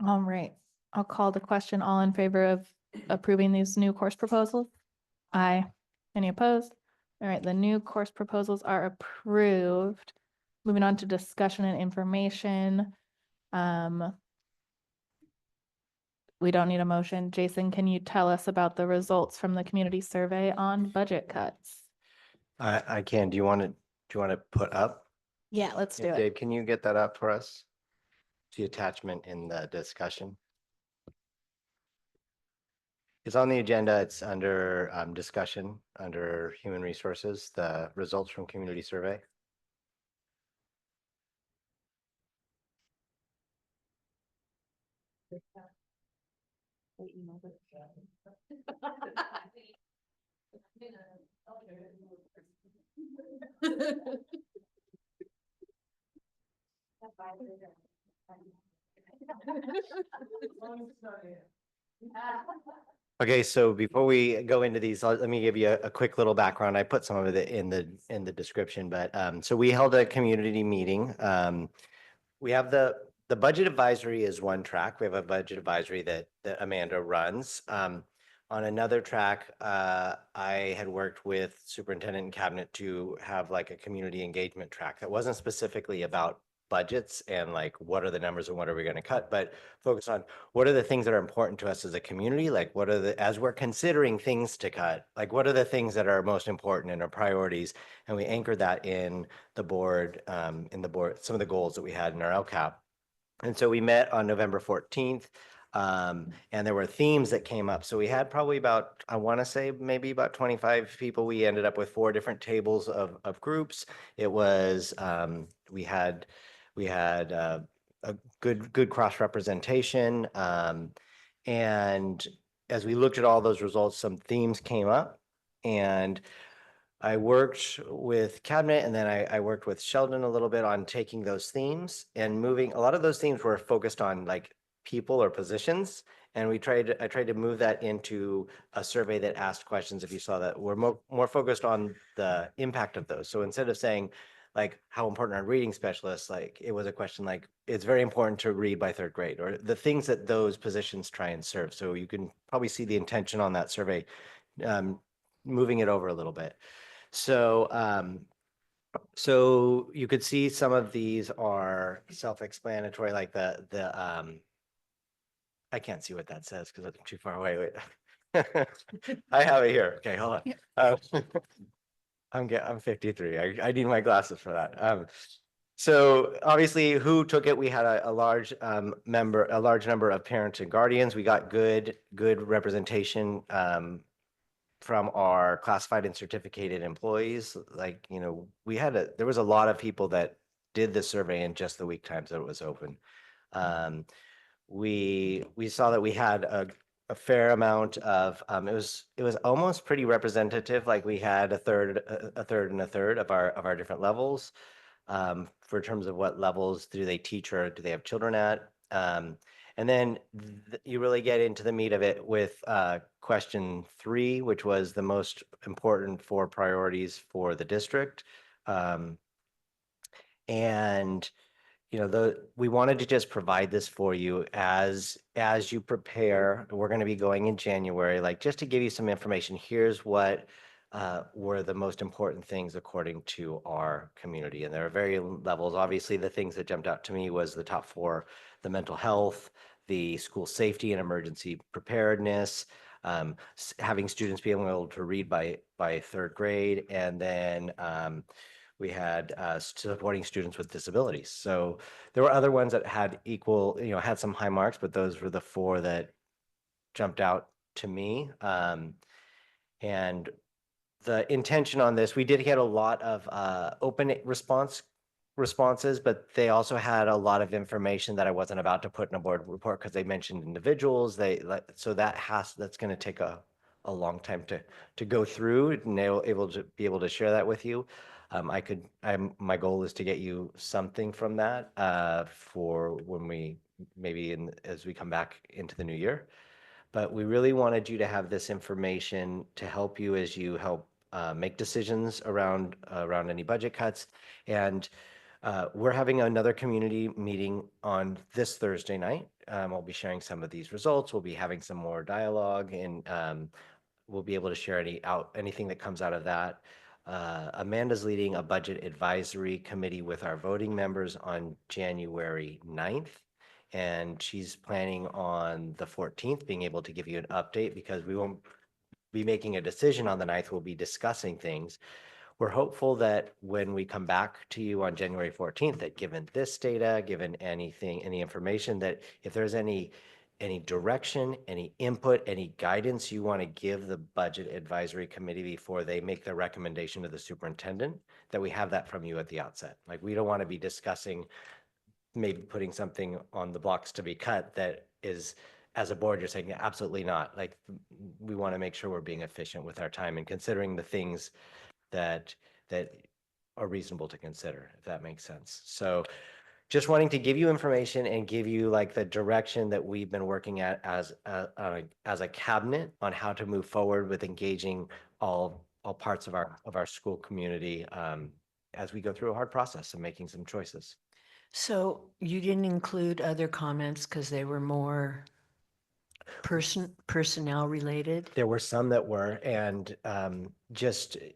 All right, I'll call the question. All in favor of approving these new course proposals? Aye. Any opposed? All right, the new course proposals are approved. Moving on to discussion and information. We don't need a motion. Jason, can you tell us about the results from the community survey on budget cuts? I can. Do you want to put up? Yeah, let's do it. Dave, can you get that up for us? The attachment in the discussion. It's on the agenda. It's under discussion, under human resources, the results from community survey. Okay, so before we go into these, let me give you a quick little background. I put some of it in the description, but so we held a community meeting. We have the budget advisory is one track. We have a budget advisory that Amanda runs. On another track, I had worked with superintendent and cabinet to have like a community engagement track that wasn't specifically about budgets and like what are the numbers and what are we going to cut, but focus on what are the things that are important to us as a community, like what are the, as we're considering things to cut, like what are the things that are most important and our priorities, and we anchored that in the board, some of the goals that we had in our LCAP. And so we met on November 14th. And there were themes that came up. So we had probably about, I want to say maybe about 25 people. We ended up with 4 different tables of groups. It was, we had a good cross representation. And as we looked at all those results, some themes came up, and I worked with cabinet, and then I worked with Sheldon a little bit on taking those themes and moving. A lot of those themes were focused on like people or positions, and I tried to move that into a survey that asked questions, if you saw that, were more focused on the impact of those. So instead of saying like how important are reading specialists, like it was a question like it's very important to read by 3rd grade, or the things that those positions try and serve. So you can probably see the intention on that survey, moving it over a little bit. So So you could see some of these are self-explanatory, like I can't see what that says because I'm too far away. Wait. I have it here. Okay, hold on. I'm 53. I need my glasses for that. So obviously who took it? We had a large a large number of parents and guardians. We got good representation from our classified and certificated employees. Like, you know, there was a lot of people that did the survey in just the week times that it was open. We saw that we had a fair amount of it was almost pretty representative. Like we had a third and a third of our different levels for terms of what levels do they teach or do they have children at. And then you really get into the meat of it with question 3, which was the most important 4 priorities for the district. And you know, we wanted to just provide this for you as you prepare. We're going to be going in January, like just to give you some information. Here's what were the most important things according to our community. And there are various levels. Obviously, the things that jumped out to me was the top 4, the mental health, the school safety and emergency preparedness, having students be able to read by 3rd grade, and then we had supporting students with disabilities. So there were other ones that had equal, you know, had some high marks, but those were the 4 that jumped out to me. And the intention on this, we did get a lot of open responses, but they also had a lot of information that I wasn't about to put in a board report because they mentioned individuals. So that's going to take a long time to go through, and they will be able to share that with you. My goal is to get you something from that for when we as we come back into the new year. But we really wanted you to have this information to help you as you help make decisions around any budget cuts. And we're having another community meeting on this Thursday night. I'll be sharing some of these results. We'll be having some more dialogue, and we'll be able to share anything that comes out of that. Amanda's leading a budget advisory committee with our voting members on January 9th. And she's planning on the 14th being able to give you an update, because we won't be making a decision on the 9th. We'll be discussing things. We're hopeful that when we come back to you on January 14th, that given this data, given any information, that if there's any direction, any input, any guidance you want to give the budget advisory committee before they make the recommendation to the superintendent, that we have that from you at the outset. Like, we don't want to be discussing maybe putting something on the blocks to be cut that is, as a board, you're saying absolutely not. Like, we want to make sure we're being efficient with our time and considering the things that are reasonable to consider, if that makes sense. So just wanting to give you information and give you like the direction that we've been working at as a cabinet on how to move forward with engaging all parts of our school community as we go through a hard process of making some choices. So you didn't include other comments because they were more personnel related? There were some that were, and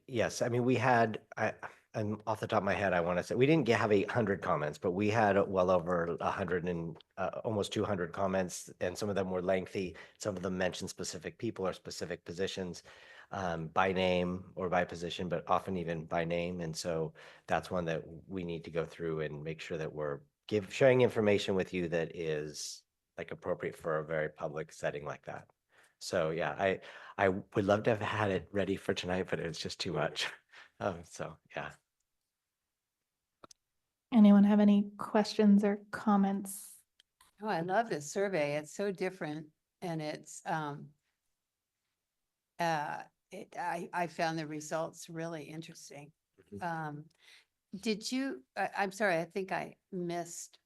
yes, I mean, we had, and off the top of my head, I want to say, we didn't have 800 comments, but we had well over 100 and almost 200 comments, and some of them were lengthy. Some of them mentioned specific people or specific positions by name or by position, but often even by name. And so that's one that we need to go through and make sure that we're sharing information with you that is like appropriate for a very public setting like that. So yeah, I would love to have had it ready for tonight, but it's just too much. So yeah. Anyone have any questions or comments? Oh, I love this survey. It's so different, and I found the results really interesting. Did you, I'm sorry, I think I missed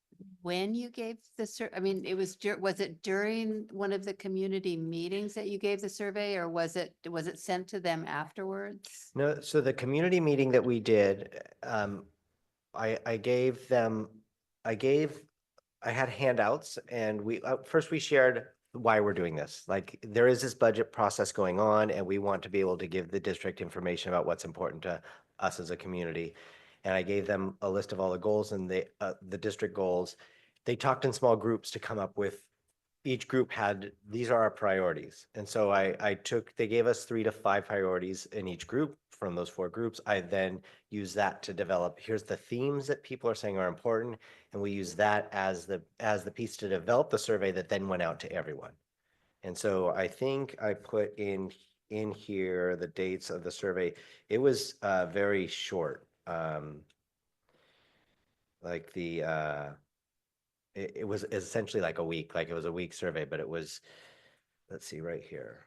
when you gave the I mean, was it during one of the community meetings that you gave the survey, or was it sent to them afterwards? No, so the community meeting that we did, I had handouts, and we first we shared why we're doing this. Like, there is this budget process going on, and we want to be able to give the district information about what's important to us as a community. and I gave them a list of all the goals and the district goals. They talked in small groups to come up with, each group had, these are our priorities. And so they gave us 3 to 5 priorities in each group from those 4 groups. I then use that to develop, here's the themes that people are saying are important. And we use that as the piece to develop the survey that then went out to everyone. And so I think I put in here the dates of the survey. It was very short. Like it was essentially like a week, like it was a week survey, but it was, let's see right here.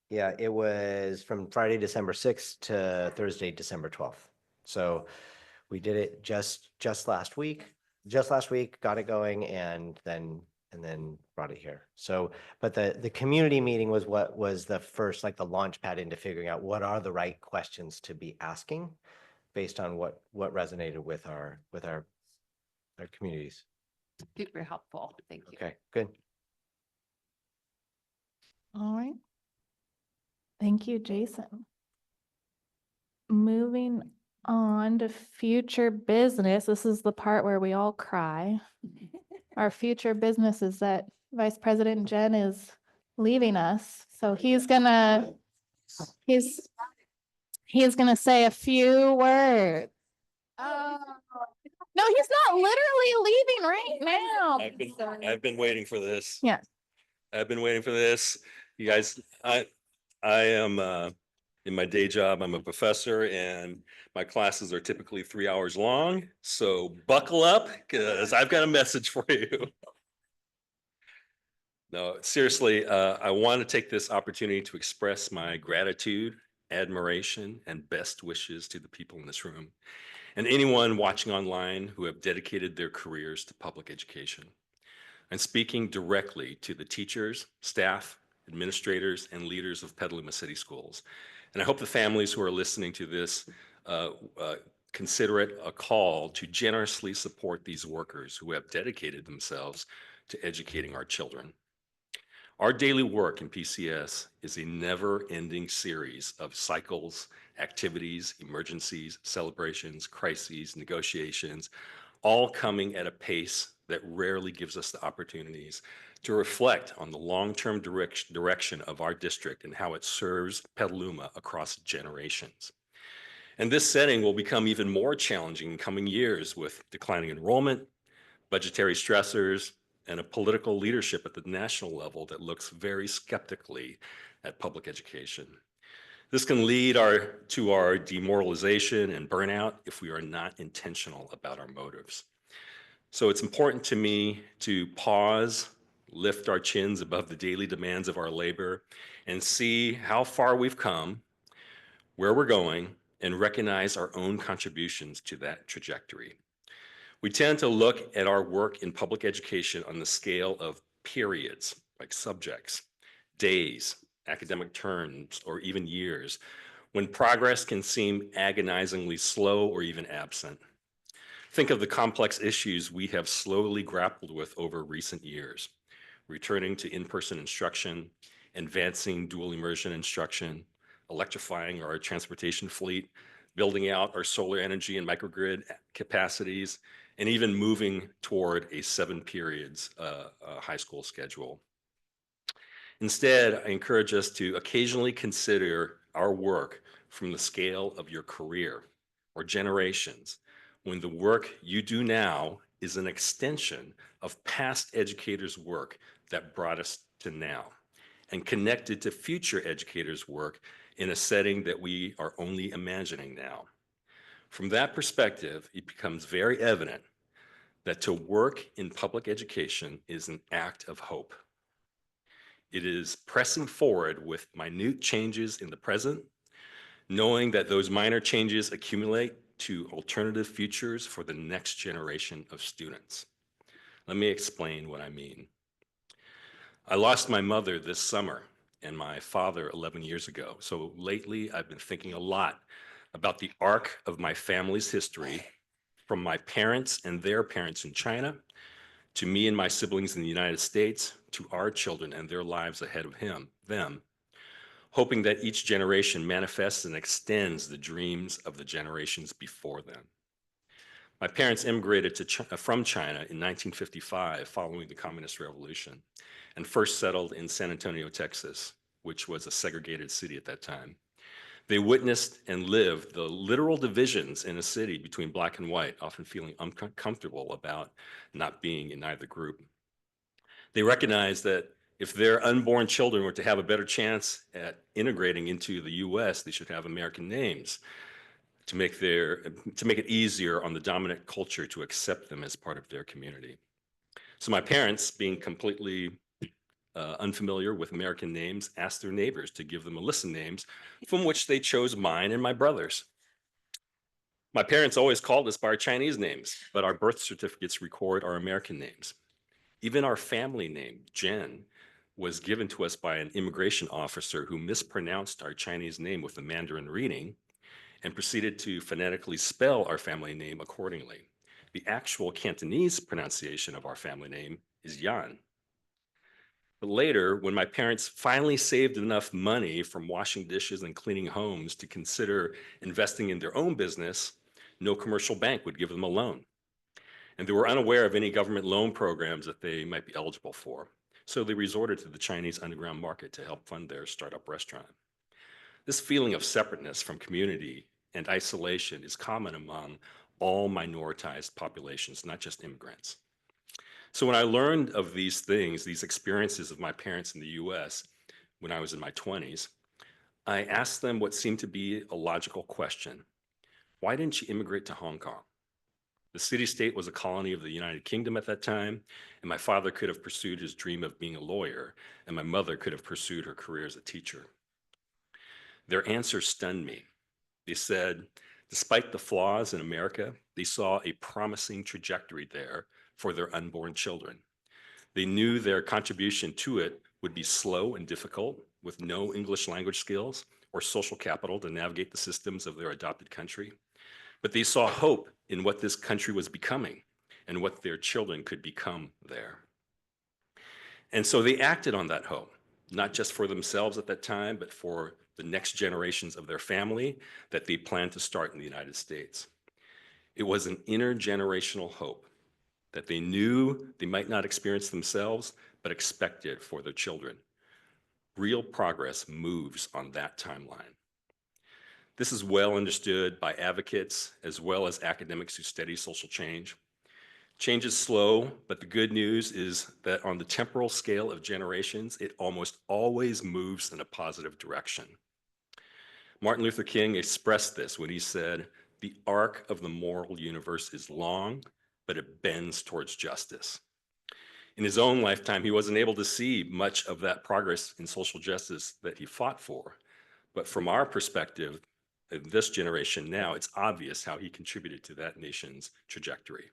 Yeah, it was from Friday, December 6th to Thursday, December 12th. So we did it just last week. Just last week, got it going, and then brought it here. So, but the community meeting was what was the first, like the launch pad into figuring out what are the right questions to be asking based on what resonated with our communities. Super helpful. Thank you. Okay, good. All right. Thank you, Jason. Moving on to future business. This is the part where we all cry. Our future business is that Vice President Jen is leaving us. So he's gonna say a few words. No, he's not literally leaving right now. I've been waiting for this. Yeah. I've been waiting for this. You guys, I am in my day job, I'm a professor, and my classes are typically 3 hours long. So buckle up, because I've got a message for you. No, seriously, I want to take this opportunity to express my gratitude, admiration, and best wishes to the people in this room and anyone watching online who have dedicated their careers to public education. I'm speaking directly to the teachers, staff, administrators, and leaders of Petaluma City Schools. And I hope the families who are listening to this consider it a call to generously support these workers who have dedicated themselves to educating our children. Our daily work in PCS is a never-ending series of cycles, activities, emergencies, celebrations, crises, negotiations, all coming at a pace that rarely gives us the opportunities to reflect on the long-term direction of our district and how it serves Petaluma across generations. And this setting will become even more challenging in coming years with declining enrollment, budgetary stressors, and a political leadership at the national level that looks very skeptically at public education. This can lead to our demoralization and burnout if we are not intentional about our motives. So it's important to me to pause, lift our chins above the daily demands of our labor, and see how far we've come, where we're going, and recognize our own contributions to that trajectory. We tend to look at our work in public education on the scale of periods, like subjects, days, academic terms, or even years, when progress can seem agonizingly slow or even absent. Think of the complex issues we have slowly grappled with over recent years: returning to in-person instruction, advancing dual immersion instruction, electrifying our transportation fleet, building out our solar energy and microgrid capacities, and even moving toward a 7 periods high school schedule. Instead, I encourage us to occasionally consider our work from the scale of your career or generations, when the work you do now is an extension of past educators' work that brought us to now, and connected to future educators' work in a setting that we are only imagining now. From that perspective, it becomes very evident that to work in public education is an act of hope. It is pressing forward with minute changes in the present, knowing that those minor changes accumulate to alternative futures for the next generation of students. Let me explain what I mean. I lost my mother this summer and my father 11 years ago. So lately, I've been thinking a lot about the arc of my family's history, from my parents and their parents in China, to me and my siblings in the United States, to our children and their lives ahead of them. hoping that each generation manifests and extends the dreams of the generations before them. My parents immigrated from China in 1955 following the Communist Revolution and first settled in San Antonio, Texas, which was a segregated city at that time. They witnessed and lived the literal divisions in a city between black and white, often feeling uncomfortable about not being in either group. They recognized that if their unborn children were to have a better chance at integrating into the US, they should have American names to make it easier on the dominant culture to accept them as part of their community. So my parents, being completely unfamiliar with American names, asked their neighbors to give them a list of names, from which they chose mine and my brother's. My parents always called us by our Chinese names, but our birth certificates record our American names. Even our family name, Jen, was given to us by an immigration officer who mispronounced our Chinese name with the Mandarin reading and proceeded to phonetically spell our family name accordingly. The actual Cantonese pronunciation of our family name is Yan. But later, when my parents finally saved enough money from washing dishes and cleaning homes to consider investing in their own business, no commercial bank would give them a loan. And they were unaware of any government loan programs that they might be eligible for. So they resorted to the Chinese underground market to help fund their startup restaurant. This feeling of separateness from community and isolation is common among all minoritized populations, not just immigrants. So when I learned of these things, these experiences of my parents in the US when I was in my 20s, I asked them what seemed to be a logical question. Why didn't you immigrate to Hong Kong? The city-state was a colony of the United Kingdom at that time, and my father could have pursued his dream of being a lawyer, and my mother could have pursued her career as a teacher. Their answer stunned me. They said, despite the flaws in America, they saw a promising trajectory there for their unborn children. They knew their contribution to it would be slow and difficult, with no English language skills or social capital to navigate the systems of their adopted country. But they saw hope in what this country was becoming and what their children could become there. And so they acted on that hope, not just for themselves at that time, but for the next generations of their family that they planned to start in the United States. It was an intergenerational hope that they knew they might not experience themselves, but expected for their children. Real progress moves on that timeline. This is well understood by advocates as well as academics who study social change. Change is slow, but the good news is that on the temporal scale of generations, it almost always moves in a positive direction. Martin Luther King expressed this when he said, "The arc of the moral universe is long, but it bends towards justice." In his own lifetime, he wasn't able to see much of that progress in social justice that he fought for. But from our perspective, in this generation now, it's obvious how he contributed to that nation's trajectory.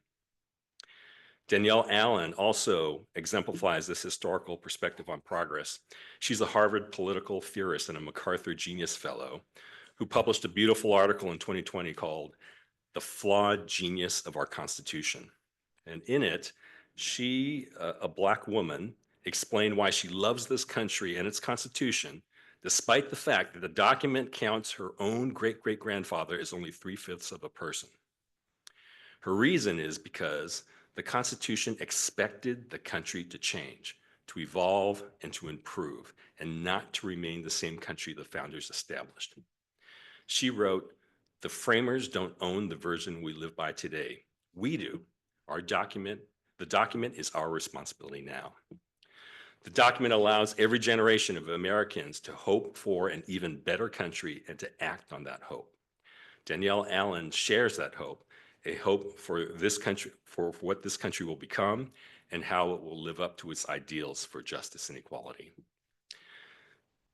Danielle Allen also exemplifies this historical perspective on progress. She's a Harvard political theorist and a MacArthur Genius Fellow who published a beautiful article in 2020 called "The Flawed Genius of Our Constitution." And in it, she, a Black woman, explained why she loves this country and its Constitution, despite the fact that the document counts her own great-great-grandfather as only 3/5 of a person. Her reason is because the Constitution expected the country to change, to evolve, and to improve, and not to remain the same country the founders established. She wrote, "The framers don't own the version we live by today. We do. The document is our responsibility now." The document allows every generation of Americans to hope for an even better country and to act on that hope. Danielle Allen shares that hope, a hope for this country, for what this country will become and how it will live up to its ideals for justice and equality.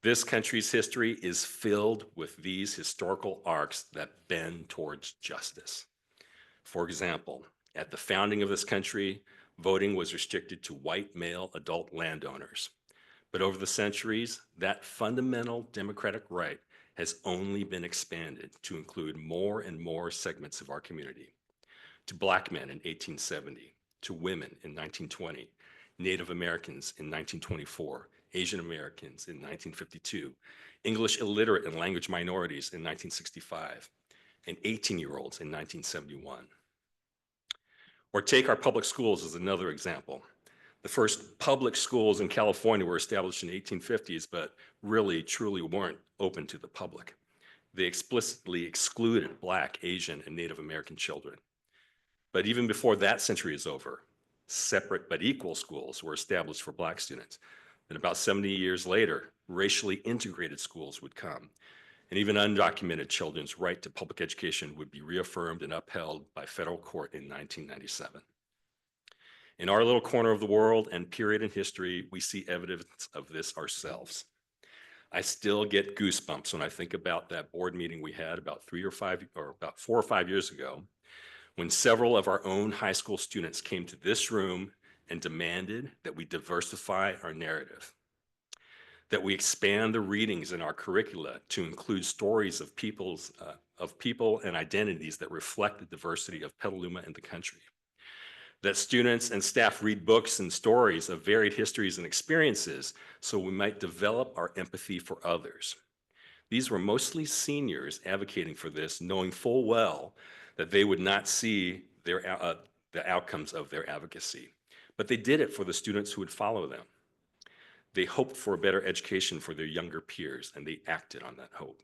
This country's history is filled with these historical arcs that bend towards justice. For example, at the founding of this country, voting was restricted to white male adult landowners. But over the centuries, that fundamental democratic right has only been expanded to include more and more segments of our community. To Black men in 1870, to women in 1920, Native Americans in 1924, Asian Americans in 1952, English illiterate and language minorities in 1965, and 18-year-olds in 1971. Or take our public schools as another example. The first public schools in California were established in the 1850s, but really, truly weren't open to the public. They explicitly excluded Black, Asian, and Native American children. But even before that century is over, separate but equal schools were established for Black students. And about 70 years later, racially integrated schools would come. And even undocumented children's right to public education would be reaffirmed and upheld by federal court in 1997. In our little corner of the world and period in history, we see evidence of this ourselves. I still get goosebumps when I think about that board meeting we had about 4 or 5 years ago, when several of our own high school students came to this room and demanded that we diversify our narrative, that we expand the readings in our curricula to include stories of people and identities that reflect the diversity of Petaluma and the country, that students and staff read books and stories of varied histories and experiences so we might develop our empathy for others. These were mostly seniors advocating for this, knowing full well that they would not see the outcomes of their advocacy. But they did it for the students who would follow them. They hoped for a better education for their younger peers, and they acted on that hope.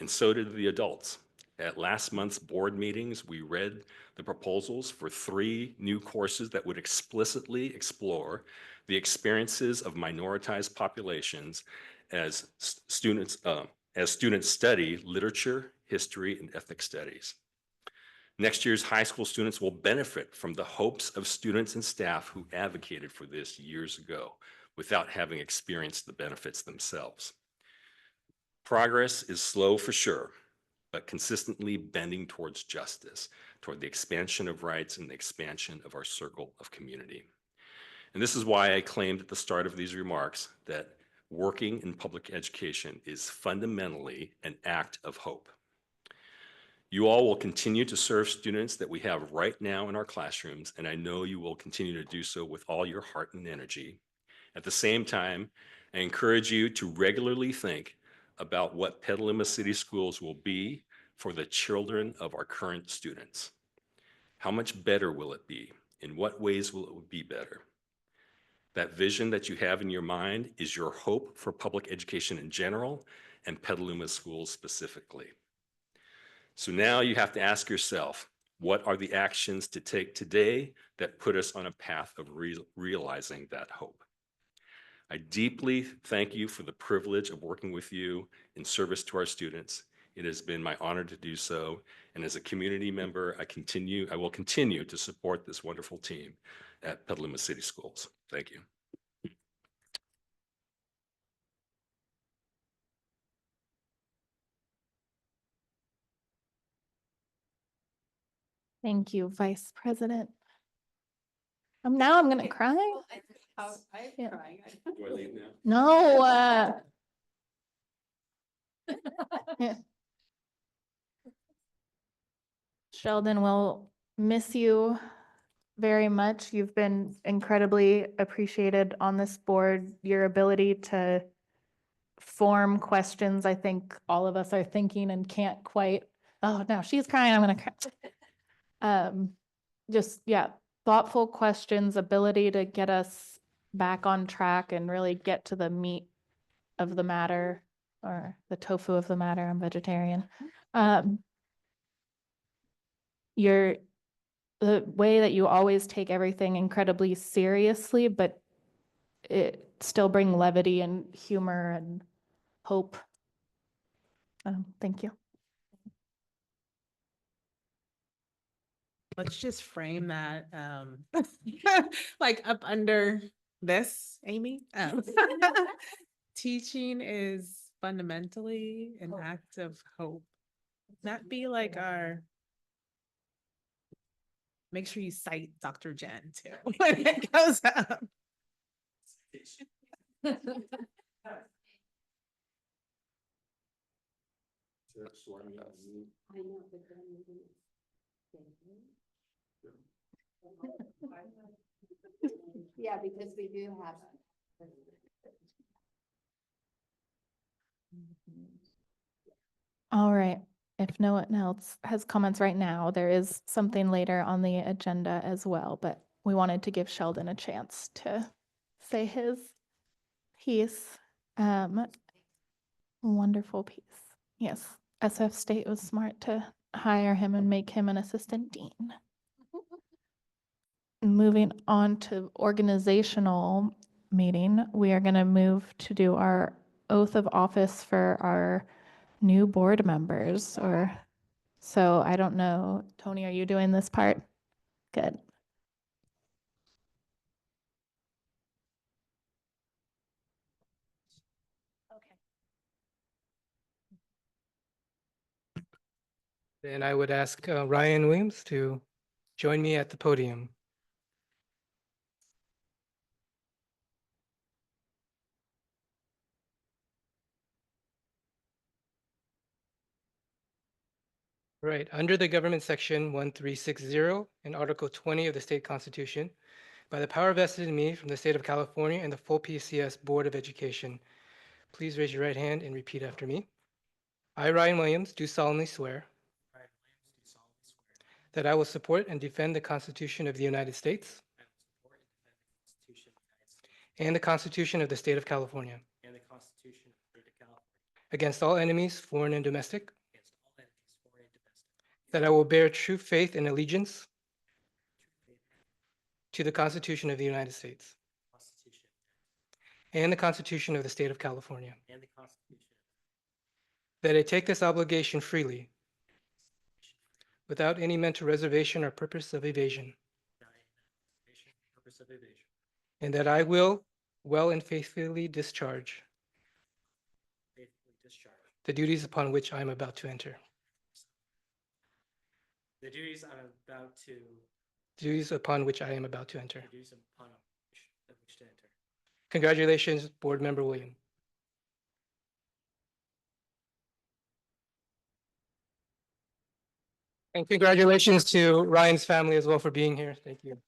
And so did the adults. At last month's board meetings, we read the proposals for 3 new courses that would explicitly explore the experiences of minoritized populations as students study literature, history, and ethnic studies. Next year's high school students will benefit from the hopes of students and staff who advocated for this years ago without having experienced the benefits themselves. Progress is slow for sure, but consistently bending towards justice, toward the expansion of rights and the expansion of our circle of community. And this is why I claimed at the start of these remarks that working in public education is fundamentally an act of hope. You all will continue to serve students that we have right now in our classrooms, and I know you will continue to do so with all your heart and energy. At the same time, I encourage you to regularly think about what Petaluma City Schools will be for the children of our current students. How much better will it be? In what ways will it be better? That vision that you have in your mind is your hope for public education in general and Petaluma schools specifically. So now you have to ask yourself, what are the actions to take today that put us on a path of realizing that hope? I deeply thank you for the privilege of working with you in service to our students. It has been my honor to do so. And as a community member, I will continue to support this wonderful team at Petaluma City Schools. Thank you. Thank you, Vice President. Now I'm gonna cry. Yeah. Do I leave now? No. Yeah. Sheldon, we'll miss you very much. You've been incredibly appreciated on this board. Your ability to form questions, I think all of us are thinking and can't quite. Oh, no, she's crying. I'm gonna cry. Just, yeah, thoughtful questions, ability to get us back on track and really get to the meat of the matter, or the tofu of the matter. I'm vegetarian. The way that you always take everything incredibly seriously, but it still bring levity and humor and hope. Thank you. Let's just frame that like up under this, Amy. Teaching is fundamentally an act of hope. That be like our, make sure you cite Dr. Jen too when it goes up. Yeah, because we do have. All right. If no one else has comments right now, there is something later on the agenda as well, but we wanted to give Sheldon a chance to say his piece. Wonderful piece. Yes, SF State was smart to hire him and make him an assistant dean. Moving on to organizational meeting, we are going to move to do our oath of office for our new board members. So I don't know, Tony, are you doing this part? Good. Then I would ask Ryan Williams to join me at the podium. Right, under the government section 1360 and Article 20 of the state constitution, by the power vested in me from the state of California and the full PCS Board of Education, please raise your right hand and repeat after me. I, Ryan Williams, do solemnly swear that I will support and defend the Constitution of the United States and the Constitution of the state of California against all enemies, foreign and domestic, that I will bear true faith and allegiance to the Constitution of the United States and the Constitution of the state of California, that I take this obligation freely without any mental reservation or purpose of evasion, and that I will well and faithfully discharge the duties upon which I am about to enter. The duties I'm about to. Duties upon which I am about to enter. Duties upon which to enter. Congratulations, Board Member William. And congratulations to Ryan's family as well for being here. Thank you.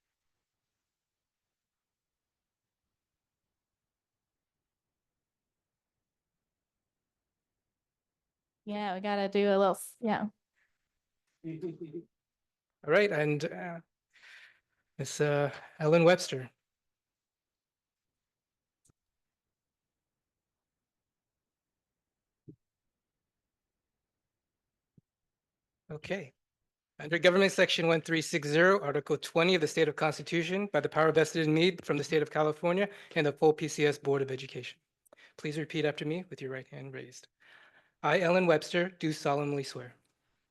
Yeah, we gotta do a little, yeah. All right, and Miss Ellen Webster. Okay. Under Government Section 1360, Article 20 of the State of Constitution, by the power vested in me from the state of California and the full PCS Board of Education. Please repeat after me with your right hand raised. I, Ellen Webster, do solemnly swear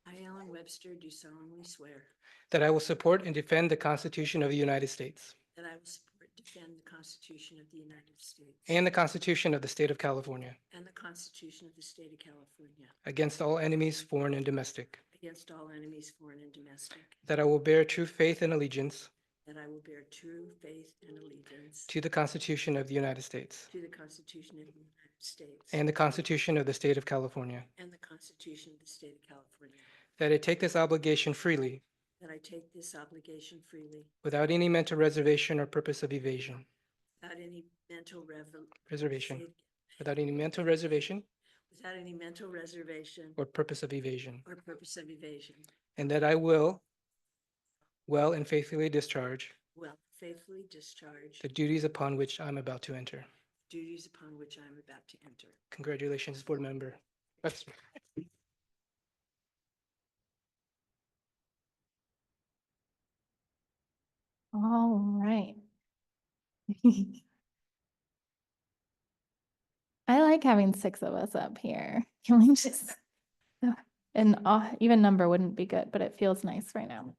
I, Ellen Webster, do solemnly swear that I will support and defend the Constitution of the United States that I will support and defend the Constitution of the United States and the Constitution of the State of California and the Constitution of the State of California against all enemies, foreign and domestic, against all enemies, foreign and domestic, that I will bear true faith and allegiance that I will bear true faith and allegiance to the Constitution of the United States to the Constitution of the United States and the Constitution of the State of California, and the Constitution of the State of California, that I take this obligation freely that I take this obligation freely without any mental reservation or purpose of evasion, without any mental reservation, say it without any mental reservation without any mental reservation or purpose of evasion, or purpose of evasion, and that I will well and faithfully discharge will faithfully discharge the duties upon which I'm about to enter. duties upon which I am about to enter. Congratulations, Board Member. All right. I like having 6 of us up here. Can we just, an even number wouldn't be good, but it feels nice right now.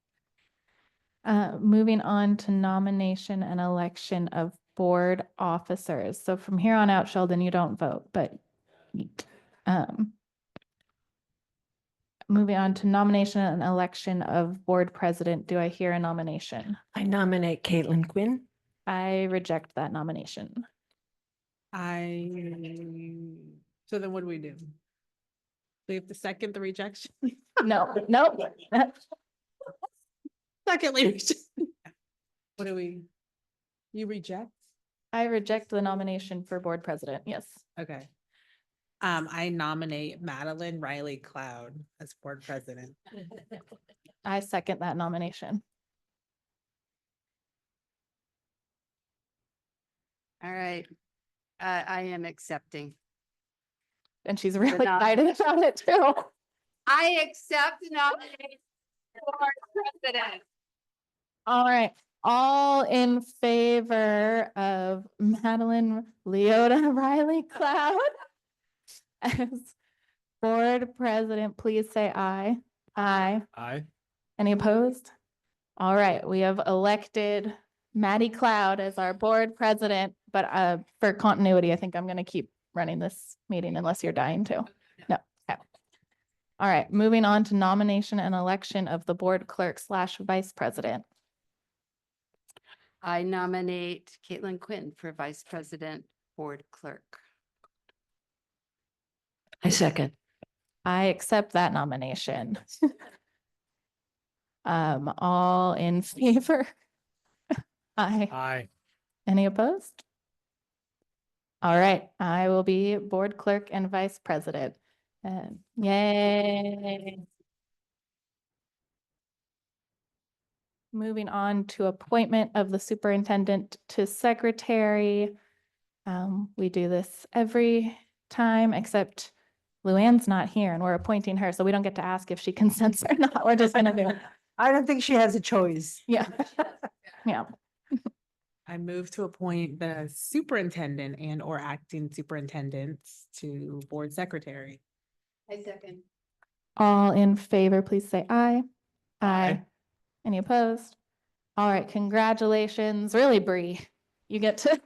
Moving on to nomination and election of board officers. So from here on out, Sheldon, you don't vote, but moving on to nomination and election of board president. Do I hear a nomination? I nominate Caitlin Quinn. I reject that nomination. So then what do? We have to second the rejection? No, nope. Secondly, what do we? You reject? I reject the nomination for board president. Yes. Okay. I nominate Madeline Riley Cloud as board president. I second that nomination. All right. I am accepting. And she's really nom- excited about it too. I accept the nomination for president. All right, all in favor of Madeline Leota Riley Cloud as board president, please say aye. Aye. Aye. Any opposed? All right, we have elected Maddie Cloud as our board president, but for continuity, I think I'm going to keep running this meeting unless you're dying to. No. Okay. All right, moving on to nomination and election of the board clerk / vice president. I nominate Caitlin Quinn for vice president, board clerk. I second. I accept that nomination. All in favor? Aye. Aye. Any opposed? All right, I will be board clerk and vice president. Yay. Moving on to appointment of the superintendent to secretary. We do this every time except Luann's not here and we're appointing her, so we don't get to ask if she consents or not. We're just gonna do it. I don't think she has a choice. Yeah. Yeah. I move to appoint the superintendent and or acting superintendents to board secretary. I second. All in favor, please say aye. Aye. Any opposed? All right, congratulations. Really, Bree. You get to.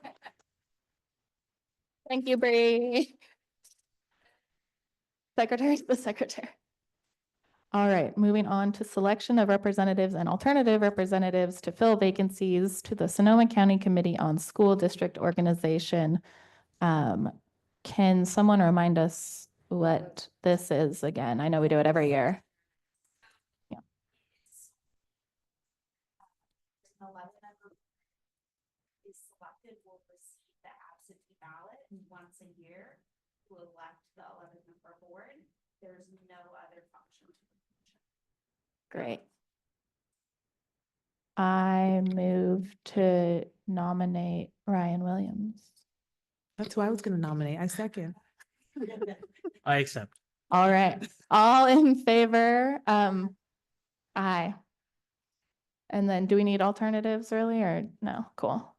Thank you, Bree. Secretary's the secretary. All right, moving on to selection of representatives and alternative representatives to fill vacancies to the Sonoma County Committee on School District Organization. Can someone remind us what this is again? I know we do it every year. Yeah. Is selected will receive the absentee ballot once a year to elect the 11-member board. There's no other function to the commission. Great. I move to nominate Ryan Williams. That's who I was gonna nominate. I second. I accept. All right, all in favor? Aye. And then do we need alternatives really or no? Cool.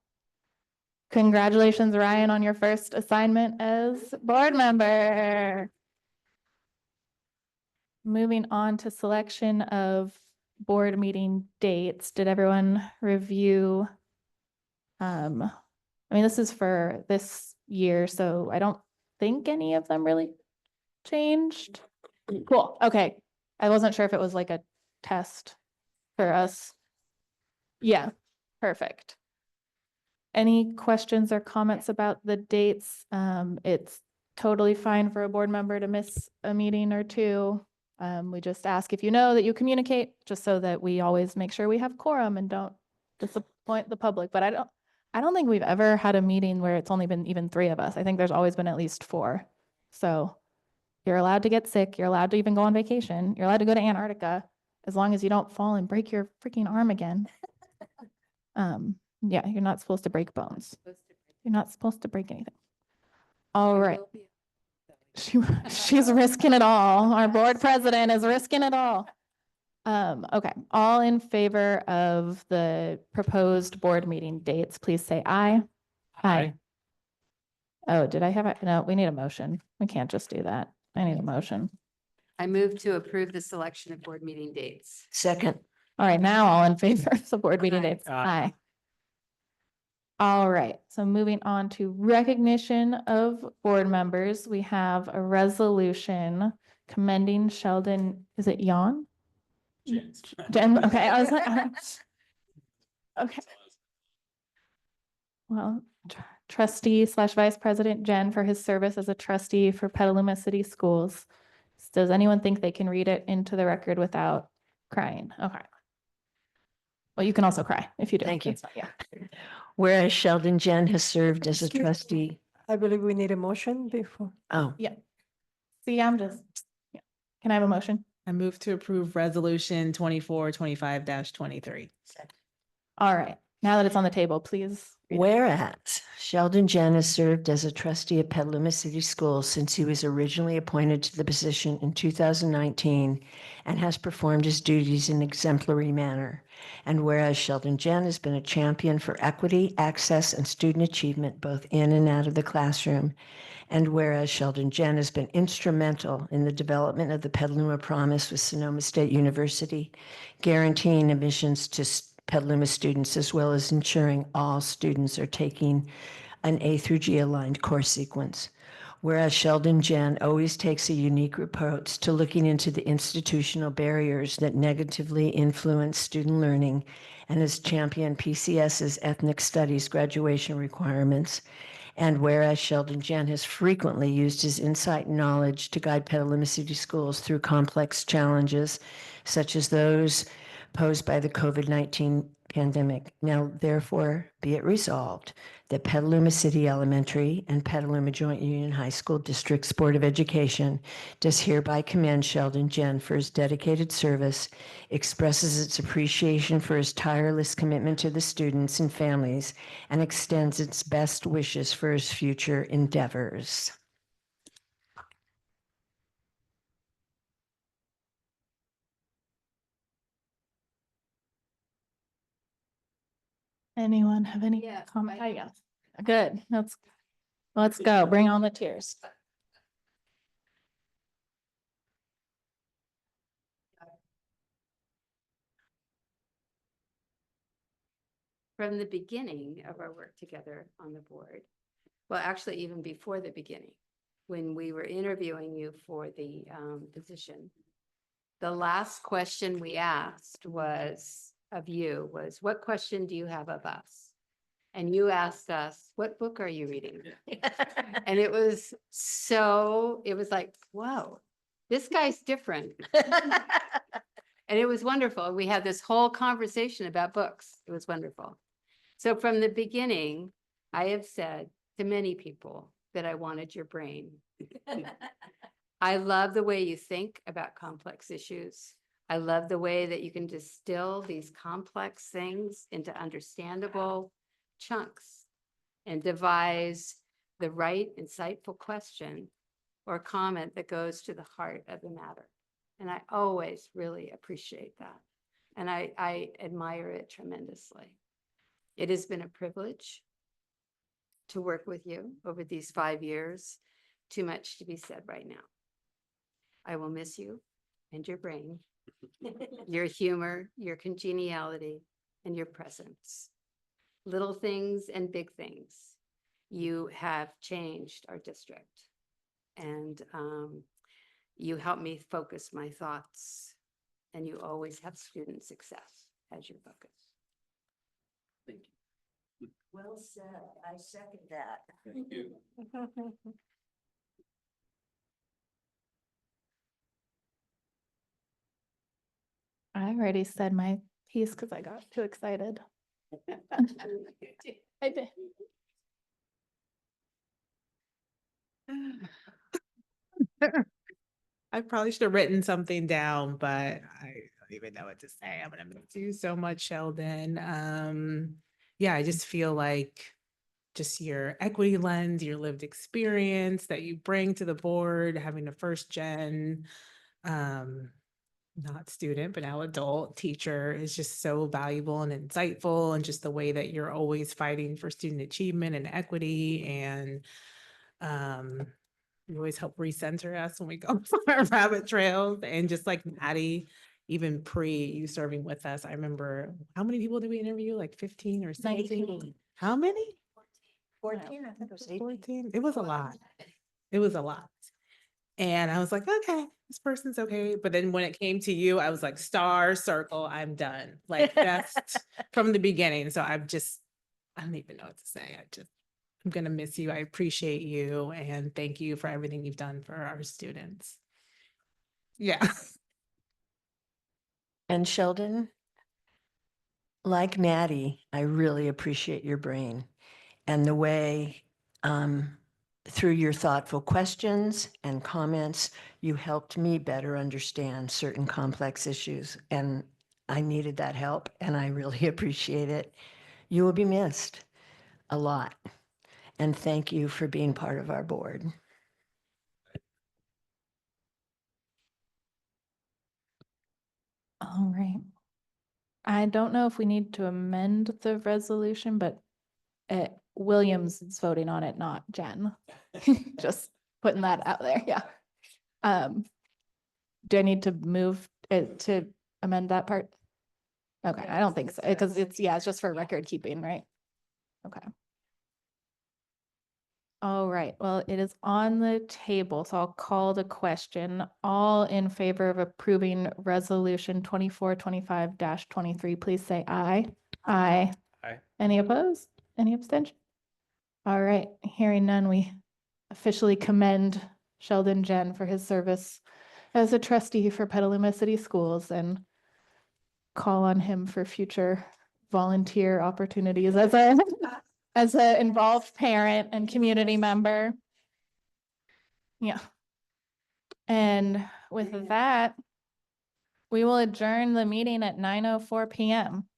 Congratulations, Ryan, on your first assignment as board member. Moving on to selection of board meeting dates. Did everyone review? I mean, this is for this year, so I don't think any of them really changed. Cool, okay. I wasn't sure if it was like a test for us. Yeah, perfect. Any questions or comments about the dates? It's totally fine for a board member to miss a meeting or two. We just ask if you know that you communicate, just so that we always make sure we have quorum and don't disappoint the public. But I don't think we've ever had a meeting where it's only been even 3 of us. I think there's always been at least 4. So you're allowed to get sick. You're allowed to even go on vacation. You're allowed to go to Antarctica as long as you don't fall and break your freaking arm again. Yeah, you're not supposed to break bones. You're not supposed to break anything. All right. She's risking it all. Our board president is risking it all. Okay, all in favor of the proposed board meeting dates, please say aye. Aye. Oh, did I have it? No, we need a motion. We can't just do that. I need a motion. I move to approve the selection of board meeting dates. Second. All right, now all in favor of the board meeting Aye. dates? Aye. All right, so moving on to recognition of board members, we have a resolution commending Sheldon, is it Yon? Jen, okay, I was like, okay. Well, trustee / vice president Jen for his service as a trustee for Petaluma City Schools. Does anyone think they can read it into the record without crying? Okay. Well, you can also cry if you do. Thank you. That's fine, yeah. Whereas Sheldon Jen has served as a trustee. I believe we need a motion before. Oh, Yeah. See, I'm just, yeah. Can I have a motion? I move to approve resolution 2425-23. All right, now that it's on the table, please. read it. Whereas Sheldon Jen has served as a trustee of Petaluma City Schools since he was originally appointed to the position in 2019 and has performed his duties in an exemplary manner. And whereas Sheldon Jen has been a champion for equity, access, and student achievement both in and out of the classroom. And whereas Sheldon Jen has been instrumental in the development of the Petaluma Promise with Sonoma State University, guaranteeing admissions to Petaluma students, as well as ensuring all students are taking an A through G aligned course sequence. Whereas Sheldon Jen always takes a unique approach to looking into the institutional barriers that negatively influence student learning and has championed PCS's ethnic studies graduation requirements. And whereas Sheldon Jen has frequently used his insight and knowledge to guide Petaluma City Schools through complex challenges, such as those posed by the COVID-19 pandemic. Now, therefore, be it resolved that Petaluma City Elementary and Petaluma Joint Union High School District's Board of Education does hereby commend Sheldon Jen for his dedicated service, expresses its appreciation for his tireless commitment to the students and families, and extends its best wishes for his future endeavors. Anyone have any comment? Yes. Good, let's go, bring on the tears. From the beginning of our work together on the board, well, actually even before the beginning, when we were interviewing you for the position, the last question we asked was what question do you have of us? And you asked us, what book are you reading? And it was like, whoa, this guy's different. And it was wonderful. We had this whole conversation about books. It was wonderful. So from the beginning, I have said to many people that I wanted your brain. I love the way you think about complex issues. I love the way that you can distill these complex things into understandable chunks and devise the right insightful question or comment that goes to the heart of the matter. And I always really appreciate that. And I admire it tremendously. It has been a privilege to work with you over these 5 years. Too much to be said right now. I will miss you and your brain, your humor, your congeniality, and your presence. Little things and big things. You have changed our district. And you help me focus my thoughts. And you always have student success as your focus. Thank you. Well said. I second that. Thank you. I already said my piece because I got too excited. I did. I probably should have written something down, but I don't even know what to say. I'm gonna miss you so much, Sheldon. Yeah, I just feel like just your equity lens, your lived experience that you bring to the board, having a first gen, not student, but now adult teacher is just so valuable and insightful, and just the way that you're always fighting for student achievement and equity. And you always help recenter us when we go on our rabbit trails. And just like Maddie, even pre you serving with us, I remember, how many people did we interview? Like 15 or 16? 19. How many? 14, I think it was 18. 14. It was a lot. It was a lot. And I was like, okay, this person's okay. But then when it came to you, I was like, star, circle, I'm done. Like that's from the beginning. So I don't even know what to say. I'm going to miss you. I appreciate you. And thank you for everything you've done for our students. Yeah. And Sheldon, like Maddie, I really appreciate your brain and the way through your thoughtful questions and comments, you helped me better understand certain complex issues. And I needed that help, and I really appreciate it. You will be missed a lot. And thank you for being part of our board. All right. I don't know if we need to amend the resolution, but Williams is voting on it, not Jen. Just putting that out there, yeah. Do I need to move it to amend that part? Okay, I don't think so, because it's just for record keeping, right? Okay. All right, well, it is on the table, so I'll call the question. All in favor of approving resolution 2425-23, please say aye. Aye. Aye. Any opposed? Any abstention? All right, hearing none, we officially commend Sheldon Jen for his service as a trustee for Petaluma City Schools and call on him for future volunteer opportunities as a involved parent and community member. Yeah. And with that, we will adjourn the meeting at 9:04 p.m.